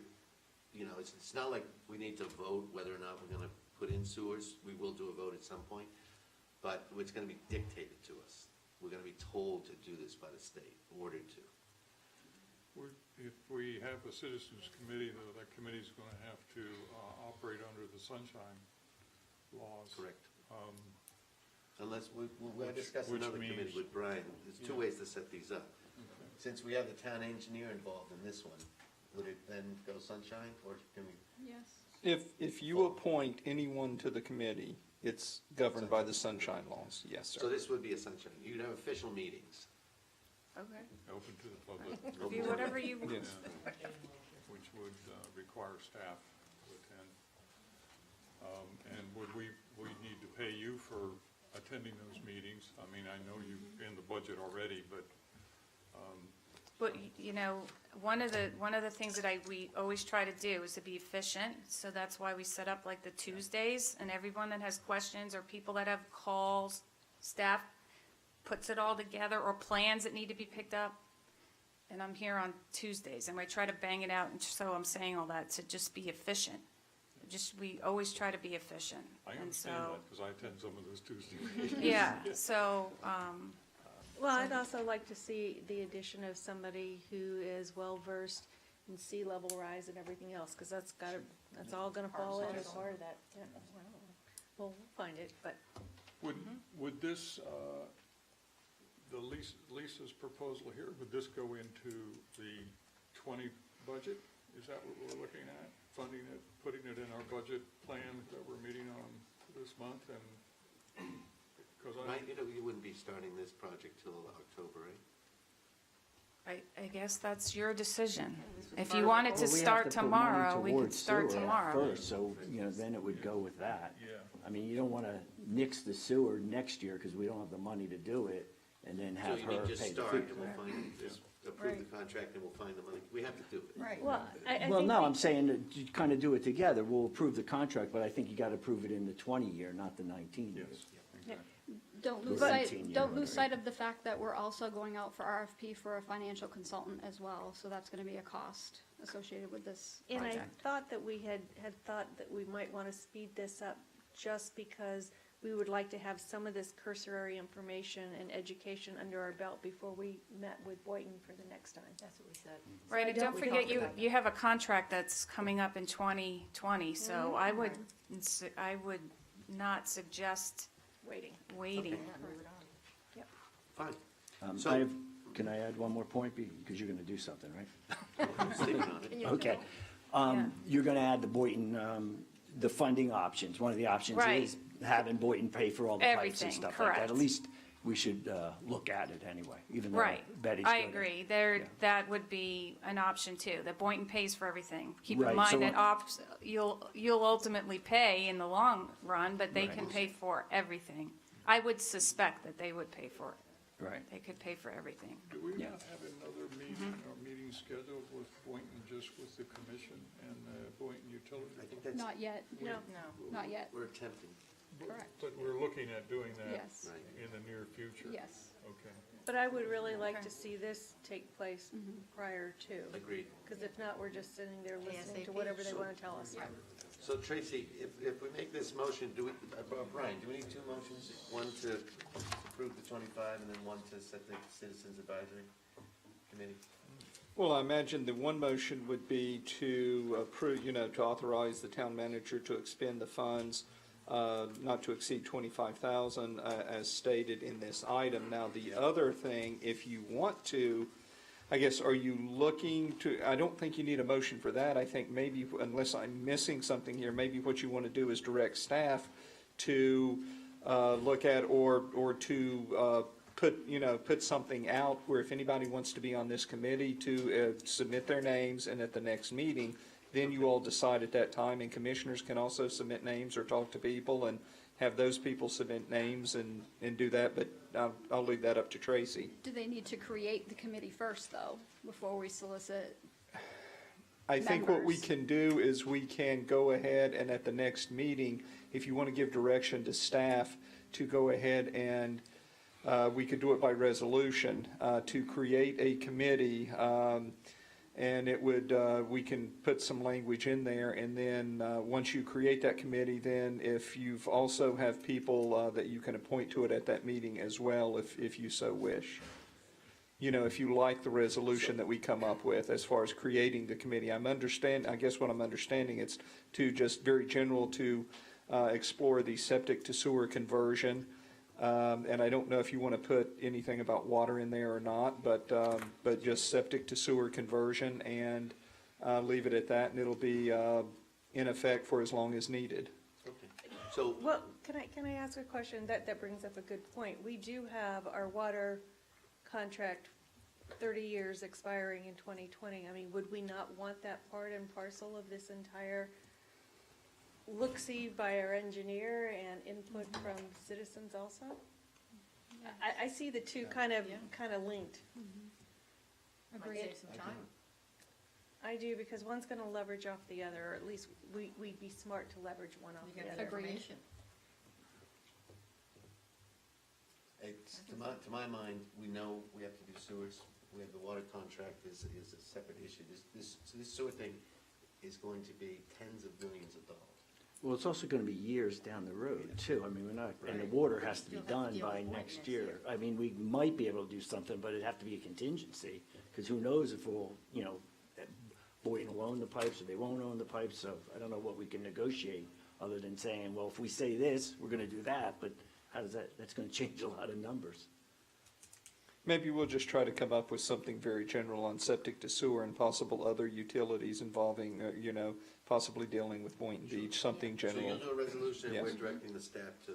it's not like we need to vote whether or not we're gonna put in sewers. We will do a vote at some point, but it's gonna be dictated to us. We're gonna be told to do this by the state, ordered to. If we have a citizens committee, though, that committee's gonna have to operate under the sunshine laws. Correct. Unless, we'll discuss which another committee means- with Brian. There's two Yeah. ways to set these up. Since we have the town engineer involved in this one, would it then go sunshine, or can we? Yes. If you appoint anyone to the committee, it's governed by the sunshine laws, yes, So sir. this would be a sunshine. You'd have official meetings. Okay. Open to the public. Do whatever you want. Yes. Which would require staff to attend. And would we need to pay you for attending those meetings? I mean, I know you in the budget already, but But, one of the things that we always try to do is to be efficient, so that's why we set up like the Tuesdays, and everyone that has questions or people that have calls, staff puts it all together, or plans that need to be picked up, and I'm here on Tuesdays, and I try to bang it out, and so I'm saying all that, to just be efficient. We always try to be efficient. I And understand so- that, because I attend some of those Tuesday meetings. Yeah, so, Well, I'd also like to see the addition of somebody who is well-versed in sea level rise and everything else, because that's all gonna fall in as part of that. Yeah, well, we'll find it, but. Would this, the Lisa's proposal here, would this go into the 20 budget? Is that what we're looking at? Funding it, putting it in our budget plan that we're meeting on this month, and, because Right, you wouldn't be starting this project till October, right? I guess that's your decision. If you wanted to Well, we have start to put money tomorrow, we could towards start sewer tomorrow. First, so, then it would go with that. Yeah. I mean, you don't wanna nix the sewer next year, cause we don't have the money to do it, and then So have you her need just pay the start, fee. and we'll find, just approve the contract, and we'll find the money. We have to do it. Right. Well, I Well, think no, we- I'm saying that you kinda do it together, we'll approve the contract, but I think you gotta approve it in the 20 year, not the 19 year. Don't lose But- sight, 19 don't year, lose sight of the fact that we're also going out for RFP for a financial consultant as well, so that's gonna be a cost associated with this And I project. thought that we had thought that we might want to speed this up just because we would like to have some of this cursory information and education under our belt before we met with Boynton for the next time. That's what we said. Right, and don't we forget, talked about you have a contract that's coming up in 2020, so I would not suggest Waiting. waiting. Fine. So, can I add one more point, because you're gonna do something, right? Sleeping on it. Okay. You're gonna add the Boynton, the funding options. One of the options Right. is having Boynton pay for all the pipes Everything, and stuff like that. correct. At least we should look at it anyway, even though Right, Betty's I gonna- agree, yeah. that would be an option too, that Boynton pays for everything. Keep Right, in so mind that you'll ultimately pay in the long run, but they can Right. pay for everything. I would suspect that they would pay for it. Right. They could pay for everything. Do we Yeah. not have another meeting or meeting scheduled with Boynton, just with the commission and Boynton Utility? I think that's, Not yet, No. not yet, we're attempting. correct. But we're looking at doing that Yes. Right. in the near future? Yes. Okay. But I would really like to see this take place prior to, Agreed. because if not, we're just sitting there listening to ASAP. whatever they want to tell us. So Tracy, if we make this motion, do we, Brian, do we need two motions? One to approve the 25 and then one to set the Citizens Advisory Committee? Well, I imagine the one motion would be to approve, to authorize the town manager to expend the funds not to exceed 25,000 as stated in this item. Now, the other thing, if you want to, I guess, are you looking to, I don't think you need a motion for that. I think maybe, unless I'm missing something here, maybe what you want to do is direct staff to look at or to put something out where if anybody wants to be on this committee to submit their names, and at the next meeting, then you all decide at that time, and commissioners can also submit names or talk to people and have those people submit names and do that, but I'll leave that up to Tracy. Do they need to create the committee first, though, before we solicit? I think what we Members. can do is we can go ahead and at the next meeting, if you want to give direction to staff to go ahead and we could do it by resolution, to create a committee, and it would, we can put some language in there, and then, once you create that committee, then if you've also have people, that you can appoint to it at that meeting as well, if you so wish. If you like the resolution that we come up with as far as creating the committee, I guess what I'm understanding, it's to just very general to, explore the septic to sewer conversion. And I don't know if you want to put anything about water in there or not, but just septic to sewer conversion and leave it at that, and it'll be in effect for as long as needed. Okay. So, Well, can I ask a question? That brings up a good point. We do have our water contract 30 years expiring in 2020. I mean, would we not want that part and parcel of this entire look-see by our engineer and input from citizens also? I see the two kind of linked. Might save some time. I do, because one's gonna leverage off the other, or at least we'd be smart to leverage one off You the get other. information. it's, to my mind, we know we have to do sewers. We have the water contract is a separate issue. This sewer thing is going to be tens of billions of dollars. Well, it's also gonna be years down the road too. I mean, we're not, and the water has to be You'll have to done deal by with Boynton next next year. year. I mean, we might be able to do something, but it'd have to be a contingency, because who knows if we'll, Boynton will own the pipes or they won't own the pipes, so I don't know what we can negotiate, other than saying, well, if we say this, we're gonna do that, but how does that's gonna change a lot of numbers. Maybe we'll just try to come up with something very general on septic to sewer and possible other utilities involving, possibly dealing with Boynton Beach, something So general. you'll do a resolution, and we're Yes. directing the staff to,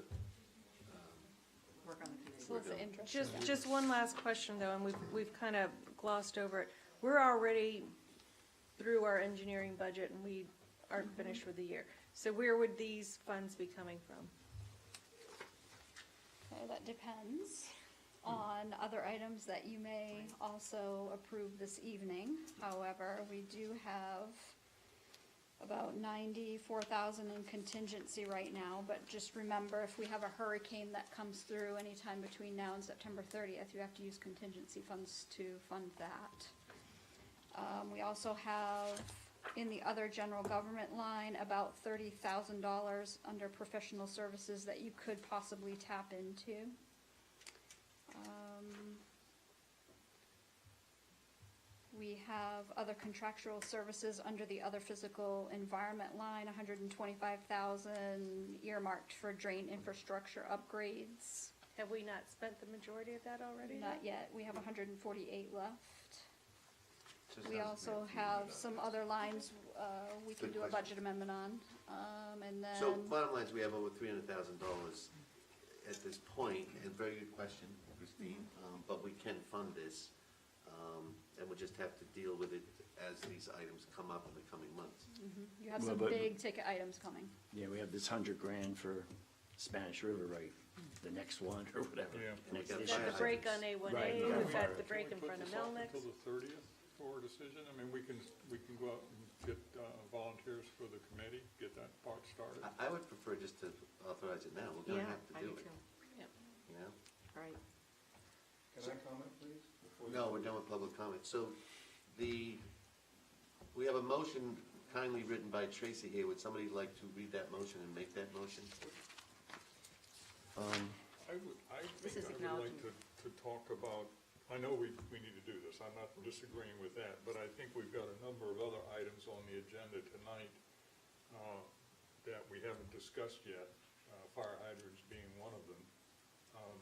Work on the committee. Solicit interest. Just one last question though, and we've kind of glossed over it. We're already through our engineering budget and we aren't finished with the year. So where would these funds be coming from? Okay, that depends on other items that you may also approve this evening. However, we do have about 94,000 in contingency right now, but just remember, if we have a hurricane that comes through anytime between now and September 30th, you have to use contingency funds to fund that. We also have in the other general government line, about $30,000 under professional services that you could possibly tap into. We have other contractual services under the other physical environment line, 125,000 earmarked for drain infrastructure upgrades. Have we not spent the majority of that already? Not yet, we have 148 left. Just We ask also me if you have need some other lines, we can Good do a question. budget amendment on, and then. So bottom line is we have over $300,000 at this point, and very good question, Christine, but we can fund this, and we'll just have to deal with it as these items come up in the coming months. You have Well, some but- big ticket items coming. Yeah, we have this $100,000 for Spanish River, right? The next one or whatever. Yeah. Next We got issue. Got the break on A1A, Right, we've right. got the break in front of Melnick. Until the 30th for a decision? I mean, we can go out and get volunteers for the committee, get that part started. I would prefer just to authorize it now, we're gonna Yeah, have to I do do it, too. Yep. you know? Right. Can I comment, please? No, we're done with public comment. So we have a motion kindly written by Tracy here. Would somebody like to read that motion and make that motion? I This think is I would like acknowledgement. to talk about, I know we need to do this, I'm not disagreeing with that, but I think we've got a number of other items on the agenda tonight that we haven't discussed yet, fire hydrants being one of them,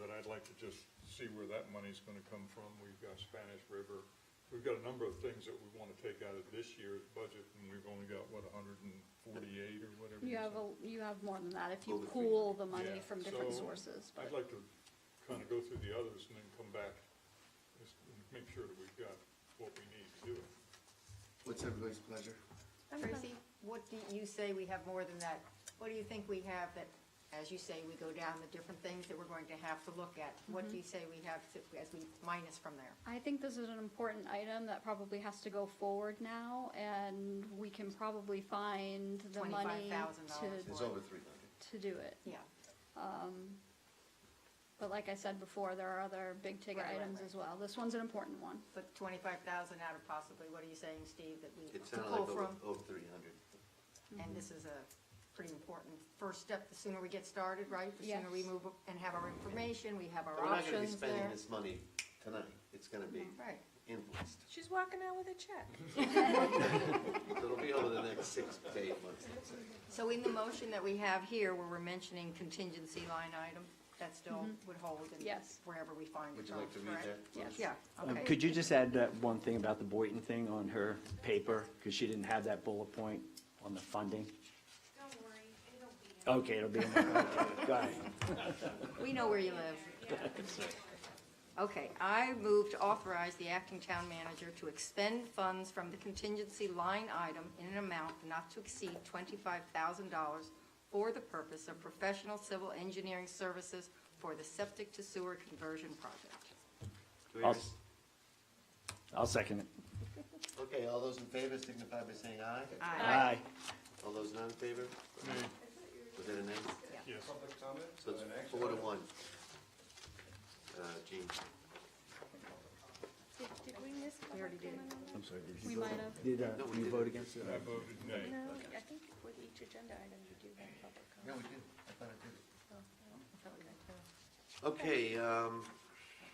that I'd like to just see where that money's gonna come from. We've got Spanish River, we've got a number of things that we wanna take out of this year's budget, and we've only got, what, 148 or whatever? You have more than that if you Over pool the money Yeah, from different so sources. I'd like to kind of go through the others and then come back and make sure that we've got what we need to do it. What's everybody's pleasure? Tracy, what do you say we have more than that? What do you think we have that, as you say, we go down the different things that we're going to have to look at? What do you say we have as we minus from there? I think this is an important item that probably has to go forward now, and we can probably find the money $25,000 It's over 300. to do it. Yeah. But like I said before, there are other big ticket Right, right, items right. as well. This one's an important one. But 25,000 out of possibly, what are you saying, Steve, that we, It to sounded pull like from? over 300. And this is a pretty important first step. The sooner we get started, right? The sooner we Yes. move and have our information, we have our But we're not gonna be options spending there. this money tonight. It's gonna be Right. invoiced. She's walking out with a check. So it'll be over the next 6 to 8 months, let's say. So in the motion that we have here, where we're mentioning contingency line item, that still would hold in Yes. wherever we find it Would you from, like to read correct? that? Yes. Yeah, okay. Could you just add that one thing about the Boynton thing on her paper? Because she didn't have that bullet point on the funding. Don't worry, it'll be. Okay, it'll be in there. Okay, go ahead. We know where you live. Okay, I move to authorize the acting town manager to expend funds from the contingency line item in an amount not to exceed $25,000 for the purpose of professional civil engineering services for the septic to sewer conversion project. Do we hear- I'll second it. Okay, all those in favor signify by saying aye. Aye. All those not in favor? Was that a nay? Yes. Public comment? So it's 4 to 1. Gene? Did we miss? We already did. I'm sorry, did you We vote? might have. Did No, we you didn't. vote against it? I voted nay. No, I think with each agenda item, you do have public comment. No, we did. I thought I did. I thought we did too. Okay, That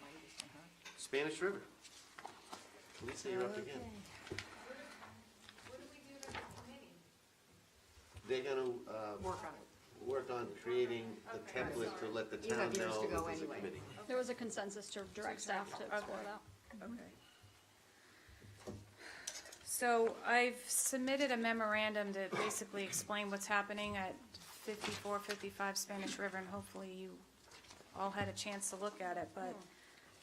might be some, huh? Spanish River. Lisa, you're up again. They're gonna, Work on it. work on creating a template to let the You town have yours know to go that there's a anyway. committee. There was a consensus to direct staff to explore that. Okay. So I've submitted a memorandum to basically explain what's happening at 54, 55 Spanish River, and hopefully you all had a chance to look at it. But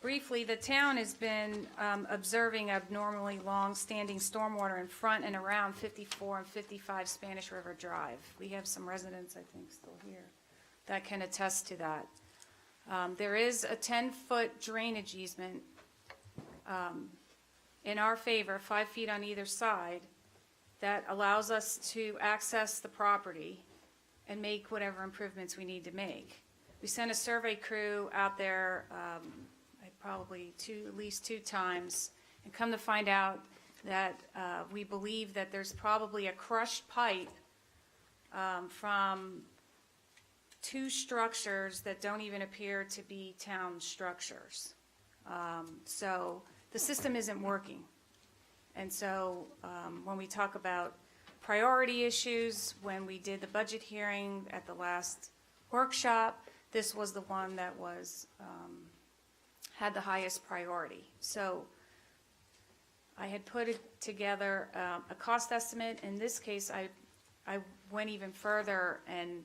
briefly, the town has been observing abnormally long-standing stormwater in front and around 54 and 55 Spanish River Drive. We have some residents, I think, still here that can attest to that. There is a 10-foot drainage easement in our favor, 5 feet on either side, that allows us to access the property and make whatever improvements we need to make. We sent a survey crew out there, probably at least two times, and come to find out, that we believe that there's probably a crushed pipe from two structures that don't even appear to be town structures. So the system isn't working. And so when we talk about priority issues, when we did the budget hearing at the last workshop, this was the one that was, had the highest priority. So I had put it together a cost estimate. In this case, I went even further and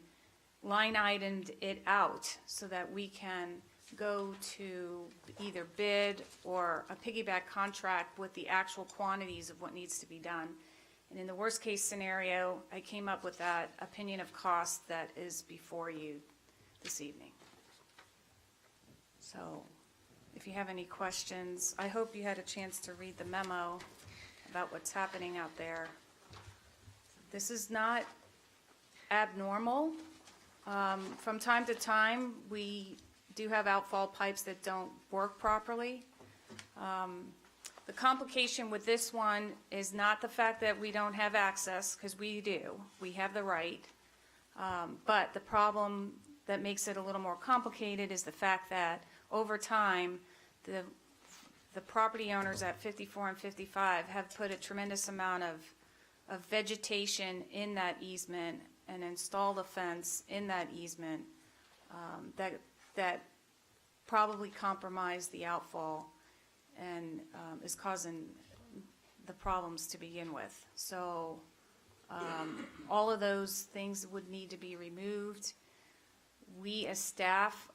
line itemed it out so that we can go to either bid or a piggyback contract with the actual quantities of what needs to be done. And in the worst case scenario, I came up with that opinion of cost that is before you this evening. So if you have any questions, I hope you had a chance to read the memo about what's happening out there. This is not abnormal. From time to time, we do have outfall pipes that don't work properly. The complication with this one is not the fact that we don't have access, because we do. We have the right. But the problem that makes it a little more complicated is the fact that over time, the property owners at 54 and 55 have put a tremendous amount of vegetation in that easement and installed a fence in that easement that probably compromised the outfall and is causing the problems to begin with. So all of those things would need to be removed. We as staff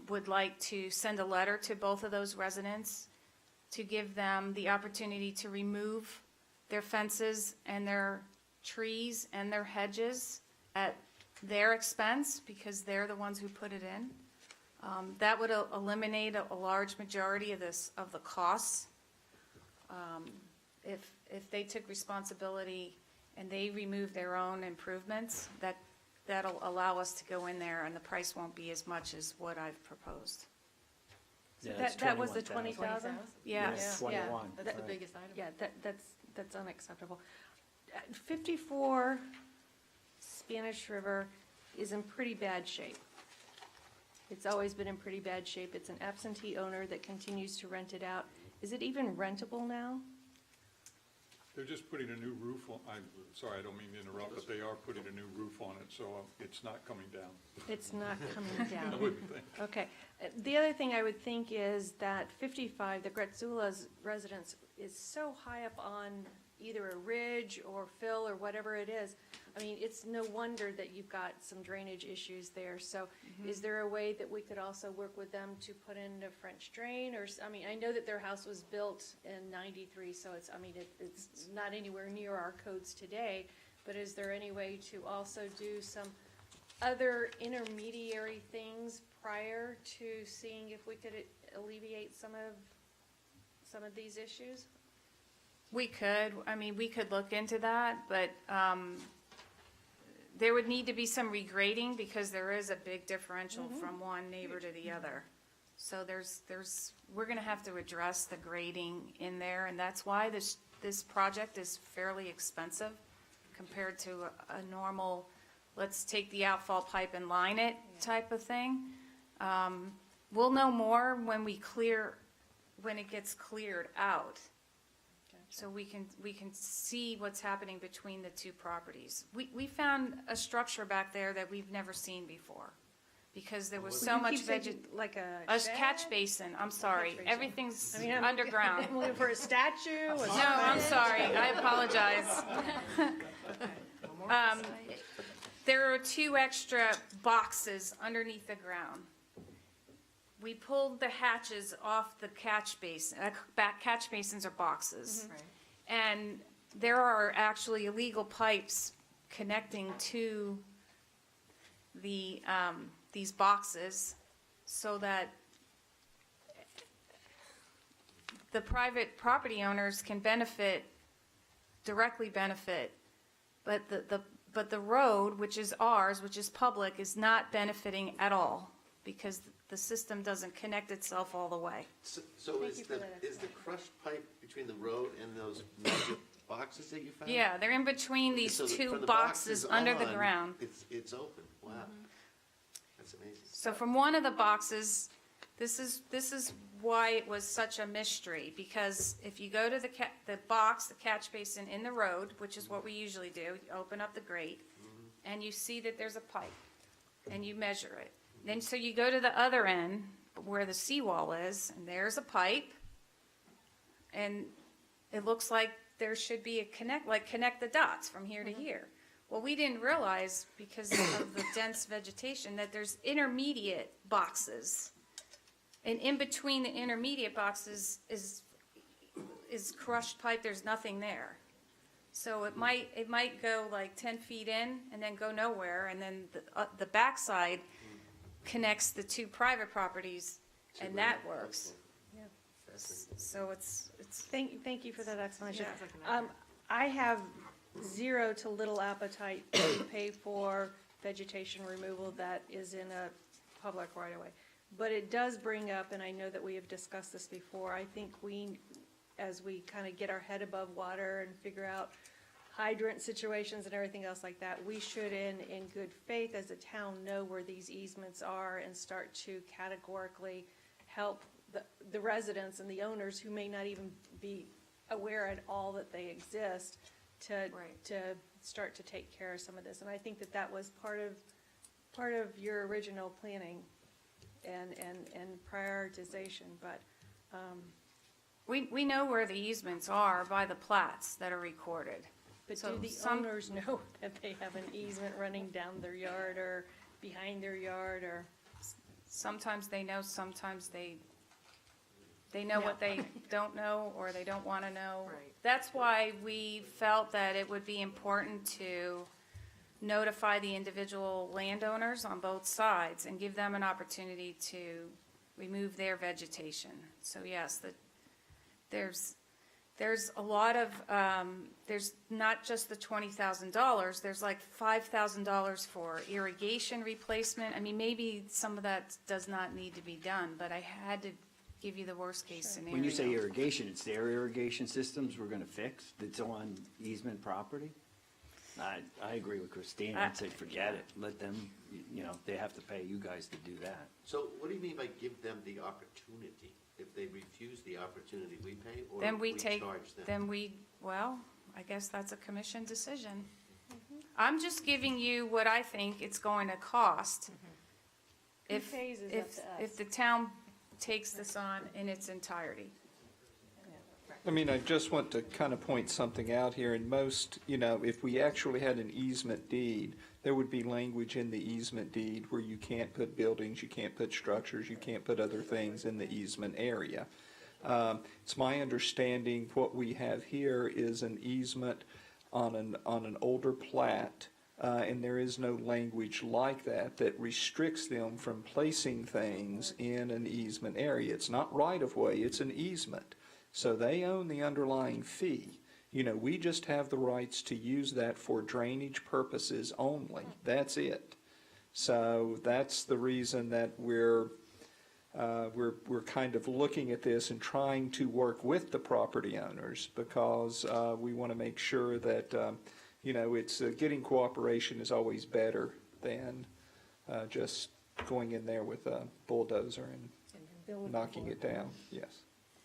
would like to send a letter to both of those residents to give them the opportunity to remove their fences and their trees and their hedges at their expense, because they're the ones who put it in. That would eliminate a large majority of the costs. If they took responsibility and they remove their own improvements, that'll allow us to go in there, and the price won't be as much as what I've proposed. Yeah, it's That was the 21,000. 20,000? Yes. Yeah, Yeah, 21. that's the Right. biggest item. Yeah, that's unacceptable. 54 Spanish River is in pretty bad shape. It's always been in pretty bad shape. It's an absentee owner that continues to rent it out. Is it even rentable now? They're just putting a new roof on, I'm sorry, I don't mean to interrupt, but they are putting a new roof on it, so it's not coming down. It's not coming down. I wouldn't think. Okay. The other thing I would think is that 55, the Gretzula's residence, is so high up on either a ridge or fill or whatever it is. I mean, it's no wonder that you've got some drainage issues there. So is there a way that we could also work with them to put in a French drain? Or, I mean, I know that their house was built in 93, so it's not anywhere near our codes today. But is there any way to also do some other intermediary things prior to seeing if we could alleviate some of these issues? We could. I mean, we could look into that, but there would need to be some regrading because there is a big differential from one neighbor to the other. So we're gonna have to address the grading in there, and that's why this project is fairly expensive compared to a normal, let's take the outfall pipe and line it type of thing. We'll know more when it gets cleared out. So we can see what's happening between the two properties. We found a structure back there that we've never seen before, because there was so much like a catch basin, I'm sorry, everything's I'm underground. I'm looking for a statue. No, I'm sorry, I apologize. There are 2 extra boxes underneath the ground. We pulled the hatches off the catch basin, back catch basins are boxes. And there are actually illegal pipes connecting to the, these boxes so that the private property owners can directly benefit, but the road, which is ours, which is public, is not benefiting at all. because the system doesn't connect itself all the way. So Thank is you for the, that is the crushed pipe between the road and those major boxes that you found? Yeah, they're in between these So two from the boxes under the on, ground. It's open, wow. That's amazing. So from one of the boxes, this is why it was such a mystery, because if you go to the box, the catch basin in the road, which is what we usually do, you open up the grate, and you see that there's a pipe, and you measure it. Then, so you go to the other end, where the seawall is, and there's a pipe, and it looks like there should be a connect the dots from here to here. Well, we didn't realize, because of the dense vegetation, that there's intermediate boxes. And in between the intermediate boxes is crushed pipe, there's nothing there. So it might go like 10 feet in and then go nowhere, and then the backside connects the two private properties, and that works. So it's. Thank you for that explanation. Yeah. I have zero to little appetite to pay for vegetation removal that is in a public right of way. But it does bring up, and I know that we have discussed this before, I think we, as we kind of get our head above water and figure out hydrant situations and everything else like that, we should in good faith as a town know where these easements are and start to categorically help the residents and the owners who may not even be aware at all that they exist to start to take care of some of this. And I think that was part of your original planning and prioritization, but We know where the easements are by the plats that are recorded. but So do the some- owners know that they have an easement running down their yard or behind their yard or? Sometimes they know, sometimes they know what they don't know, or they don't want to know. Right. That's why we felt that it would be important to notify the individual landowners on both sides and give them an opportunity to remove their vegetation. So yes, there's a lot of, there's not just the $20,000, there's like $5,000 for irrigation replacement. I mean, maybe some of that does not need to be done, but I had to give you the worst case scenario. When you say irrigation, it's their irrigation systems we're gonna fix that's on easement property? I agree with Christina, I'd say forget it, let them, they have to pay you guys to do that. So what do you mean by give them the opportunity? If they refuse the opportunity, we pay, or Then we charge them? well, I guess that's a commission decision. I'm just giving you what I think it's going to cost. Who If, pays is up if, to us. if the town takes this on in its entirety. I mean, I just want to kind of point something out here. In most, if we actually had an easement deed, there would be language in the easement deed where you can't put buildings, you can't put structures, you can't put other things in the easement area. It's my understanding what we have here is an easement on an older plat, and there is no language like that restricts them from placing things in an easement area. It's not right of way, it's an easement. So they own the underlying fee. We just have the rights to use that for drainage purposes only. That's it. So that's the reason that we're kind of looking at this and trying to work with the property owners, because we want to make sure that it's getting cooperation is always better than just going in there with a bulldozer and knocking it down. Yes.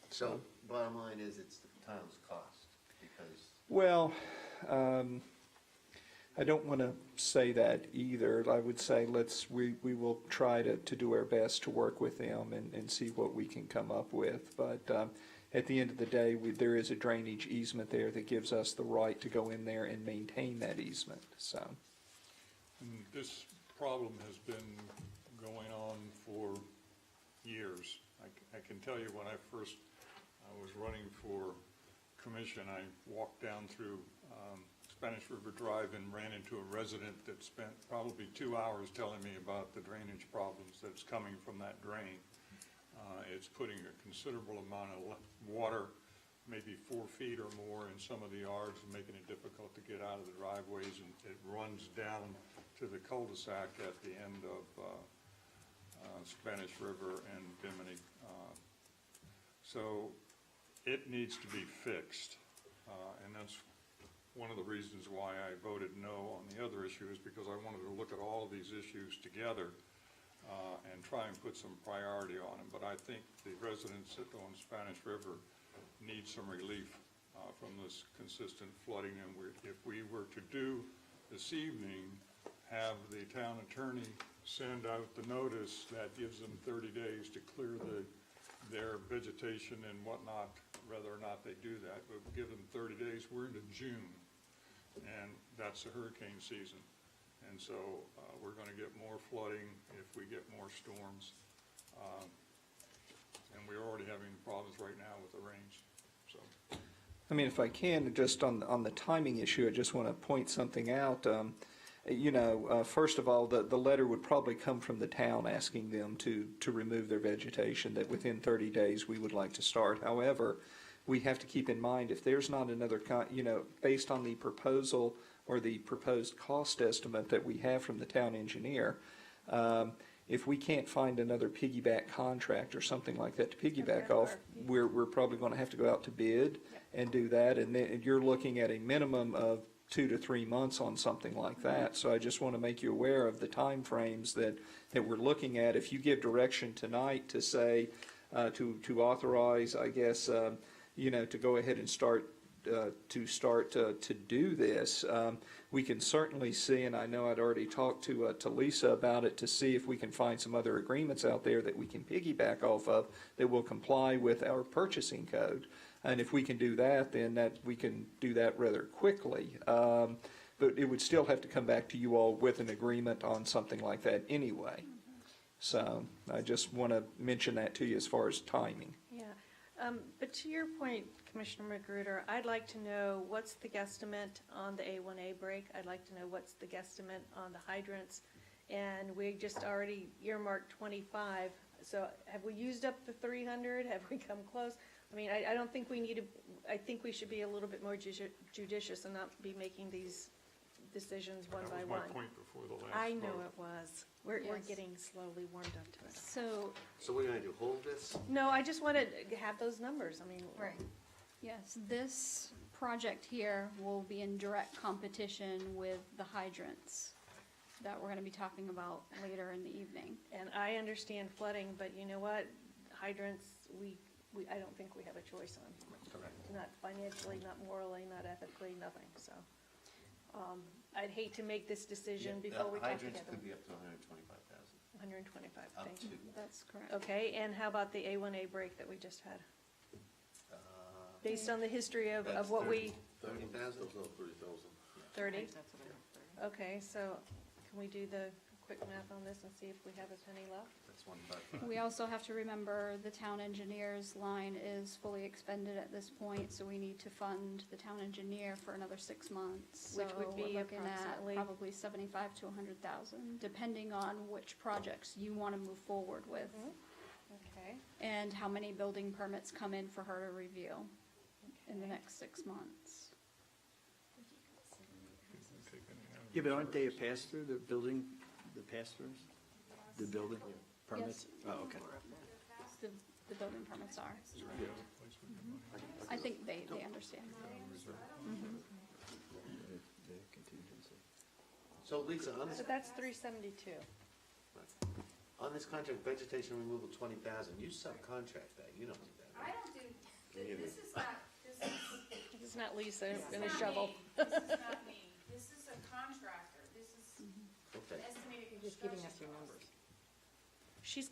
So bottom line is it's the town's cost, because. Well, I don't want to say that either. I would say we will try to do our best to work with them and see what we can come up with. But at the end of the day, there is a drainage easement there that gives us the right to go in there and maintain that easement, so. And this problem has been going on for years. I can tell you when I first was running for commission, I walked down through Spanish River Drive and ran into a resident that spent probably 2 hours telling me about the drainage problems that's coming from that drain. It's putting a considerable amount of water, maybe 4 feet or more in some of the yards, and making it difficult to get out of the driveways, and it runs down to the cul-de-sac at the end of Spanish River and Bimini. So it needs to be fixed, and that's one of the reasons why I voted no on the other issue, is because I wanted to look at all of these issues together and try and put some priority on them. But I think the residents that on Spanish River need some relief from this consistent flooding. And if we were to do this evening, have the town attorney send out the notice that gives them 30 days to clear their vegetation and whatnot, whether or not they do that, but give them 30 days. We're into June, and that's the hurricane season. And so we're going to get more flooding if we get more storms. And we're already having problems right now with the rains. So, I mean, if I can, just on the timing issue, I just want to point something out. First of all, the letter would probably come from the town asking them to remove their vegetation, that within 30 days we would like to start. However, we have to keep in mind, if there's not another, based on the proposal or the proposed cost estimate that we have from the town engineer, if we can't find another piggyback contract or something like that to piggyback off, we're probably going to have to go out to bid and do that. And then you're looking at a minimum of 2 to 3 months on something like that. So I just want to make you aware of the time frames that we're looking at. If you give direction tonight to say, to authorize, I guess, to go ahead and start to do this, we can certainly see, and I know I'd already talked to Lisa about it, to see if we can find some other agreements out there that we can piggyback off of that will comply with our purchasing code. And if we can do that, then we can do that rather quickly. But it would still have to come back to you all with an agreement on something like that anyway. So I just want to mention that to you as far as timing. Yeah, but to your point, Commissioner Magruder, I'd like to know what's the guesstimate on the A1A break. I'd like to know what's the guesstimate on the hydrants. And we just already earmarked 25. So have we used up the 300? Have we come close? I mean, I don't think we need to, I think we should be a little bit more judicious and not be making these decisions one by one. That was my point before the last I know vote. it was. We're Yes. getting slowly warmed up to it. So, So we're going to do, hold this? No, I just wanted to have those numbers. I mean. right. Yes, this project here will be in direct competition with the hydrants that we're gonna be talking about later in the evening. And I understand flooding, but you know what? Hydrants, I don't think we have a choice on. Correct. Not financially, not morally, not ethically, nothing, so. I'd hate to make this decision before we talk together. Hydrants could be up to 125,000. 125, Up thank you. to. That's correct. Okay, and how about the A1A break that we just had? Based on the history of what we, 30,000? 30? Okay, so can we do the quick math on this and see if we have a penny left? That's 155. We also have to remember the town engineer's line is fully expended at this point, so we need to fund the town engineer for another 6 months. Which would be So we're looking at approximately? probably 75 to 100,000, depending on which projects you want to move forward with Okay. and how many building permits come in for her to review in the next 6 months. Yeah, but aren't they a pass-through, the building, the pass-throughs? The building permits? Oh, okay. The building permits are. I think they understand. So Lisa, on this, So that's 372. on this contract, vegetation removal 20,000, you subcontract that, you don't do that, I right? don't do, this is not, It's not Lisa this is and a not shovel. me. This is not me. This is a contractor. This is Okay. estimated Just giving us construction your cost. numbers. She's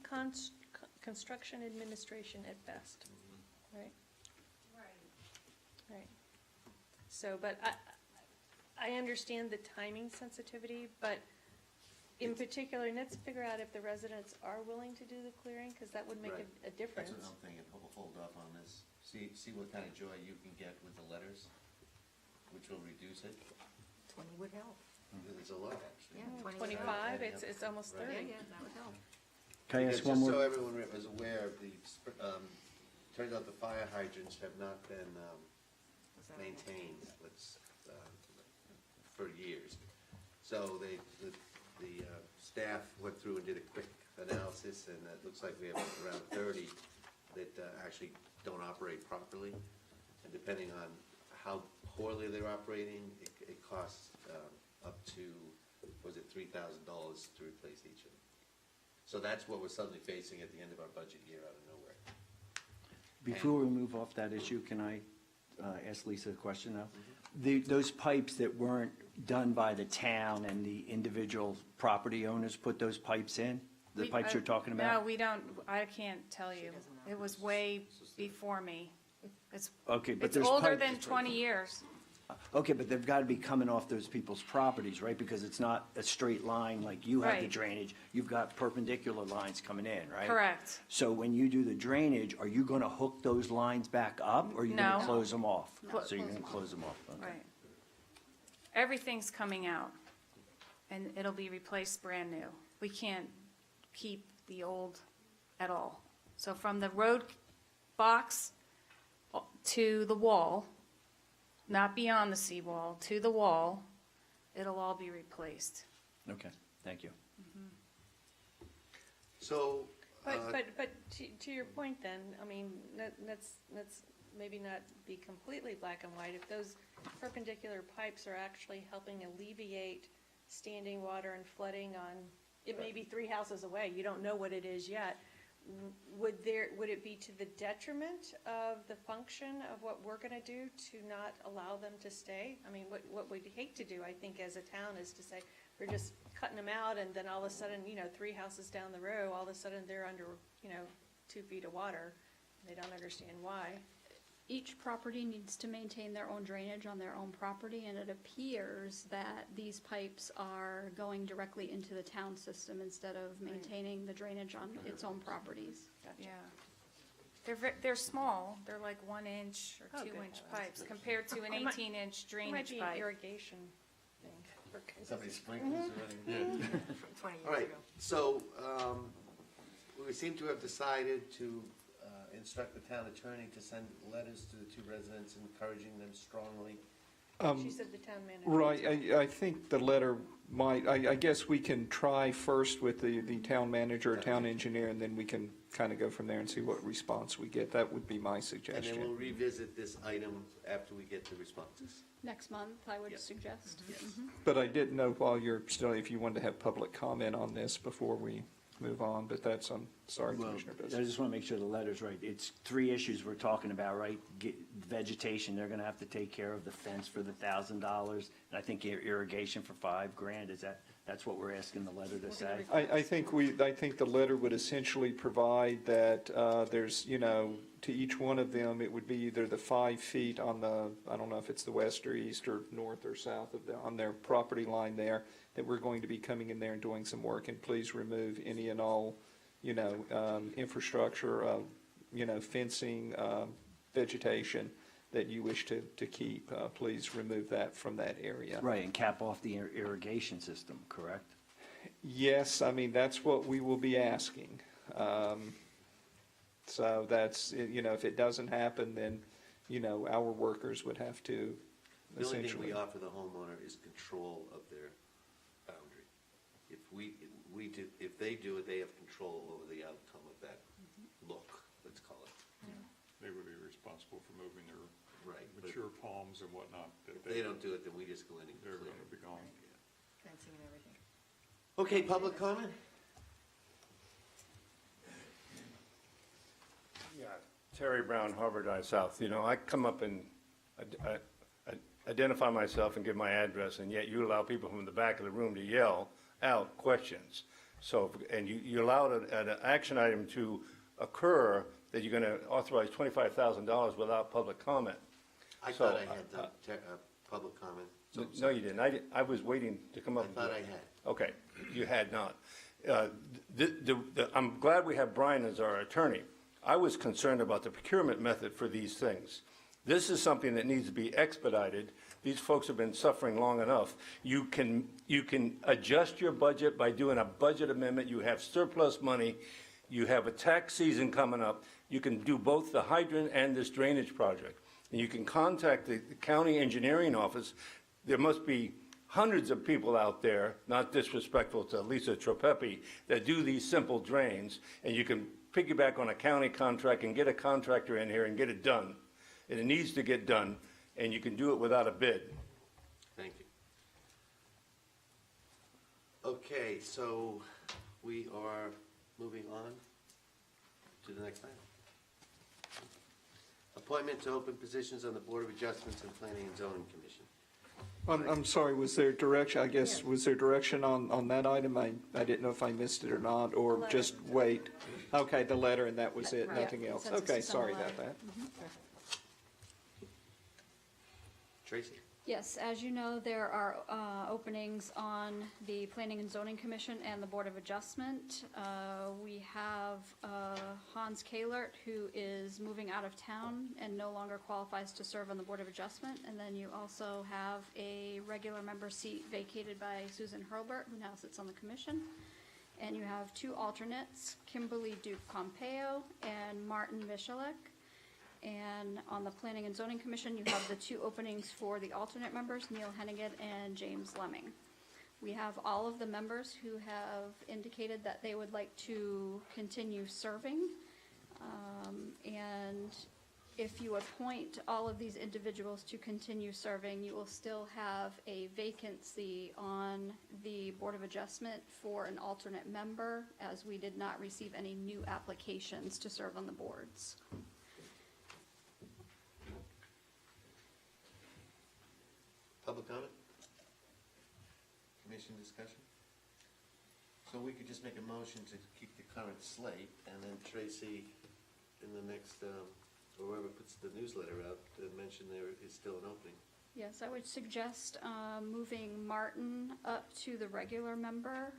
construction administration at best, right? Right. Right. So, but I understand the timing sensitivity, but in particular, let's figure out if the residents are willing to do the clearing, because that would make Right. a difference. That's what I'm thinking, hold off on this. See what kind of joy you can get with the letters, which will reduce it. 20 would help. There's a lot, actually. Yeah, 20. 25, it's almost Right. 30. Yeah, that would help. Can I ask Because one just so more? everyone is aware of the, turns out the fire hydrants have not been maintained, for years. So the staff went through and did a quick analysis, and it looks like we have around 30 that actually don't operate properly. And depending on how poorly they're operating, it costs up to, was it $3,000 to replace each of them. So that's what we're suddenly facing at the end of our budget year out of nowhere. Before we move off that issue, can I ask Lisa a question now? Those pipes that weren't done by the town and the individual property owners put those pipes in? The pipes you're talking about? No, we don't, I can't tell you. It was way before me. It's, Okay, but it's there's older pipes- than 20 years. Okay, but they've got to be coming off those people's properties, right? Because it's not a straight line like you have the Right. drainage. You've got perpendicular lines coming in, right? Correct. So when you do the drainage, are you going to hook those lines back up, or are you going No. to close them off? Clo- So you're going to close them off, okay. Right. Everything's coming out, and it'll be replaced brand new. We can't keep the old at all. So from the road box to the wall, not beyond the seawall, to the wall, it'll all be replaced. Okay, thank you. So, But to your point then, I mean, let's maybe not be completely black and white. If those perpendicular pipes are actually helping alleviate standing water and flooding on, it may be 3 houses away, you don't know what it is yet. Would it be to the detriment of the function of what we're gonna do to not allow them to stay? I mean, what we'd hate to do, I think, as a town is to say, we're just cutting them out and then all of a sudden, 3 houses down the row, all of a sudden they're under, 2 feet of water. They don't understand why. Each property needs to maintain their own drainage on their own property, and it appears that these pipes are going directly into the town system instead of maintaining the drainage on its own properties. Yeah. They're small. They're like 1-inch or Oh, 2-inch good. pipes compared to an It might- 18-inch It might drainage be an pipe. irrigation thing. somebody sprinkles already. From 20 years All right, ago. so we seem to have decided to instruct the town attorney to send letters to the 2 residents encouraging them strongly. She said the town manager. Right, I think the letter might, I guess we can try first with the town manager or town engineer, and then we can kind of go from there and see what response we get. That would be my And then we'll suggestion. revisit this item after we get the responses. Next month, I would Yep. suggest. But I didn't know while you're still, if you wanted to have public comment on this before we move on, but that's, I'm sorry, Well, Commissioner I Bissell. just want to make sure the letter's right. It's 3 issues we're talking about, right? Vegetation, they're going to have to take care of the fence for the $1,000, and I think irrigation for $5,000. That's what we're asking the letter to say? I think the letter would essentially provide that there's, to each one of them, it would be either the 5 feet on the, I don't know if it's the west or east or north or south of on their property line there, that we're going to be coming in there and doing some work, and please remove any and all, infrastructure, fencing, vegetation that you wish to keep. Please remove that from that area. Right, and cap off the irrigation system, correct? Yes, I mean, that's what we will be asking. So that's, if it doesn't happen, then, our workers would have to The only thing essentially. we offer the homeowner is control of their boundary. If they do it, they have control over the outcome of that look, let's call it. They would be responsible for moving their Right, but mature palms and whatnot. if they don't do it, then we just go in and They're clear. going to be gone. Fencing and everything. Okay, public comment? Yeah, Terry Brown, Harvard I South. I come up and identify myself and give my address, and yet you allow people from the back of the room to yell out questions. So, and you allowed an action item to occur that you're going to authorize $25,000 without public comment. I So, thought I had done public comment. So I'm No, sorry. you didn't. I was waiting to come I up. thought I had. Okay, you had not. I'm glad we have Brian as our attorney. I was concerned about the procurement method for these things. This is something that needs to be expedited. These folks have been suffering long enough. You can adjust your budget by doing a budget amendment. You have surplus money. You have a tax season coming up. You can do both the hydrant and this drainage project. And you can contact the county engineering office. There must be hundreds of people out there, not disrespectful to Lisa Tropepi, that do these simple drains, and you can piggyback on a county contract and get a contractor in here and get it done. And it needs to get done, and you can do it without a bid. Thank you. Okay, so we are moving on to the next item. Appointment to open positions on the Board of Adjustments and Planning and Zoning Commission. I'm sorry, was there direction, I guess, was there direction on that item? I didn't know if I missed it or not, or just wait? Okay, the letter, and that was it, Right. nothing else. Consensus Okay, is on sorry the about letter. that. Tracy? Yes, as you know, there are openings on the Planning and Zoning Commission and the Board of Adjustment. We have Hans Kahlert, who is moving out of town and no longer qualifies to serve on the Board of Adjustment. And then you also have a regular member seat vacated by Susan Hurlbert, who now sits on the commission. And you have two alternates, Kimberly Duke Pompeo and Martin Michalek. And on the Planning and Zoning Commission, you have the two openings for the alternate members, Neil Hennigan and James Lemming. We have all of the members who have indicated that they would like to continue serving. And if you appoint all of these individuals to continue serving, you will still have a vacancy on the Board of Adjustment for an alternate member, as we did not receive any new applications to serve on the boards. Public comment? Commission discussion? So we could just make a motion to keep the current slate, and then Tracy, in the next, or whoever puts the newsletter out, mention there is still an opening. Yes, I would suggest moving Martin up to the regular member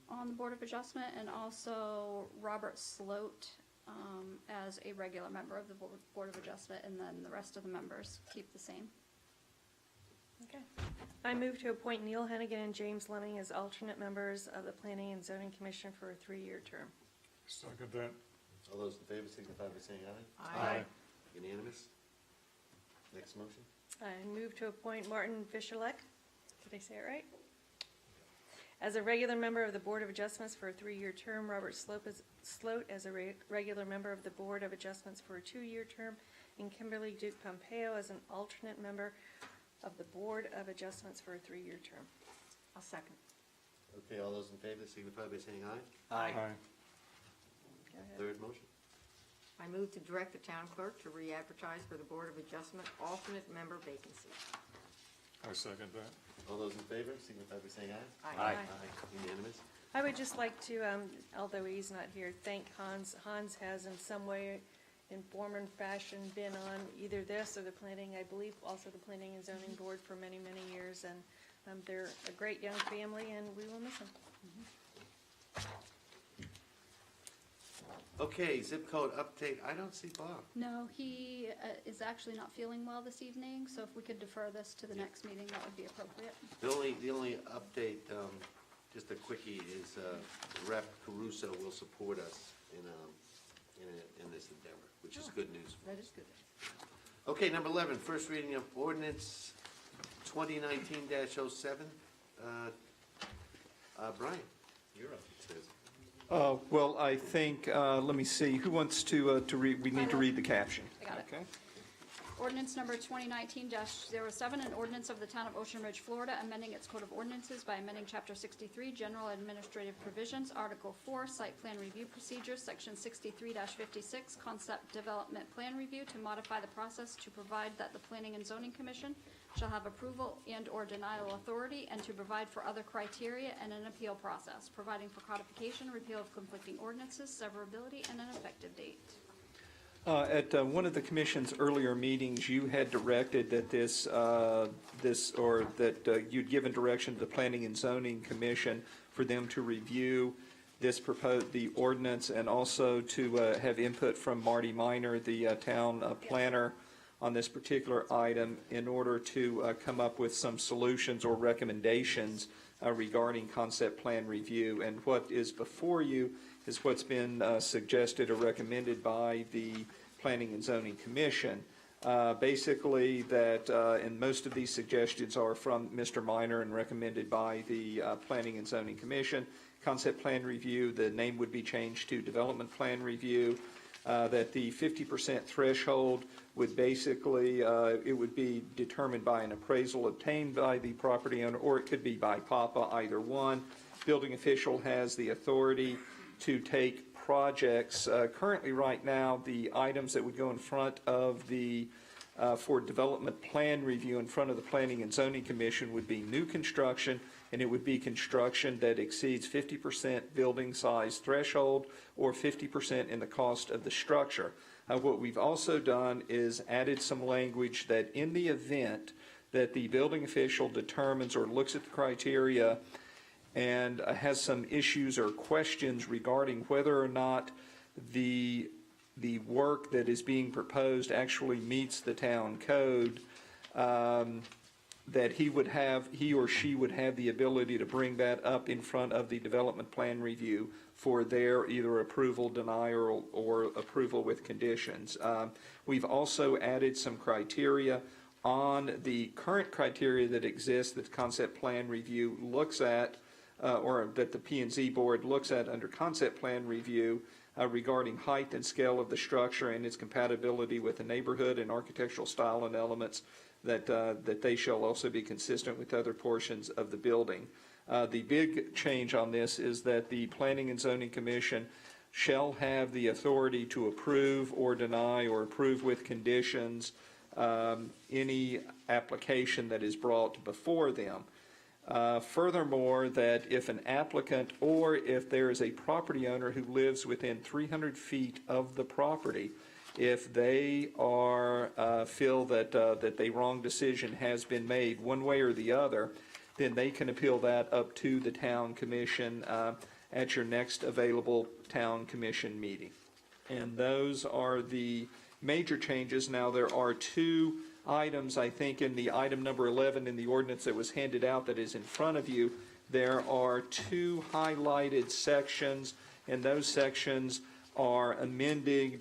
on the Board of Adjustment, and also Robert Sloat as a regular member of the Board of Adjustment, and then the rest of the members keep the same. Okay. I move to appoint Neil Hennigan and James Lemming as alternate members of the Planning and Zoning Commission for a 3-year term. Second that. All those in favor signify by saying aye. Aye. Unanimous? Next motion? I move to appoint Martin Vishalek, did I say it right? As a regular member of the Board of Adjustments for a 3-year term, Robert Sloat as a regular member of the Board of Adjustments for a 2-year term, and Kimberly Duke Pompeo as an alternate member of the Board of Adjustments for a 3-year term. I'll second. Okay, all those in favor signify by saying aye. Aye. Go ahead. Third motion? I move to direct the town clerk to re-advertise for the Board of Adjustment alternate member vacancy. I second that. All those in favor signify by saying aye. Aye. Unanimous? I would just like to, although he's not here, thank Hans. Hans has in some way, in form and fashion, been on either this or the planning, I believe also the Planning and Zoning Board for many, many years. And they're a great young family, and we will miss them. Okay, zip code update. I don't see Bob. No, he is actually not feeling well this evening, so if we could defer this to the next meeting, that would be appropriate. The only update, just a quickie, is Rep. Caruso will support us in this endeavor, which is good news. That is good. Okay, number 11, first reading of ordinance 2019-07. Brian, you're up, it says. Well, I think, let me see, who wants to read, we need to read the caption. I got it. Okay. Ordinance number 2019-07, an ordinance of the town of Ocean Ridge, Florida, amending its code of ordinances by amending chapter 63, general administrative provisions, article 4, site plan review procedures, section 63-56, concept development plan review, to modify the process to provide that the Planning and Zoning Commission shall have approval and or denial authority, and to provide for other criteria and an appeal process, providing for codification, repeal of conflicting ordinances, severability, and an effective date. At one of the commission's earlier meetings, you had directed that you'd given direction to the Planning and Zoning Commission for them to review the ordinance, and also to have input from Marty Minor, the town planner, on this particular item, in order to come up with some solutions or recommendations regarding concept plan review. And what is before you is what's been suggested or recommended by the Planning and Zoning Commission. Basically, that, and most of these suggestions are from Mr. Minor and recommended by the Planning and Zoning Commission. Concept plan review, the name would be changed to development plan review. That the 50% threshold would basically, it would be determined by an appraisal obtained by the property owner, or it could be by PAPA, either one. Building official has the authority to take projects. Currently, right now, the items that would go in front of the, for development plan review in front of the Planning and Zoning Commission would be new construction, and it would be construction that exceeds 50% building size threshold or 50% in the cost of the structure. What we've also done is added some language that in the event that the building official determines or looks at the criteria and has some issues or questions regarding whether or not the work that is being proposed actually meets the town code, that he or she would have the ability to bring that up in front of the development plan review for their either approval, denial, or approval with conditions. We've also added some criteria on the current criteria that exists that the concept plan review looks at, or that the P&Z board looks at under concept plan review regarding height and scale of the structure and its compatibility with the neighborhood and architectural style and elements, that they shall also be consistent with other portions of the building. The big change on this is that the Planning and Zoning Commission shall have the authority to approve or deny or approve with conditions any application that is brought before them. Furthermore, that if an applicant or if there is a property owner who lives within 300 feet of the property, if they are feel that that a wrong decision has been made one way or the other, then they can appeal that up to the town commission at your next available town commission meeting. And those are the major changes. Now, there are two items, I think, in the item number 11 in the ordinance that was handed out that is in front of you. There are two highlighted sections, and those sections are amending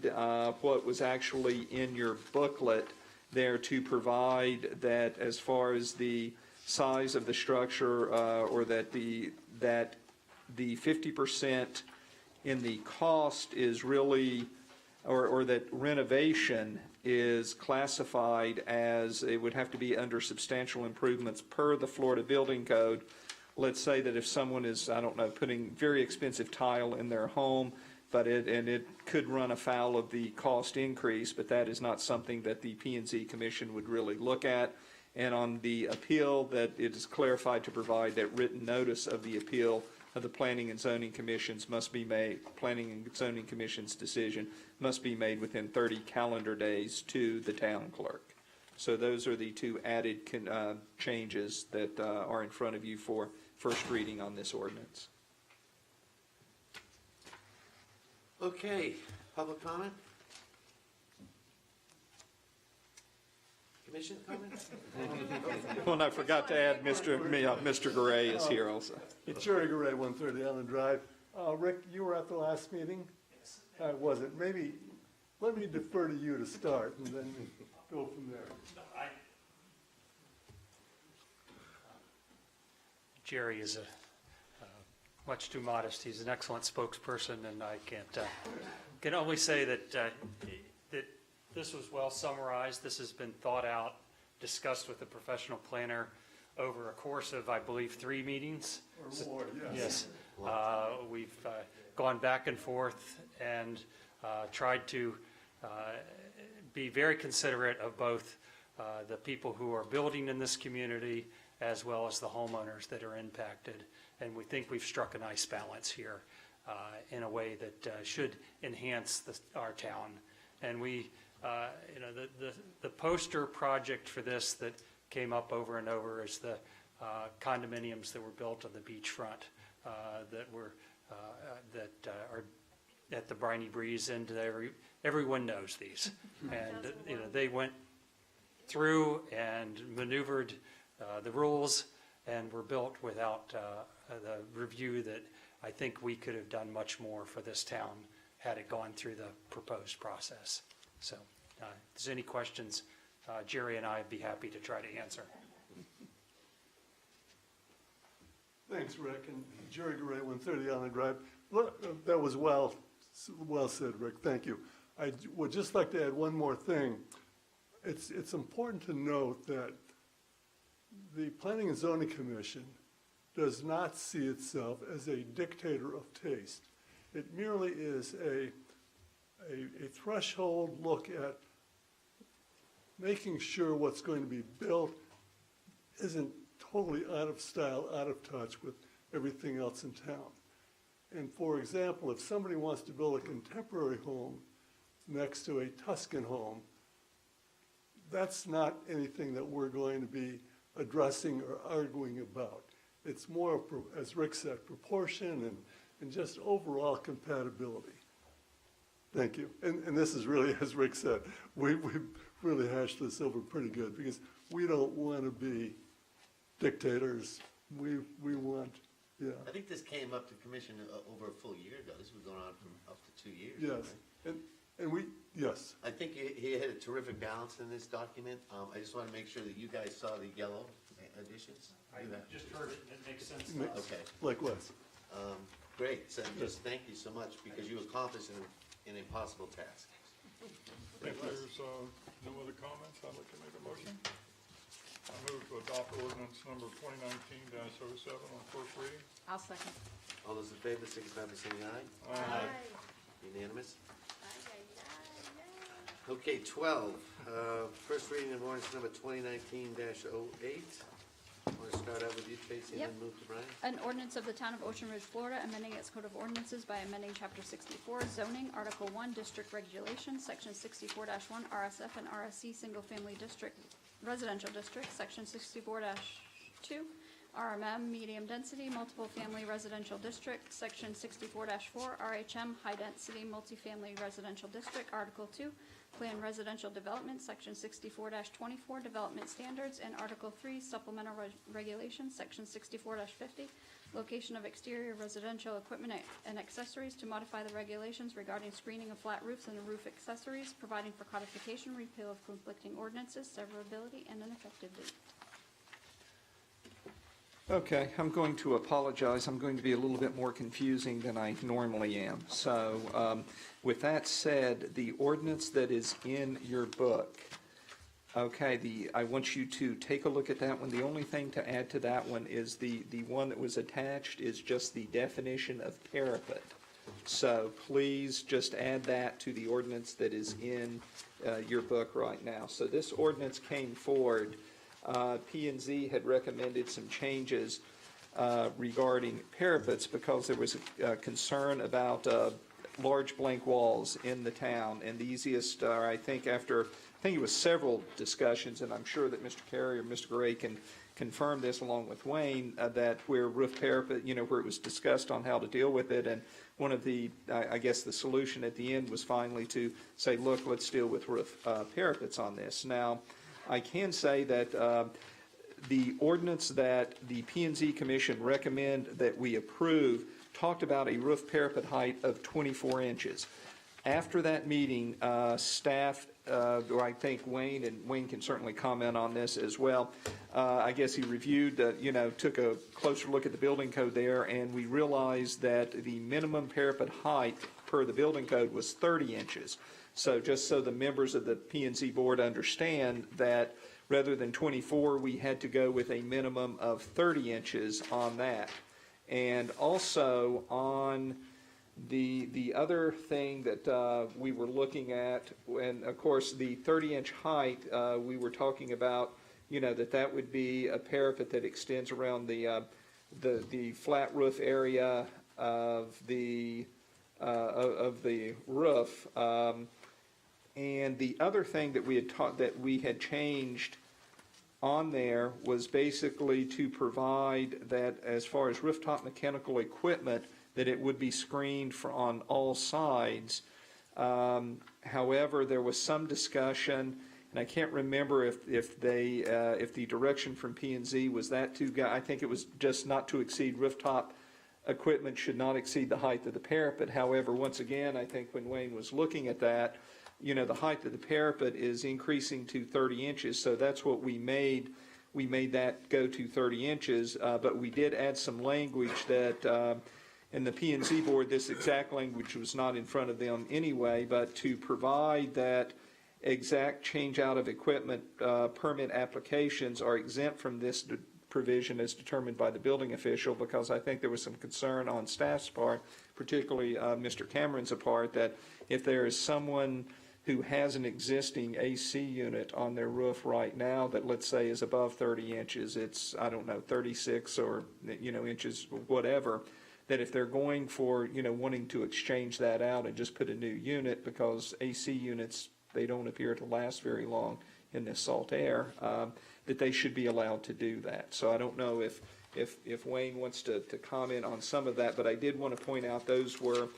what was actually in your booklet there to provide that as far as the size of the structure, or that the 50% in the cost is really, or that renovation is classified as, it would have to be under substantial improvements per the Florida Building Code. Let's say that if someone is, I don't know, putting very expensive tile in their home, but it could run afoul of the cost increase, but that is not something that the P&Z Commission would really look at. And on the appeal, that it is clarified to provide that written notice of the appeal of the Planning and Zoning Commissions must be made, Planning and Zoning Commission's decision must be made within 30 calendar days to the town clerk. So those are the two added changes that are in front of you for first reading on this ordinance. Okay, public comment? Commission comment? Well, and I forgot to add Mr. Gray is here also. It's Jerry Gray, 130 Allen Drive. Rick, you were at the last meeting? Yes. I wasn't. Maybe let me defer to you to start and then go from there. Jerry is much too modest. He's an excellent spokesperson, and I can only say that that this was well summarized. This has been thought out, discussed with a professional planner over a course of, I believe, 3 meetings. Or more, yes. Yes. We've gone back and forth and tried to be very considerate of both the people who are building in this community as well as the homeowners that are impacted. And we think we've struck a nice balance here in a way that should enhance our town. And we, the poster project for this that came up over and over is the condominiums that were built on the beachfront that are at the Briny Breeze, and everyone knows these. And they went through and maneuvered the rules and were built without the review that I think we could have done much more for this town had it gone through the proposed process. So If there's any questions, Jerry and I would be happy to try to answer. Thanks, Rick, and Jerry Gray, 130 Island Drive. Look, that was well said, Rick, thank you. I would just like to add one more thing. It's important to note that the Planning and Zoning Commission does not see itself as a dictator of taste. It merely is a threshold look at making sure what's going to be built isn't totally out of style, out of touch with everything else in town. And for example, if somebody wants to build a contemporary home next to a Tuscan home, that's not anything that we're going to be addressing or arguing about. It's more, as Rick said, proportion and just overall compatibility. Thank you. And this is really, as Rick said, we've really hashed this over pretty good because we don't want to be dictators. We want, yeah. I think this came up to commission over a full year ago. This was going on for up to 2 years. Yes, and we, yes. I think he had a terrific balance in this document. I just want to make sure that you guys saw the yellow additions. I just heard it, and it makes sense to us. Okay. Likewise. Great, so just thank you so much because you accomplished an impossible task. If there's no other comments, I'd like to make a motion. I move to adopt ordinance number 2019-07 on first reading. I'll second. All those in favor, signify by saying aye. Aye. Unanimous? Okay, 12, first reading of ordinance number 2019-08. Want to start out with you, Tracy, and Yep. then move to Brian? An ordinance of the Town of Ocean Ridge, Florida, amending its code of ordinances by amending Chapter 64, zoning, Article 1, District Regulations, Section 64-1, RSF and RSC, Single Family District, Residential District, Section 64-2, RMM, Medium Density, Multiple Family Residential District, Section 64-4, RHM, High Density Multifamily Residential District, Article 2, Plan Residential Development, Section 64-24, Development Standards, and Article 3, Supplemental Regulations, Section 64-50, Location of Exterior Residential Equipment and Accessories to modify the regulations regarding screening of flat roofs and roof accessories, providing for codification, repeal of conflicting ordinances, severability, and an effective date. Okay, I'm going to apologize. I'm going to be a little bit more confusing than I normally am. So with that said, the ordinance that is in your book, okay, I want you to take a look at that one. The only thing to add to that one is the one that was attached is just the definition of parapet. So please just add that to the ordinance that is in your book right now. So this ordinance came forward. P&Z had recommended some changes regarding parapets because there was a concern about large blank walls in the town. And the easiest, I think it was several discussions, and I'm sure that Mr. Carey or Mr. Gray can confirm this along with Wayne, that where roof parapet, where it was discussed on how to deal with it. And one of the, I guess the solution at the end was finally to say, look, let's deal with roof parapets on this. Now, I can say that the ordinance that the P&Z Commission recommend that we approve talked about a roof parapet height of 24 inches. After that meeting, staff, or I think Wayne, and Wayne can certainly comment on this as well, I guess he reviewed, took a closer look at the building code there, and we realized that the minimum parapet height per the building code was 30 inches. So just so the members of the P&Z board understand that rather than 24, we had to go with a minimum of 30 inches on that. And also on the other thing that we were looking at, and of course the 30-inch height, we were talking about, that would be a parapet that extends around the flat roof area of the roof. And the other thing that we had changed on there was basically to provide that as far as rooftop mechanical equipment, that it would be screened on all sides. However, there was some discussion, and I can't remember if the direction from P&Z was that I think it was just not to exceed rooftop equipment should not exceed the height of the parapet. However, once again, I think when Wayne was looking at that, the height of the parapet is increasing to 30 inches, so that's what we made. We made that go to 30 inches, but we did add some language that, in the P&Z board, this exact language was not in front of them anyway, but to provide that exact change out of equipment permit applications are exempt from this provision as determined by the building official, because I think there was some concern on staff's part, particularly Mr. Cameron's part, that if there is someone who has an existing AC unit on their roof right now that, let's say, is above 30 inches, it's, I don't know, 36 or, inches, whatever, that if they're going for, wanting to exchange that out and just put a new unit, because AC units, they don't appear to last very long in this salt air, that they should be allowed to do that. So I don't know if Wayne wants to comment on some of that, but I did want to point out those were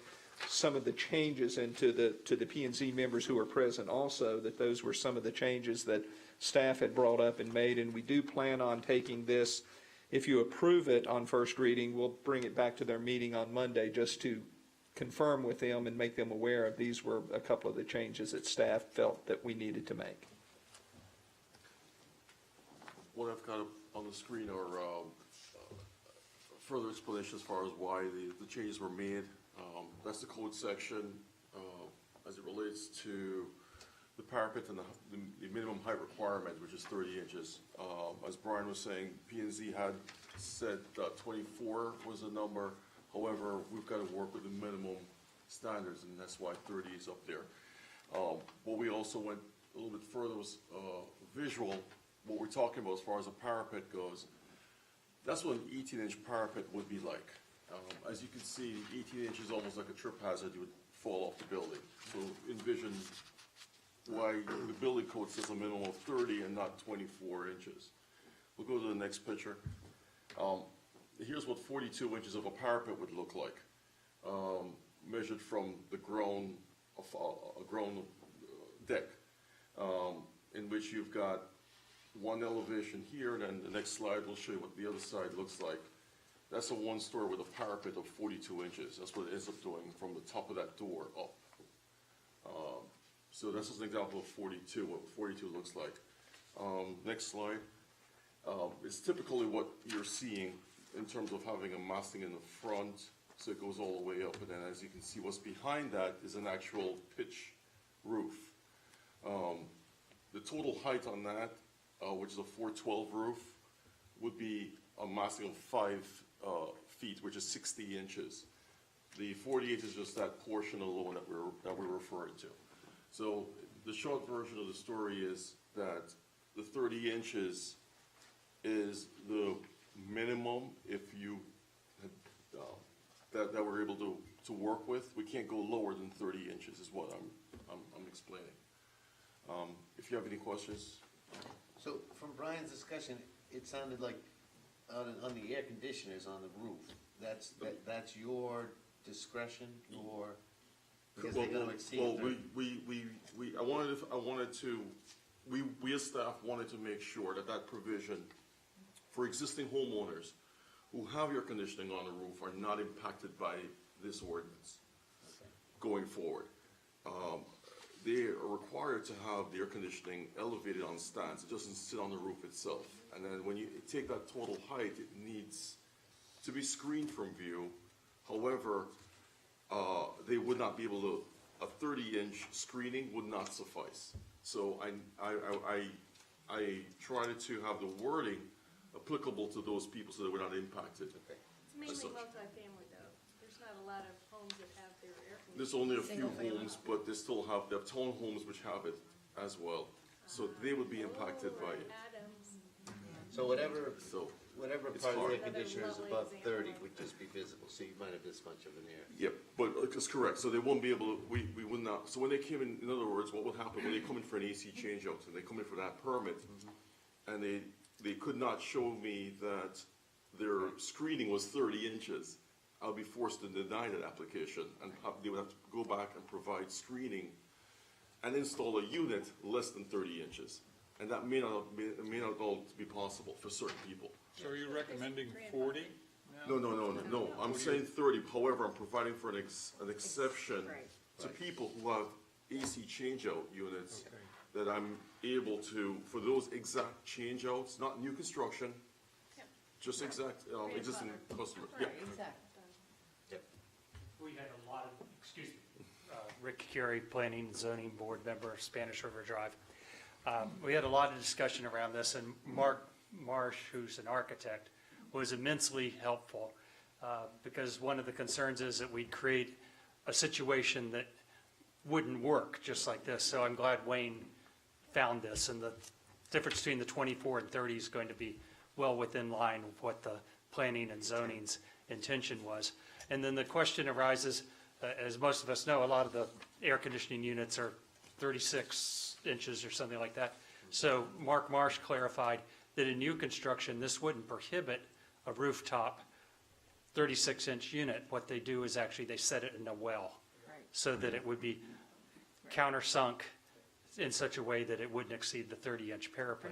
some of the changes, and to the P&Z members who are present also, that those were some of the changes that staff had brought up and made, and we do plan on taking this, if you approve it on first reading, we'll bring it back to their meeting on Monday just to confirm with them and make them aware of these were a couple of the changes that staff felt that we needed to make. What I've got up on the screen are further explanation as far as why the changes were made. That's the code section as it relates to the parapet and the minimum height requirement, which is 30 inches. As Brian was saying, P&Z had said 24 was the number. However, we've got to work with the minimum standards, and that's why 30 is up there. What we also went a little bit further was visual. What we're talking about as far as a parapet goes, that's what an 18-inch parapet would be like. As you can see, 18 inches is almost like a trip hazard. You would fall off the building. So envision why the building code says a minimum of 30 and not 24 inches. We'll go to the next picture. Here's what 42 inches of a parapet would look like, measured from the grown deck, in which you've got one elevation here, and then the next slide will show you what the other side looks like. That's a one-story with a parapet of 42 inches. That's what it ends up doing from the top of that door up. So that's just an example of 42, what 42 looks like. Next slide. It's typically what you're seeing in terms of having a massing in the front, so it goes all the way up, and then as you can see, what's behind that is an actual pitch roof. The total height on that, which is a 412 roof, would be a massing of 5 feet, which is 60 inches. The 48 is just that portion alone that we're referring to. So the short version of the story is that the 30 inches is the minimum if you that we're able to work with. We can't go lower than 30 inches is what I'm explaining. If you have any questions. So from Brian's discussion, it sounded like on the air conditioners on the roof, that's your discretion, or because they're going to exceed 30? We as staff wanted to make sure that provision for existing homeowners who have air conditioning on the roof are not impacted by this ordinance going forward. They are required to have the air conditioning elevated on stands. It doesn't sit on the roof itself. And then when you take that total height, it needs to be screened from view. However, they would not be able to, a 30-inch screening would not suffice. So I tried to have the wording applicable to those people so that we're not impacted. Okay. It's mainly multifamily though. There's not a lot of homes that have their air conditioning. There's only a few homes, but they still have, they have townhomes which have it as well. So they would be impacted by it. So whatever it's part of the hard. air conditioner is above 30 would just be visible, so you might have this much of an air. Yep, but it's correct. So they won't be able to, we would not, so when they came in other words, what would happen when they come in for an AC changeout and they come in for that permit, and they could not show me that their screening was 30 inches, I'll be forced to deny that application, and they would have to go back and provide screening and install a unit less than 30 inches. And that may not all be possible for certain people. So are you recommending 40? No. I'm saying 30. However, I'm providing for an exception to people who have AC changeout units that I'm able to, for those exact changeouts, not new construction, just exact, existing customers. Yeah. We had a lot of, excuse me, Rick Curie, Planning and Zoning Board member, Spanish River Drive. We had a lot of discussion around this, and Mark Marsh, who's an architect, was immensely helpful because one of the concerns is that we'd create a situation that wouldn't work just like this. So I'm glad Wayne found this, and the difference between the 24 and 30 is going to be well within line with what the planning and zoning's intention was. And then the question arises, as most of us know, a lot of the air conditioning units are 36 inches or something like that. So Mark Marsh clarified that in new construction, this wouldn't prohibit a rooftop 36-inch unit. What they do is actually they set it in a well so that it would be countersunk in such a way that it wouldn't exceed the 30-inch parapet.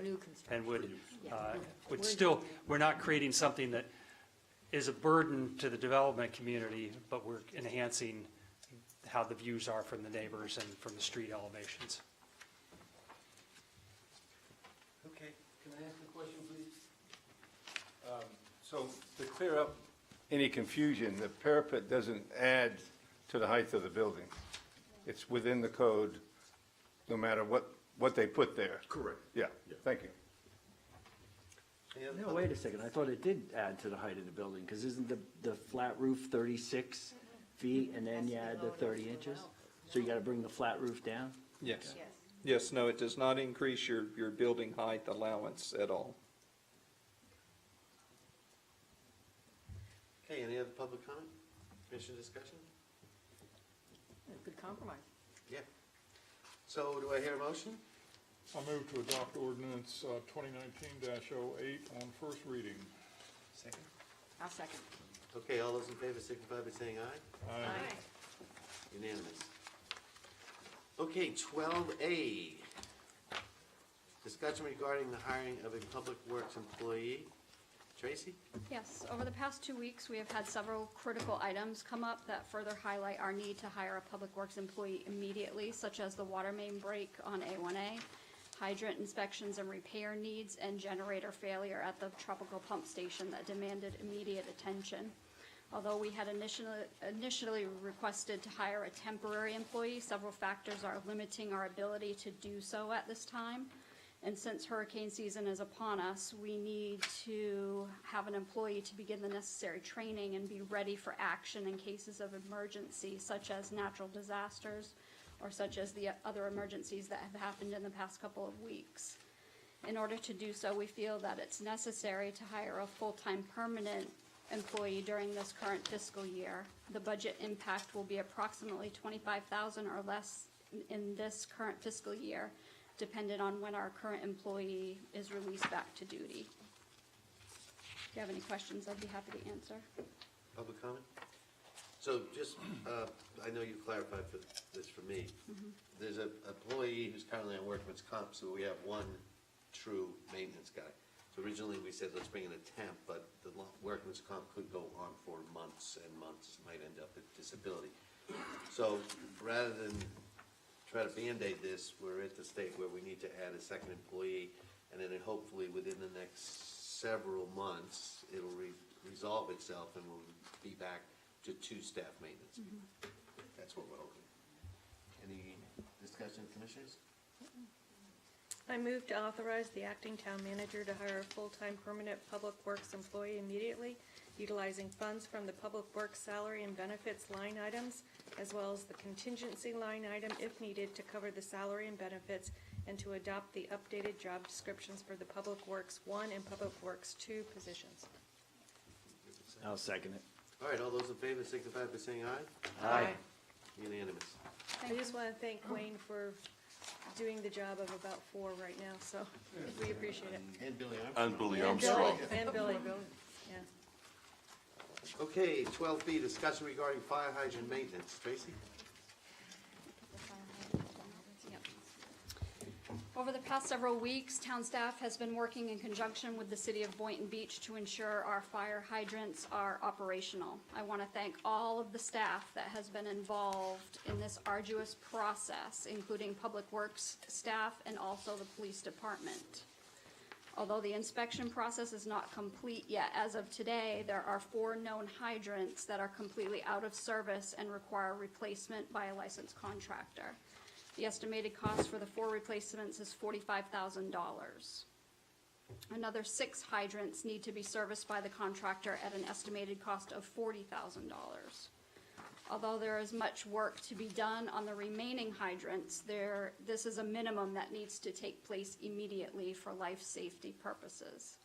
And would still, we're not creating something that is a burden to the development community, but we're enhancing how the views are from the neighbors and from the street elevations. Okay, can I ask a question, please? So to clear up any confusion, the parapet doesn't add to the height of the building. It's within the code, no matter what they put there. Correct. Yeah, thank you. No, wait a second, I thought it did add to the height of the building, because isn't the flat roof 36 feet, and then you add the 30 inches? So you gotta bring the flat roof down? Yes. Yes, no, it does not increase your building height allowance at all. Okay, any other public comment? Commission discussion? Good compromise. Yeah. So do I hear a motion? I move to adopt ordinance 2019-08 on first reading. Second. I'll second. Okay, all those in favor signify by saying aye. Aye. Unanimous. Okay, 12A. Discussion regarding the hiring of a public works employee. Tracy? Yes, over the past 2 weeks, we have had several critical items come up that further highlight our need to hire a public works employee immediately, such as the water main break on A1A, hydrant inspections and repair needs, and generator failure at the tropical pump station that demanded immediate attention. Although we had initially requested to hire a temporary employee, several factors are limiting our ability to do so at this time. And since hurricane season is upon us, we need to have an employee to begin the necessary training and be ready for action in cases of emergency, such as natural disasters or such as the other emergencies that have happened in the past couple of weeks. In order to do so, we feel that it's necessary to hire a full-time permanent employee during this current fiscal year. The budget impact will be approximately $25,000 or less in this current fiscal year, dependent on when our current employee is released back to duty. If you have any questions, I'd be happy to answer. Public comment? So just, I know you clarified this for me. There's an employee who's currently on workman's comp, so we have one true maintenance guy. So originally we said let's bring in a temp, but the workman's comp could go on for months and months, might end up with disability. So rather than try to Band-Aid this, we're at the state where we need to add a second employee, and then hopefully within the next several months, it'll resolve itself and we'll be back to 2 staff maintenance. That's what we're hoping. Any discussion, commissioners? I move to authorize the acting town manager to hire a full-time permanent public works employee immediately, utilizing funds from the public works salary and benefits line items, as well as the contingency line item if needed to cover the salary and benefits, and to adopt the updated job descriptions for the Public Works 1 and Public Works 2 positions. I'll second it. All right, all those in favor signify by saying aye. Aye. Unanimous. I just want to thank Wayne for doing the job of about 4 right now, so we appreciate it. And Billy Armstrong. And Billy Armstrong. And Billy, yeah. Okay, 12B, discussion regarding fire hydrant maintenance. Tracy? Over the past several weeks, town staff has been working in conjunction with the city of Boynton Beach to ensure our fire hydrants are operational. I want to thank all of the staff that has been involved in this arduous process, including Public Works staff and also the police department. Although the inspection process is not complete yet, as of today, there are 4 known hydrants that are completely out of service and require replacement by a licensed contractor. The estimated cost for the 4 replacements is $45,000. Another 6 hydrants need to be serviced by the contractor at an estimated cost of $40,000. Although there is much work to be done on the remaining hydrants, this is a minimum that needs to take place immediately for life safety purposes.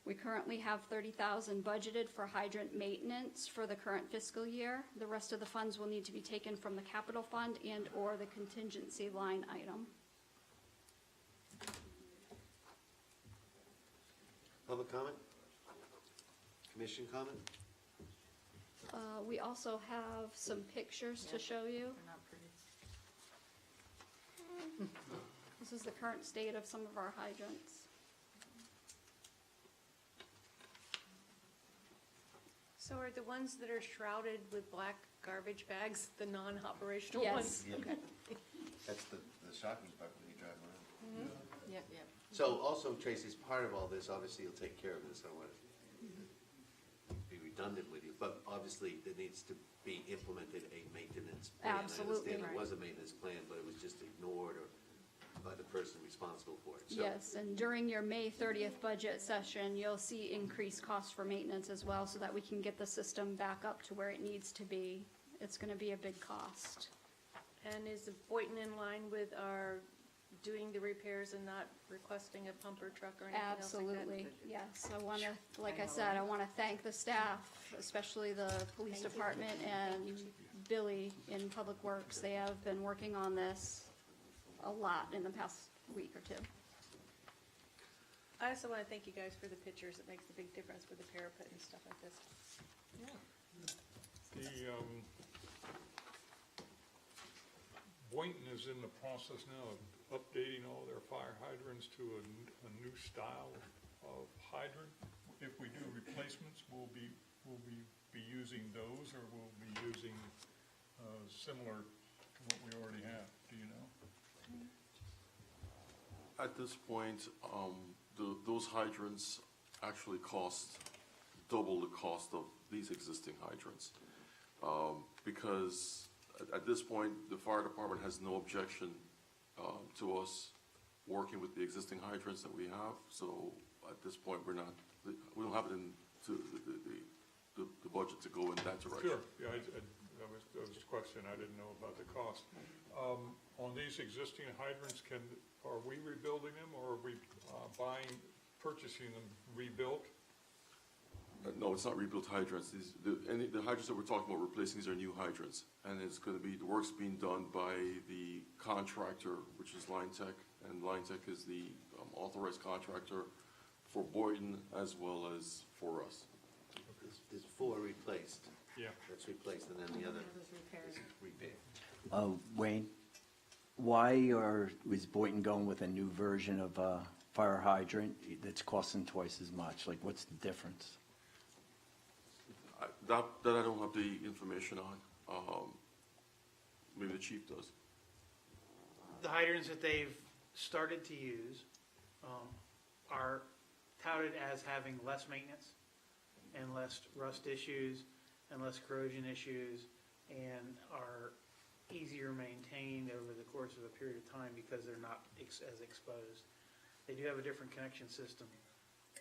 We currently have $30,000 budgeted for hydrant maintenance for the current fiscal year. The rest of the funds will need to be taken from the capital fund and/or the contingency line item. Public comment? Commission comment? We also have some pictures to show you. This is the current state of some of our hydrants. So are the ones that are shrouded with black garbage bags the non-operational Yes. ones? Yeah. Okay. That's the shocking part when you drive around. Mhm. Yep, yep. So also, Tracy's part of all this, obviously you'll take care of this, I don't want to be redundant with you, but obviously there needs to be implemented a maintenance plan. Absolutely. I understand there was a maintenance plan, but it was just ignored or by the person responsible for it. So Yes, and during your May 30th budget session, you'll see increased costs for maintenance as well, so that we can get the system back up to where it needs to be. It's gonna be a big cost. And is Boynton in line with our doing the repairs and not requesting a pumper truck or anything else like that? Absolutely, yes. I wanna, like I said, I wanna thank the staff, especially the police department and Billy in Public Works. They have been working on this a lot in the past week or 2. I also want to thank you guys for the pictures. It makes a big difference with the parapet and stuff like this. Boynton is in the process now of updating all their fire hydrants to a new style of hydrant. If we do replacements, will we be using those, or will we be using similar to what we already have? Do you know? At this point, those hydrants actually cost double the cost of these existing hydrants. Because at this point, the fire department has no objection to us working with the existing hydrants that we have. So at this point, we don't have it in the budget to go in that direction. Sure, yeah, that was the question, I didn't know about the cost. On these existing hydrants, are we rebuilding them, or are we purchasing them rebuilt? No, it's not rebuilt hydrants. The hydrants that we're talking about replacing, these are new hydrants. And it's going to be, the work's being done by the contractor, which is Line Tech. And Line Tech is the authorized contractor for Boynton as well as for us. there's 4 replaced. Yeah. That's replaced, and then the other is repaired. Wayne, why is Boynton going with a new version of fire hydrant that's costing twice as much? Like, what's the difference? That I don't have the information on. Maybe the chief does. The hydrants that they've started to use are touted as having less maintenance and less rust issues and less corrosion issues, and are easier maintained over the course of a period of time because they're not as exposed. They do have a different connection system.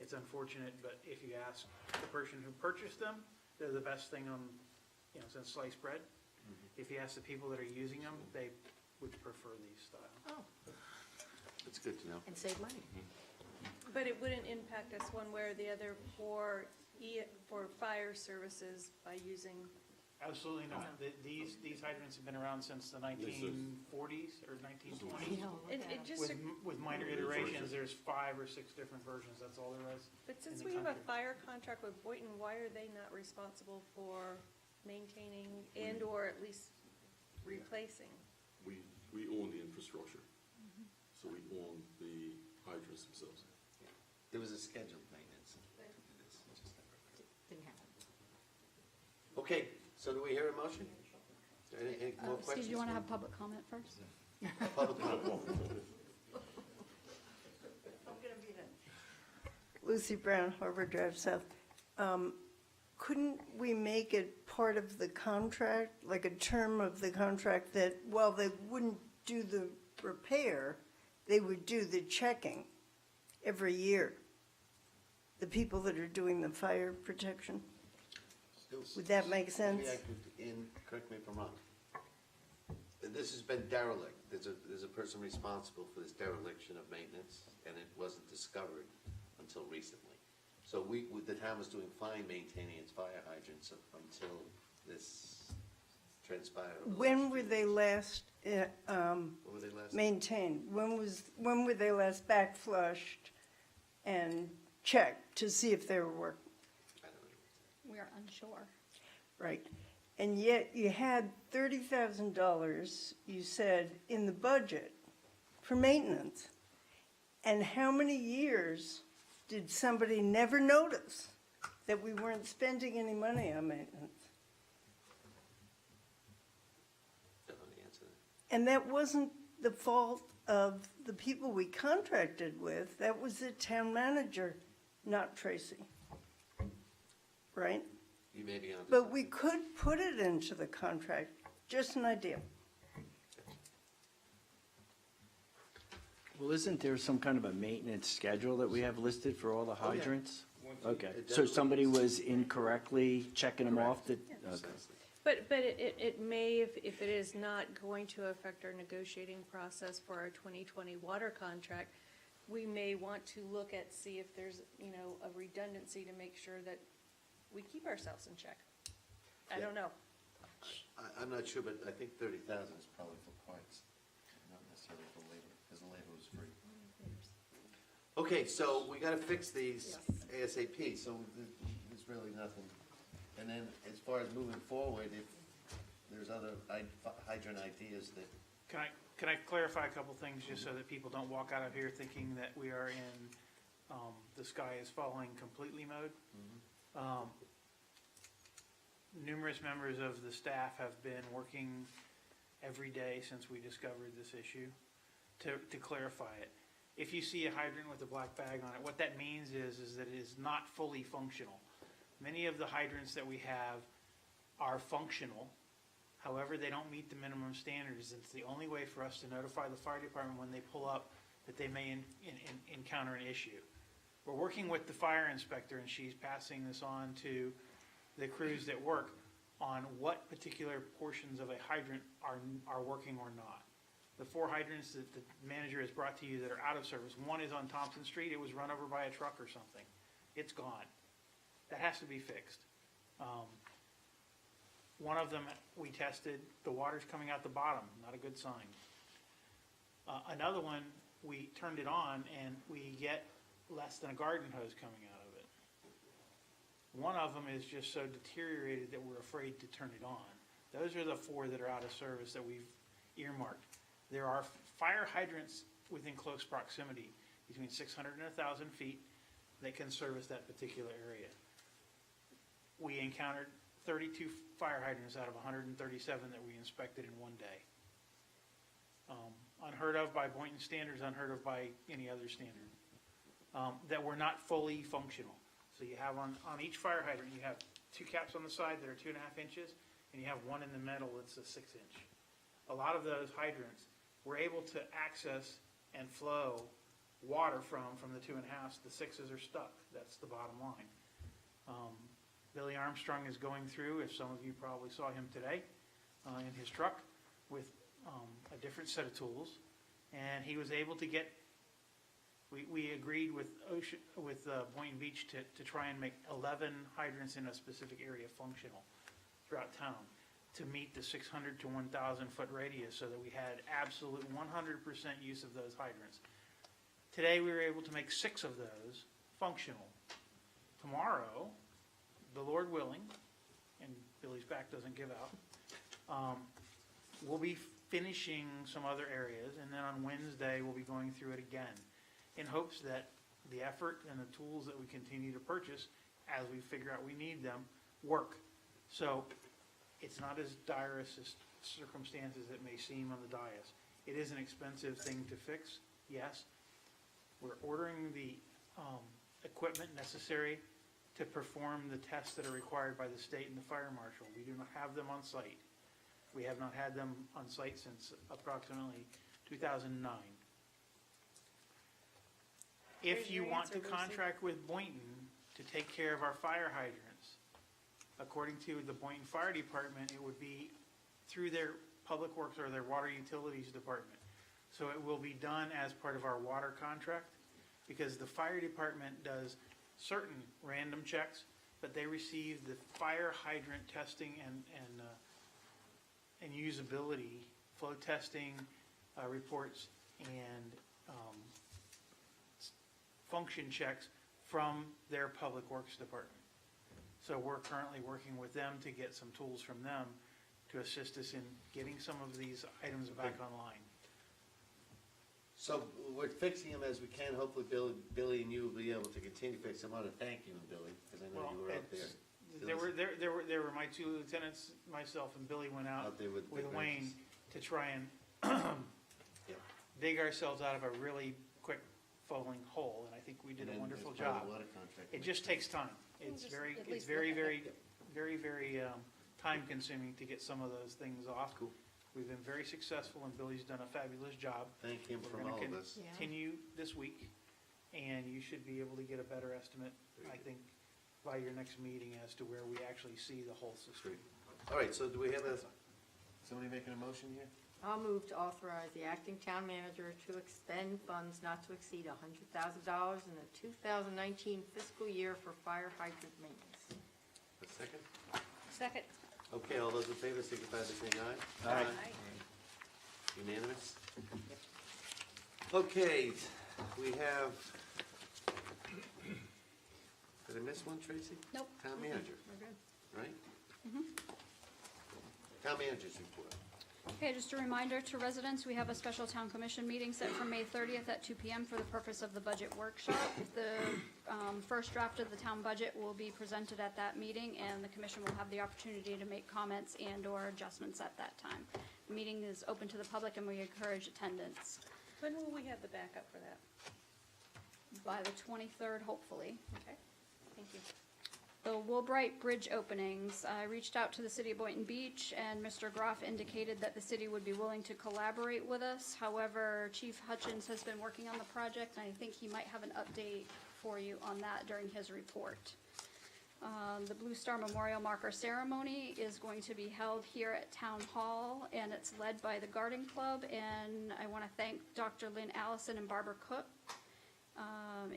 It's unfortunate, but if you ask the person who purchased them, they're the best thing on, since sliced bread. If you ask the people that are using them, they would prefer these style. Oh, That's good to know. and save money. But it wouldn't impact us one way or the other for fire services by using, Absolutely not. These hydrants have been around since the 1940s or 1920s. it just, With minor iterations, there's 5 or 6 different versions, that's all there is. but since in we the have a country. fire contract with Boynton, why are they not responsible for maintaining and/or at least replacing? We own the infrastructure. So we own There was a scheduled maintenance. It just never occurred. Didn't happen. Okay, so do we hear a motion? Any more questions? Steve, do you want to have public comment first? Public comment. Lucy Brown, Harbor Drive South. Couldn't we make it part of the contract, like a term of the contract that while they wouldn't do the repair, they would do the checking every year? The people that are doing the fire protection? Would that make sense? Correct me if I'm wrong. This has been derelict. There's a person responsible for this dereliction of maintenance, and it wasn't discovered until recently. So the town was doing fine maintaining its fire hydrants until this transpired. When were they last maintained? When were they last backflushed and checked to see if they were working? We are unsure. Right. And yet you had $30,000, you said, in the budget for maintenance. And how many years did somebody never notice that we weren't spending any money on maintenance? Don't know the answer to that. And that wasn't the fault of the people we contracted with. That was the town manager, not Tracy. Right? You may be on. But we could put it into the contract, just an idea. Well, isn't there some kind of a maintenance schedule that we have listed for all the Oh, yeah. hydrants? Okay, It so definitely somebody is. was incorrectly checking them off? Okay. But it may, if it is not going to affect our negotiating process for our 2020 water contract, we may want to look at, see if there's, a redundancy to make sure that we keep ourselves in check. I don't know. I'm not sure, but I think 30,000 is probably for parts, not necessarily for labor, because the labor was free. Okay, so we gotta fix these ASAP, so there's really nothing. And then as far as moving forward, if there's other hydrant ideas that, Can I clarify a couple things just so that people don't walk out of here thinking that we are in the sky is falling completely mode? Numerous members of the staff have been working every day since we discovered this issue to clarify it. If you see a hydrant with a black bag on it, what that means is that it is not fully functional. Many of the hydrants that we have are functional. However, they don't meet the minimum standards. It's the only way for us to notify the fire department when they pull up that they may encounter an issue. We're working with the fire inspector, and she's passing this on to the crews that work on what particular portions of a hydrant are working or not. The 4 hydrants that the manager has brought to you that are out of service, one is on Thompson Street. It was run over by a truck or something. It's gone. That has to be fixed. One of them we tested, the water's coming out the bottom, not a good sign. Another one, we turned it on and we get less than a garden hose coming out of it. One of them is just so deteriorated that we're afraid to turn it on. Those are the 4 that are out of service that we've earmarked. There are fire hydrants within close proximity, between 600 and 1,000 feet, that can service that particular area. We encountered 32 fire hydrants out of 137 that we inspected in one day. Unheard of by Boynton standards, unheard of by any other standard, that were not fully functional. So you have on each fire hydrant, you have 2 caps on the side that are 2.5 inches, and you have one in the middle that's a 6 inch. A lot of those hydrants we're able to access and flow water from the 2.5. The 6s are stuck. That's the bottom line. Billy Armstrong is going through, if some of you probably saw him today, in his truck with a different set of tools, and he was able to get. We agreed with Boynton Beach to try and make 11 hydrants in a specific area functional throughout town to meet the 600 to 1,000 foot radius, so that we had absolute 100% use of those hydrants. Today we were able to make 6 of those functional. Tomorrow, the Lord willing, and Billy's back doesn't give out, we'll be finishing some other areas, and then on Wednesday we'll be going through it again in hopes that the effort and the tools that we continue to purchase as we figure out we need them work. So it's not as dire as circumstances it may seem on the dais. It is an expensive thing to fix, yes. We're ordering the equipment necessary to perform the tests that are required by the state and the fire marshal. We do not have them on site. We have not had them on site since approximately 2009. If There's you your want to answer, Lucy. contract with Boynton to take care of our fire hydrants, according to the Boynton Fire Department, it would be through their public works or their water utilities department. So it will be done as part of our water contract, because the fire department does certain random checks, but they receive the fire hydrant testing and usability, flow testing reports, and function checks from their public works department. So we're currently working with them to get some tools from them to assist us in getting some of these items back online. So we're fixing them as we can. Hopefully Billy and you will be able to continue to fix them. I want to thank you, Billy, because I know Well, you were out there. there were my two lieutenants, myself and Billy went out Out there with the Wayne wrenches. to try and dig ourselves out of a really quick falling hole, and I think we did And a then wonderful as part of job. the water contract, It just takes time. It's just very, at it's least very, look at it. very time consuming to get some of those things off. Cool. We've been very successful, and Billy's done a fabulous job. Thank him We're from gonna all of us. Continue this week, and you should be able to get a better estimate, I think, by your next meeting as to where we actually see the whole system. All right, so do we have somebody making a motion here? I'll move to authorize the acting town manager to expend funds not to exceed $100,000 in the 2019 fiscal year for fire hydrant maintenance. A second? Second. Okay, all those in favor, signify by saying aye. Aye. Unanimous? Okay, we have, did I miss one, Tracy? Nope. Town manager, We're good. right? Town manager's report. Okay, just a reminder to residents, we have a special town commission meeting set for May 30th at 2 PM for the purpose of the budget workshop. The first draft of the town budget will be presented at that meeting, and the commission will have the opportunity to make comments and/or adjustments at that time. The meeting is open to the public, and we encourage attendance. When will we have the backup for that? By the 23rd, hopefully. Okay, thank you. The Woolbright Bridge openings, I reached out to the city of Boynton Beach, and Mr. Groff indicated that the city would be willing to collaborate with us. However, Chief Hutchins has been working on the project, and I think he might have an update for you on that during his report. The Blue Star Memorial Marker Ceremony is going to be held here at Town Hall, and it's led by the Garden Club, and I want to thank Dr. Lynn Allison and Barbara Cook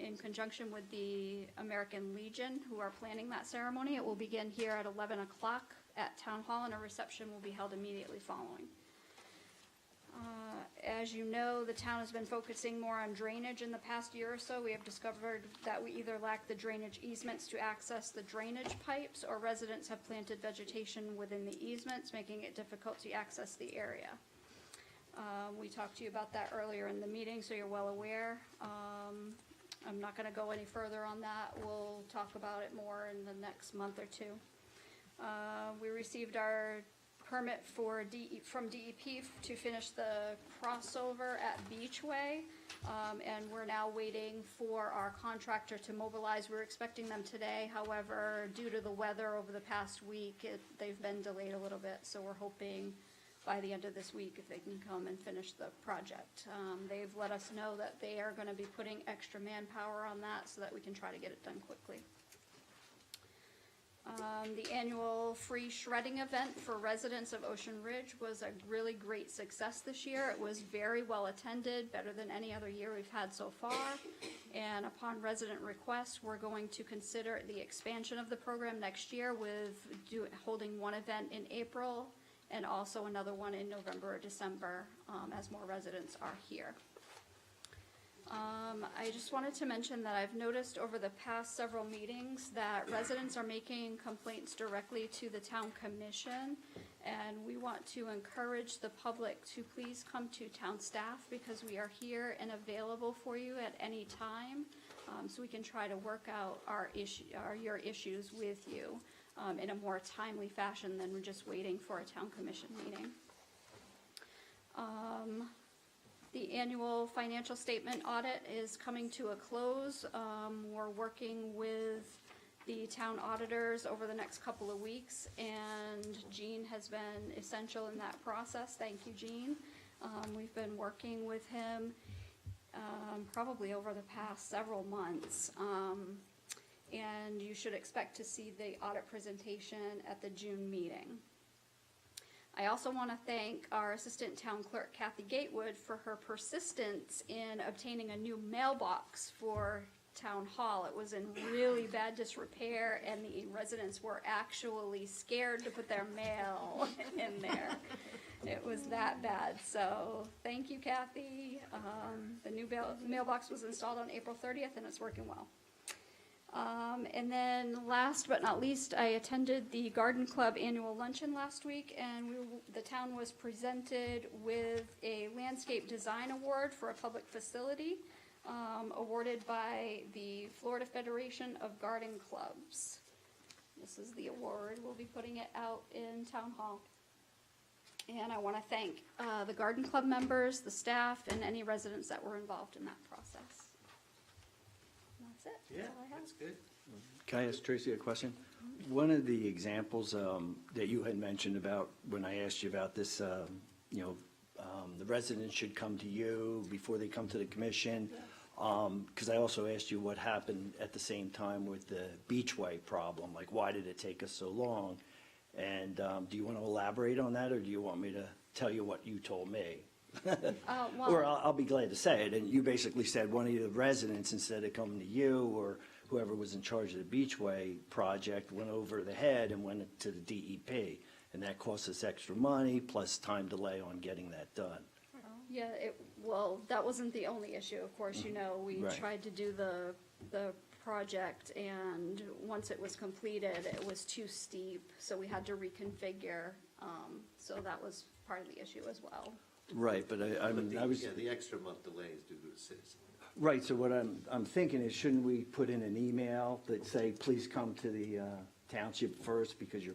in conjunction with the American Legion, who are planning that ceremony. It will begin here at 11 o'clock at Town Hall, and a reception will be held immediately following. As you know, the town has been focusing more on drainage in the past year or so. We have discovered that we either lack the drainage easements to access the drainage pipes, or residents have planted vegetation within the easements, making it difficult to access the area. We talked to you about that earlier in the meeting, so you're well aware. I'm not going to go any further on that. We'll talk about it more in the next month or two. We received our permit from DEP to finish the crossover at Beachway, and we're now waiting for our contractor to mobilize. We're expecting them today. However, due to the weather over the past week, they've been delayed a little bit, so we're hoping by the end of this week if they can come and finish the project. They've let us know that they are going to be putting extra manpower on that so that we can try to get it done quickly. The annual free shredding event for residents of Ocean Ridge was a really great success this year. It was very well attended, better than any other year we've had so far. And upon resident request, we're going to consider the expansion of the program next year with holding one event in April and also another one in November or December as more residents are here. I just wanted to mention that I've noticed over the past several meetings that residents are making complaints directly to the town commission. And we want to encourage the public to please come to town staff because we are here and available for you at any time. So we can try to work out your issues with you in a more timely fashion than we're just waiting for a town commission meeting. The annual financial statement audit is coming to a close. We're working with the town auditors over the next couple of weeks, and Gene has been essential in that process. Thank you, Gene. We've been working with him probably over the past several months. And you should expect to see the audit presentation at the June meeting. I also want to thank our Assistant Town Clerk, Kathy Gatewood, for her persistence in obtaining a new mailbox for Town Hall. It was in really bad disrepair, and the residents were actually scared to put their mail in there. It was that bad. So thank you, Kathy. The new mailbox was installed on April 30th, and it's working well. And then last but not least, I attended the Garden Club annual luncheon last week, and the town was presented with a landscape design award for a public facility, awarded by the Florida Federation of Garden Clubs. This is the award. We'll be putting it out in Town Hall. And I want to thank the Garden Club members, the staff, and any residents that were involved in that process. That's it. Yeah, That's all I have. that's good. Can I ask Tracy a question? One of the examples that you had mentioned about when I asked you about this, the residents should come to you before they come to the commission. Because I also asked you what happened at the same time with the Beachway problem. Like, why did it take us so long? And do you want to elaborate on that, or do you want me to tell you what you told me? Or I'll be glad to say it. And you basically said one of the residents, instead of coming to you or whoever was in charge of the Beachway project, went over the head and went to the DEP. And that cost us extra money plus time delay on getting that done. Yeah, well, that wasn't the only issue. Of course, we Right. tried to do the project, and once it was completed, it was too steep, so we had to reconfigure. So that was part of the issue as well. Right, but I was. Yeah, the extra month delay is due to the citizen. Right, so what I'm thinking is, shouldn't we put in an email that say, please come to the township first because you're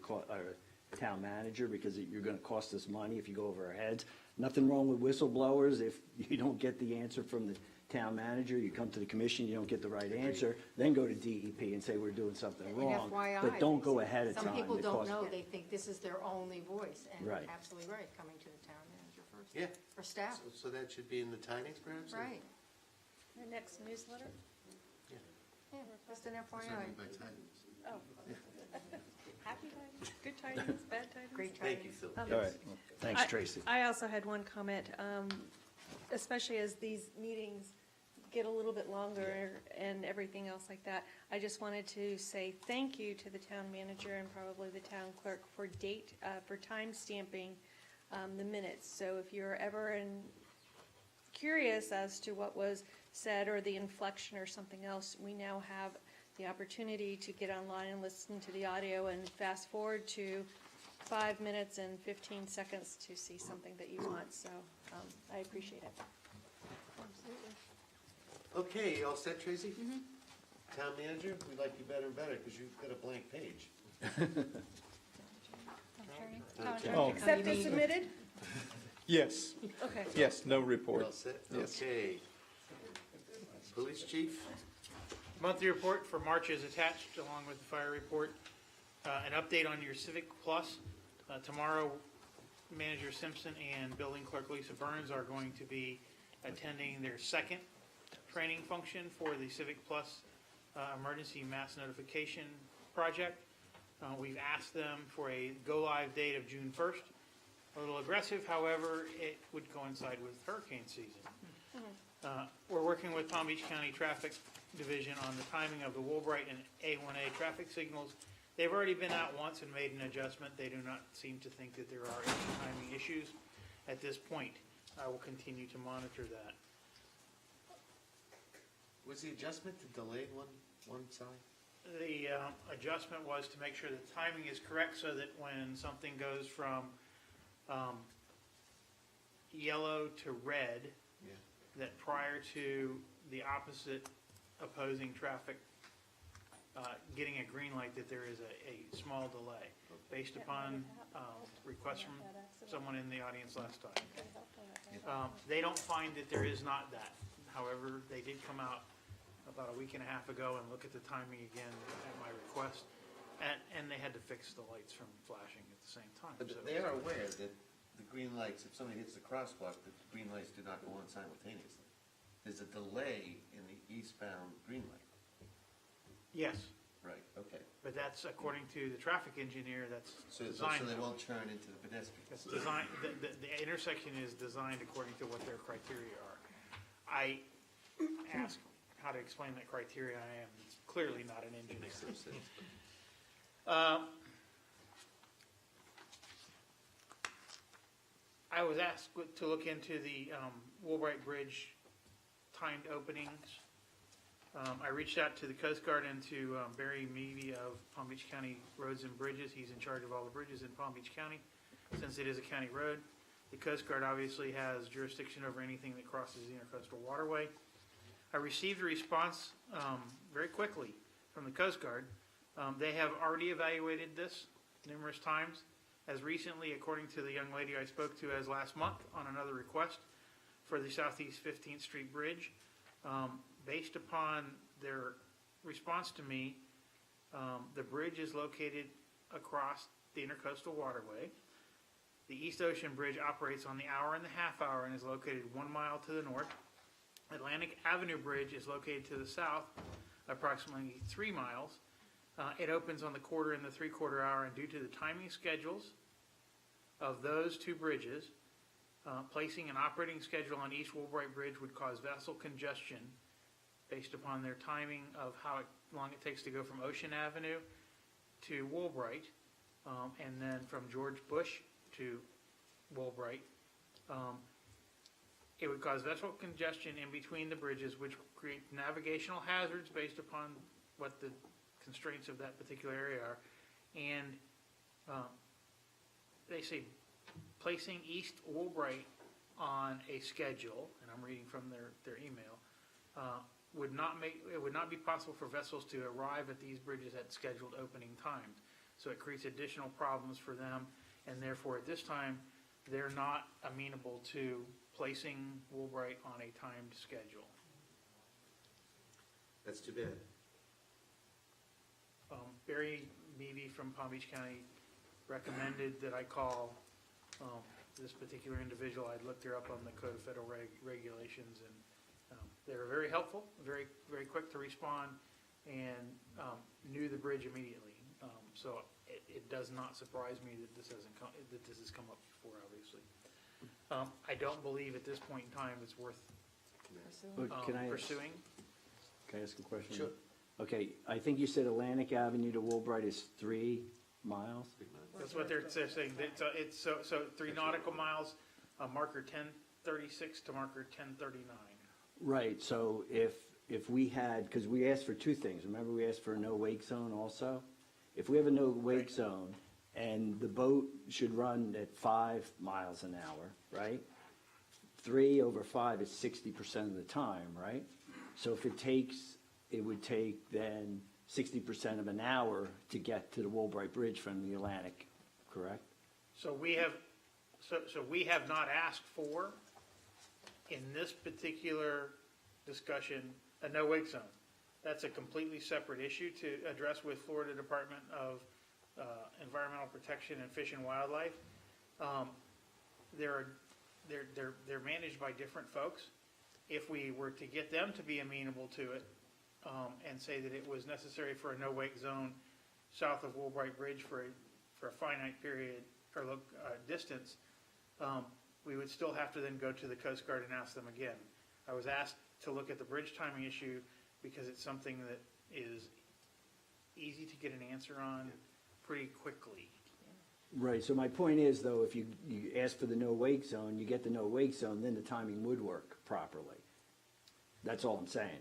town manager, because you're gonna cost us money if you go over our heads. Nothing wrong with whistleblowers. If you don't get the answer from the town manager, you come to the commission, you don't get the right answer, then go to DEP and say we're doing something And wrong. FYI, But don't go ahead of time. Some people It don't costs- know, they think this is their only voice, and Right. absolutely right, coming to the town manager first. Yeah. Or staff, So that should be in the tidings perhaps? right. The next newsletter? Yeah. Yeah, just an It's FYI. only by tidings. Oh. Happy tidings, good tidings, bad tidings? Great Thank you, tidings. Phil. All right, thanks, Tracy. I also had one comment, especially as these meetings get a little bit longer and everything else like that. I just wanted to say thank you to the town manager and probably the town clerk for time stamping the minutes. So if you're ever curious as to what was said or the inflection or something else, we now have the opportunity to get online and listen to the audio and fast forward to 5 minutes and 15 seconds to see something that you want, so I appreciate it. Absolutely. Okay, you all set, Tracy? Town manager, we like you better and better because you've got a blank page. Oh. Except as submitted? Yes, Okay. yes, no You're report. all set? Yes. Okay. Police chief? Monthly report for March is attached along with the fire report. An update on your Civic Plus. Tomorrow, Manager Simpson and Building Clerk Lisa Burns are going to be attending their second training function for the Civic Plus Emergency Mass Notification Project. We've asked them for a go-live date of June 1st. A little aggressive, however, it would coincide with hurricane season. We're working with Palm Beach County Traffic Division on the timing of the Woolbright and A1A traffic signals. They've already been out once and made an adjustment. They do not seem to think that there are any timing issues at this point. I will continue to monitor that. Was the adjustment to delay one side? The adjustment was to make sure the timing is correct so that when something goes from yellow to red, Yeah. that prior to the opposite opposing traffic getting a green light, that there is a small delay based upon requests from someone in the audience last time. They don't find that there is not that. However, they did come out about a week and a half ago and look at the timing again at my request, and they had to fix the lights from flashing at the same time. But So- they are aware that the green lights, if somebody hits the crosswalk, the green lights do not go on simultaneously. There's a delay in the eastbound green light. Yes, Right, okay. but that's according to the traffic engineer, that's So designed. they won't turn into the pedestrian. It's designed, the intersection is designed according to what their criteria are. I asked how to explain that criteria, I am clearly not an engineer. I was asked to look into the Woolbright Bridge timed openings. I reached out to the Coast Guard and to Barry Meavy of Palm Beach County Roads and Bridges. He's in charge of all the bridges in Palm Beach County, since it is a county road. The Coast Guard obviously has jurisdiction over anything that crosses the intercoastal waterway. I received a response very quickly from the Coast Guard. They have already evaluated this numerous times, as recently, according to the young lady I spoke to as last month on another request for the Southeast 15th Street Bridge. Based upon their response to me, the bridge is located across the intercoastal waterway. The East Ocean Bridge operates on the hour and the half hour and is located 1 mile to the north. Atlantic Avenue Bridge is located to the south, approximately 3 miles. It opens on the quarter and the three-quarter hour, and due to the timing schedules of those two bridges, placing an operating schedule on East Woolbright Bridge would cause vessel congestion based upon their timing of how long it takes to go from Ocean Avenue to Woolbright, and then from George Bush to Woolbright. It would cause vessel congestion in between the bridges, which create navigational hazards based upon what the constraints of that particular area are. And they say placing East Woolbright on a schedule, and I'm reading from their email, would not be possible for vessels to arrive at these bridges at scheduled opening times. So it creates additional problems for them, and therefore at this time, they're not amenable to placing Woolbright on a timed schedule. That's too bad. Barry Meavy from Palm Beach County recommended that I call this particular individual. I'd looked her up on the Code of Federal Regulations, and they were very helpful, very, very quick to respond, and knew the bridge immediately. So it does not surprise me that this has come up before, obviously. I don't believe at this point in time it's worth pursuing. Can I ask a question? Sure. Okay, I think you said Atlantic Avenue to Woolbright is 3 miles? That's what they're saying. It's 3 nautical miles, marker 1036 to marker 1039. Right, so if we had, because we asked for 2 things, remember we asked for a no wake zone also? If we have a no wake zone and the boat should run at 5 miles an hour, right? 3 over 5 is 60% of the time, right? So if it would take then 60% of an hour to get to the Woolbright Bridge from the Atlantic, correct? So we have not asked for, in this particular discussion, a no wake zone. That's a completely separate issue to address with Florida Department of Environmental Protection and Fish and Wildlife. They're managed by different folks. If we were to get them to be amenable to it, and say that it was necessary for a no wake zone south of Woolbright Bridge for a finite period or distance, we would still have to then go to the Coast Guard and ask them again. I was asked to look at the bridge timing issue because it's something that is easy to get an answer on pretty quickly. Right, so my point is though, if you ask for the no wake zone, you get the no wake zone, then the timing would work properly. That's all I'm saying.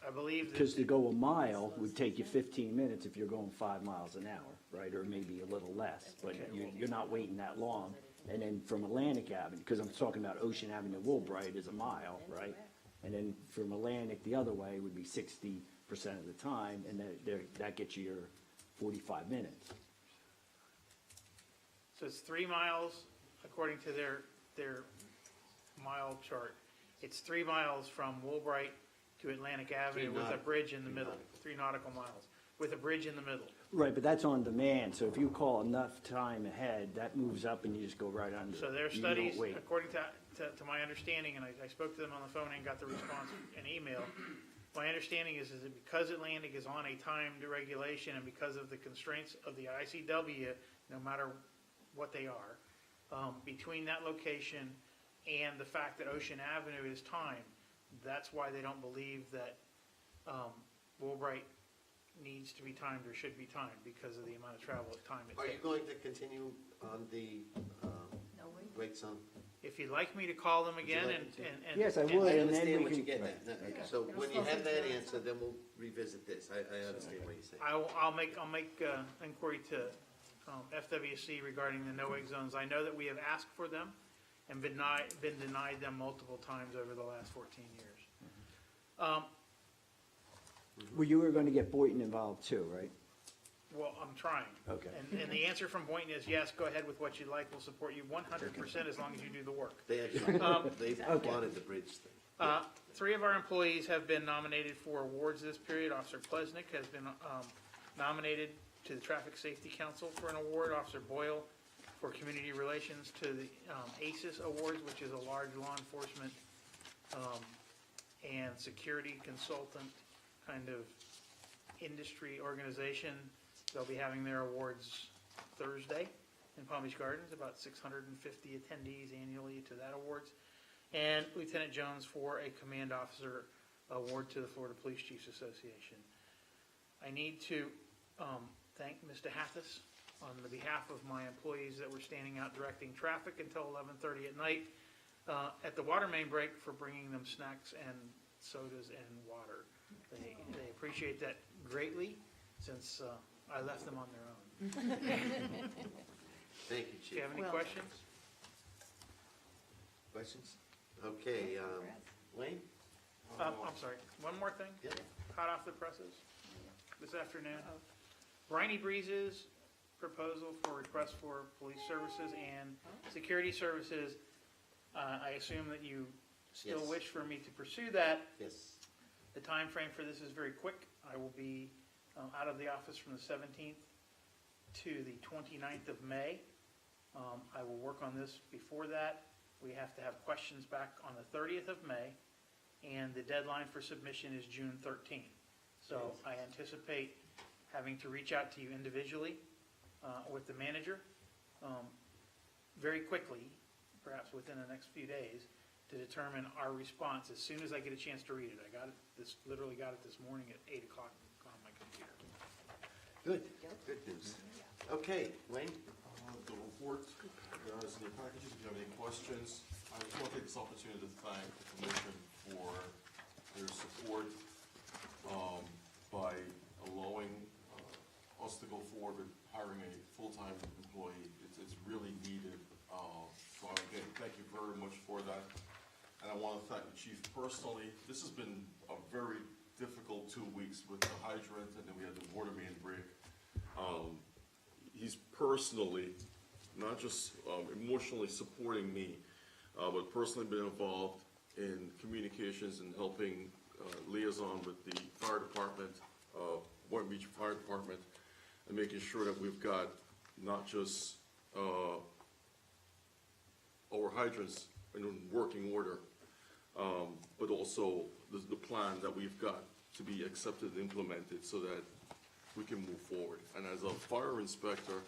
I believe that. Because to go a mile would take you 15 minutes if you're going 5 miles an hour, right? Or maybe a little less, but you're not waiting that long. And then from Atlantic Avenue, because I'm talking about Ocean Avenue, Woolbright is a mile, right? And then from Atlantic the other way would be 60% of the time, and that gets you your 45 minutes. So it's 3 miles, according to their mile chart. It's 3 miles from Woolbright to Atlantic Avenue with a bridge in the middle, 3 nautical miles, with a bridge in the middle. Right, but that's on demand, so if you call enough time ahead, that moves up and you just go right under it. So their You don't studies, wait. according to my understanding, and I spoke to them on the phone and got the response in email, my understanding is that because Atlantic is on a timed regulation and because of the constraints of the ICW, no matter what they are, between that location and the fact that Ocean Avenue is timed, that's why they don't believe that Woolbright needs to be timed or should be timed because of the amount of travel time it Are you takes. going to continue on the wait zone? If you'd like me to call them again and. Yes, I and- would, I and then understand we what can. you're getting at. No, So when you have that answer, then we'll revisit this. I understand what you're saying. I'll make inquiry to FWC regarding the no-wake zones. I know that we have asked for them and been denied them multiple times over the last 14 years. Well, you were going to get Boynton involved too, right? Well, I'm trying. Okay. And the answer from Boynton is, yes, go ahead with what you like. We'll support you 100% as long as you do the work. They actually, they Okay. wanted the bridge thing. 3 of our employees have been nominated for awards this period. Officer Plesnick has been nominated to the Traffic Safety Council for an award. Officer Boyle for Community Relations to the ACES Awards, which is a large law enforcement and security consultant kind of industry organization. They'll be having their awards Thursday in Palm Beach Gardens, about 650 attendees annually to that awards. And Lieutenant Jones for a Command Officer Award to the Florida Police Chiefs Association. I need to thank Mr. Hathis on the behalf of my employees that were standing out directing traffic until 11:30 at night at the water main break for bringing them snacks and sodas and water. They appreciate that greatly since I left them on their own. Thank you, Do Chief. you have any questions? Questions? Okay, Wayne? I'm sorry, one more thing, Yeah. hot off the presses this afternoon. Briny Breeze's proposal for request for police services and security services. I assume that you still Yes. wish for me to pursue that. Yes. The time frame for this is very quick. I will be out of the office from the 17th to the 29th of May. I will work on this before that. We have to have questions back on the 30th of May, and the deadline for submission is June 13th. So I anticipate having to reach out to you individually with the manager very quickly, perhaps within the next few days, to determine our response as soon as I get a chance to read it. I got it, literally got it this morning at 8 o'clock on my computer. Good news. Okay, Wayne? The report, there is in the packages, if you have any questions. I just want to take this opportunity to thank the commission for their support by allowing us to go forward with hiring a full-time employee. It's really needed. So again, thank you very much for that. And I want to thank the chief personally. This has been a very difficult 2 weeks with the hydrant, and then we had the water main break. He's personally, not just emotionally supporting me, but personally been involved in communications and helping liaison with the fire department, Boynton Beach Fire Department, and making sure that we've got not just our hydrants in working order, but also the plan that we've got to be accepted and implemented so that we can move forward. And as a fire inspector,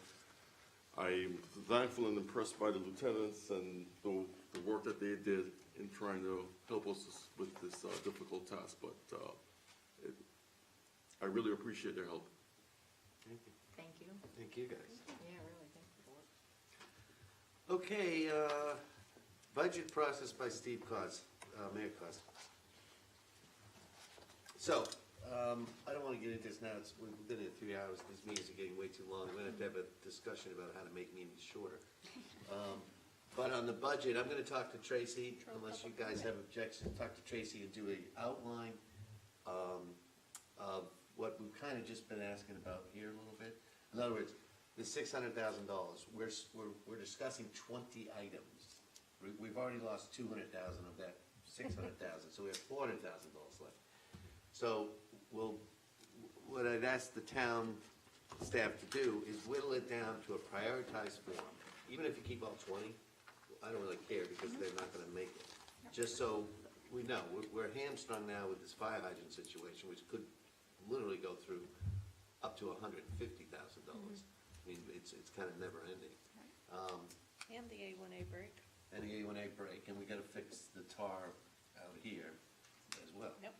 I'm thankful and impressed by the lieutenants and the work that they did in trying to help us with this difficult task, but I really appreciate their help. Thank you. Thank you. Thank you, guys. Yeah, really, thank you for it. Okay, budget process by Steve Cos, Mayor Cos. So, I don't wanna get into this now, we've been here 3 hours, these meetings are getting way too long, we're gonna have to have a discussion about how to make meetings shorter. But on the budget, I'm gonna talk to Tracy, unless you guys have objections, talk to Tracy and do a outline, of what we've kinda just been asking about here a little bit. In other words, the $600,000, we're discussing 20 items. We've already lost 200,000 of that 600,000, so we have $400,000 left. So what I'd ask the town staff to do is whittle it down to a prioritized form. Even if you keep all 20, I don't really care because they're not gonna make it. Just so we know, we're hamstrung now with this fire hydrant situation, which could literally go through up to $150,000. I mean, it's kind of never ending. And the A1A break. And the A1A break, and we gotta fix the tar out here as well. Yep.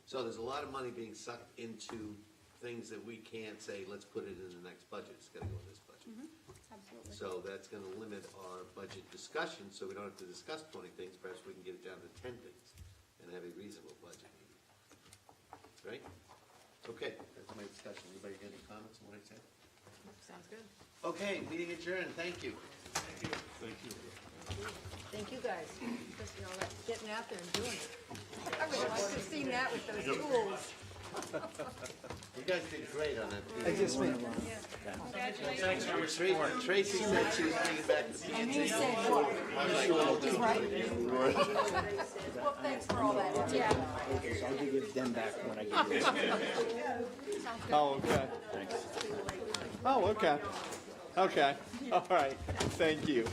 So there's a lot of money being sucked into things that we can't say, let's put it in the next budget, it's gotta go in this budget. Absolutely. So that's gonna limit our budget discussion, so we don't have to discuss 20 things, perhaps we can get it down to 10 things and have a reasonable budget meeting. Right? Okay, that's my discussion. Anybody got any comments on what I said? Sounds good. Okay, meeting adjourned, thank you. Thank you guys, just, you know, like getting out there and doing it. I would like to have seen that with those tools. You guys did great on that. I just went Thanks for your support. Tracy said she was bringing back the PNC. And you said what? Well, thanks for all that. Yeah. Okay, so I'll give them back when I get this. Oh, okay. Oh, okay. Okay, all right, thank you.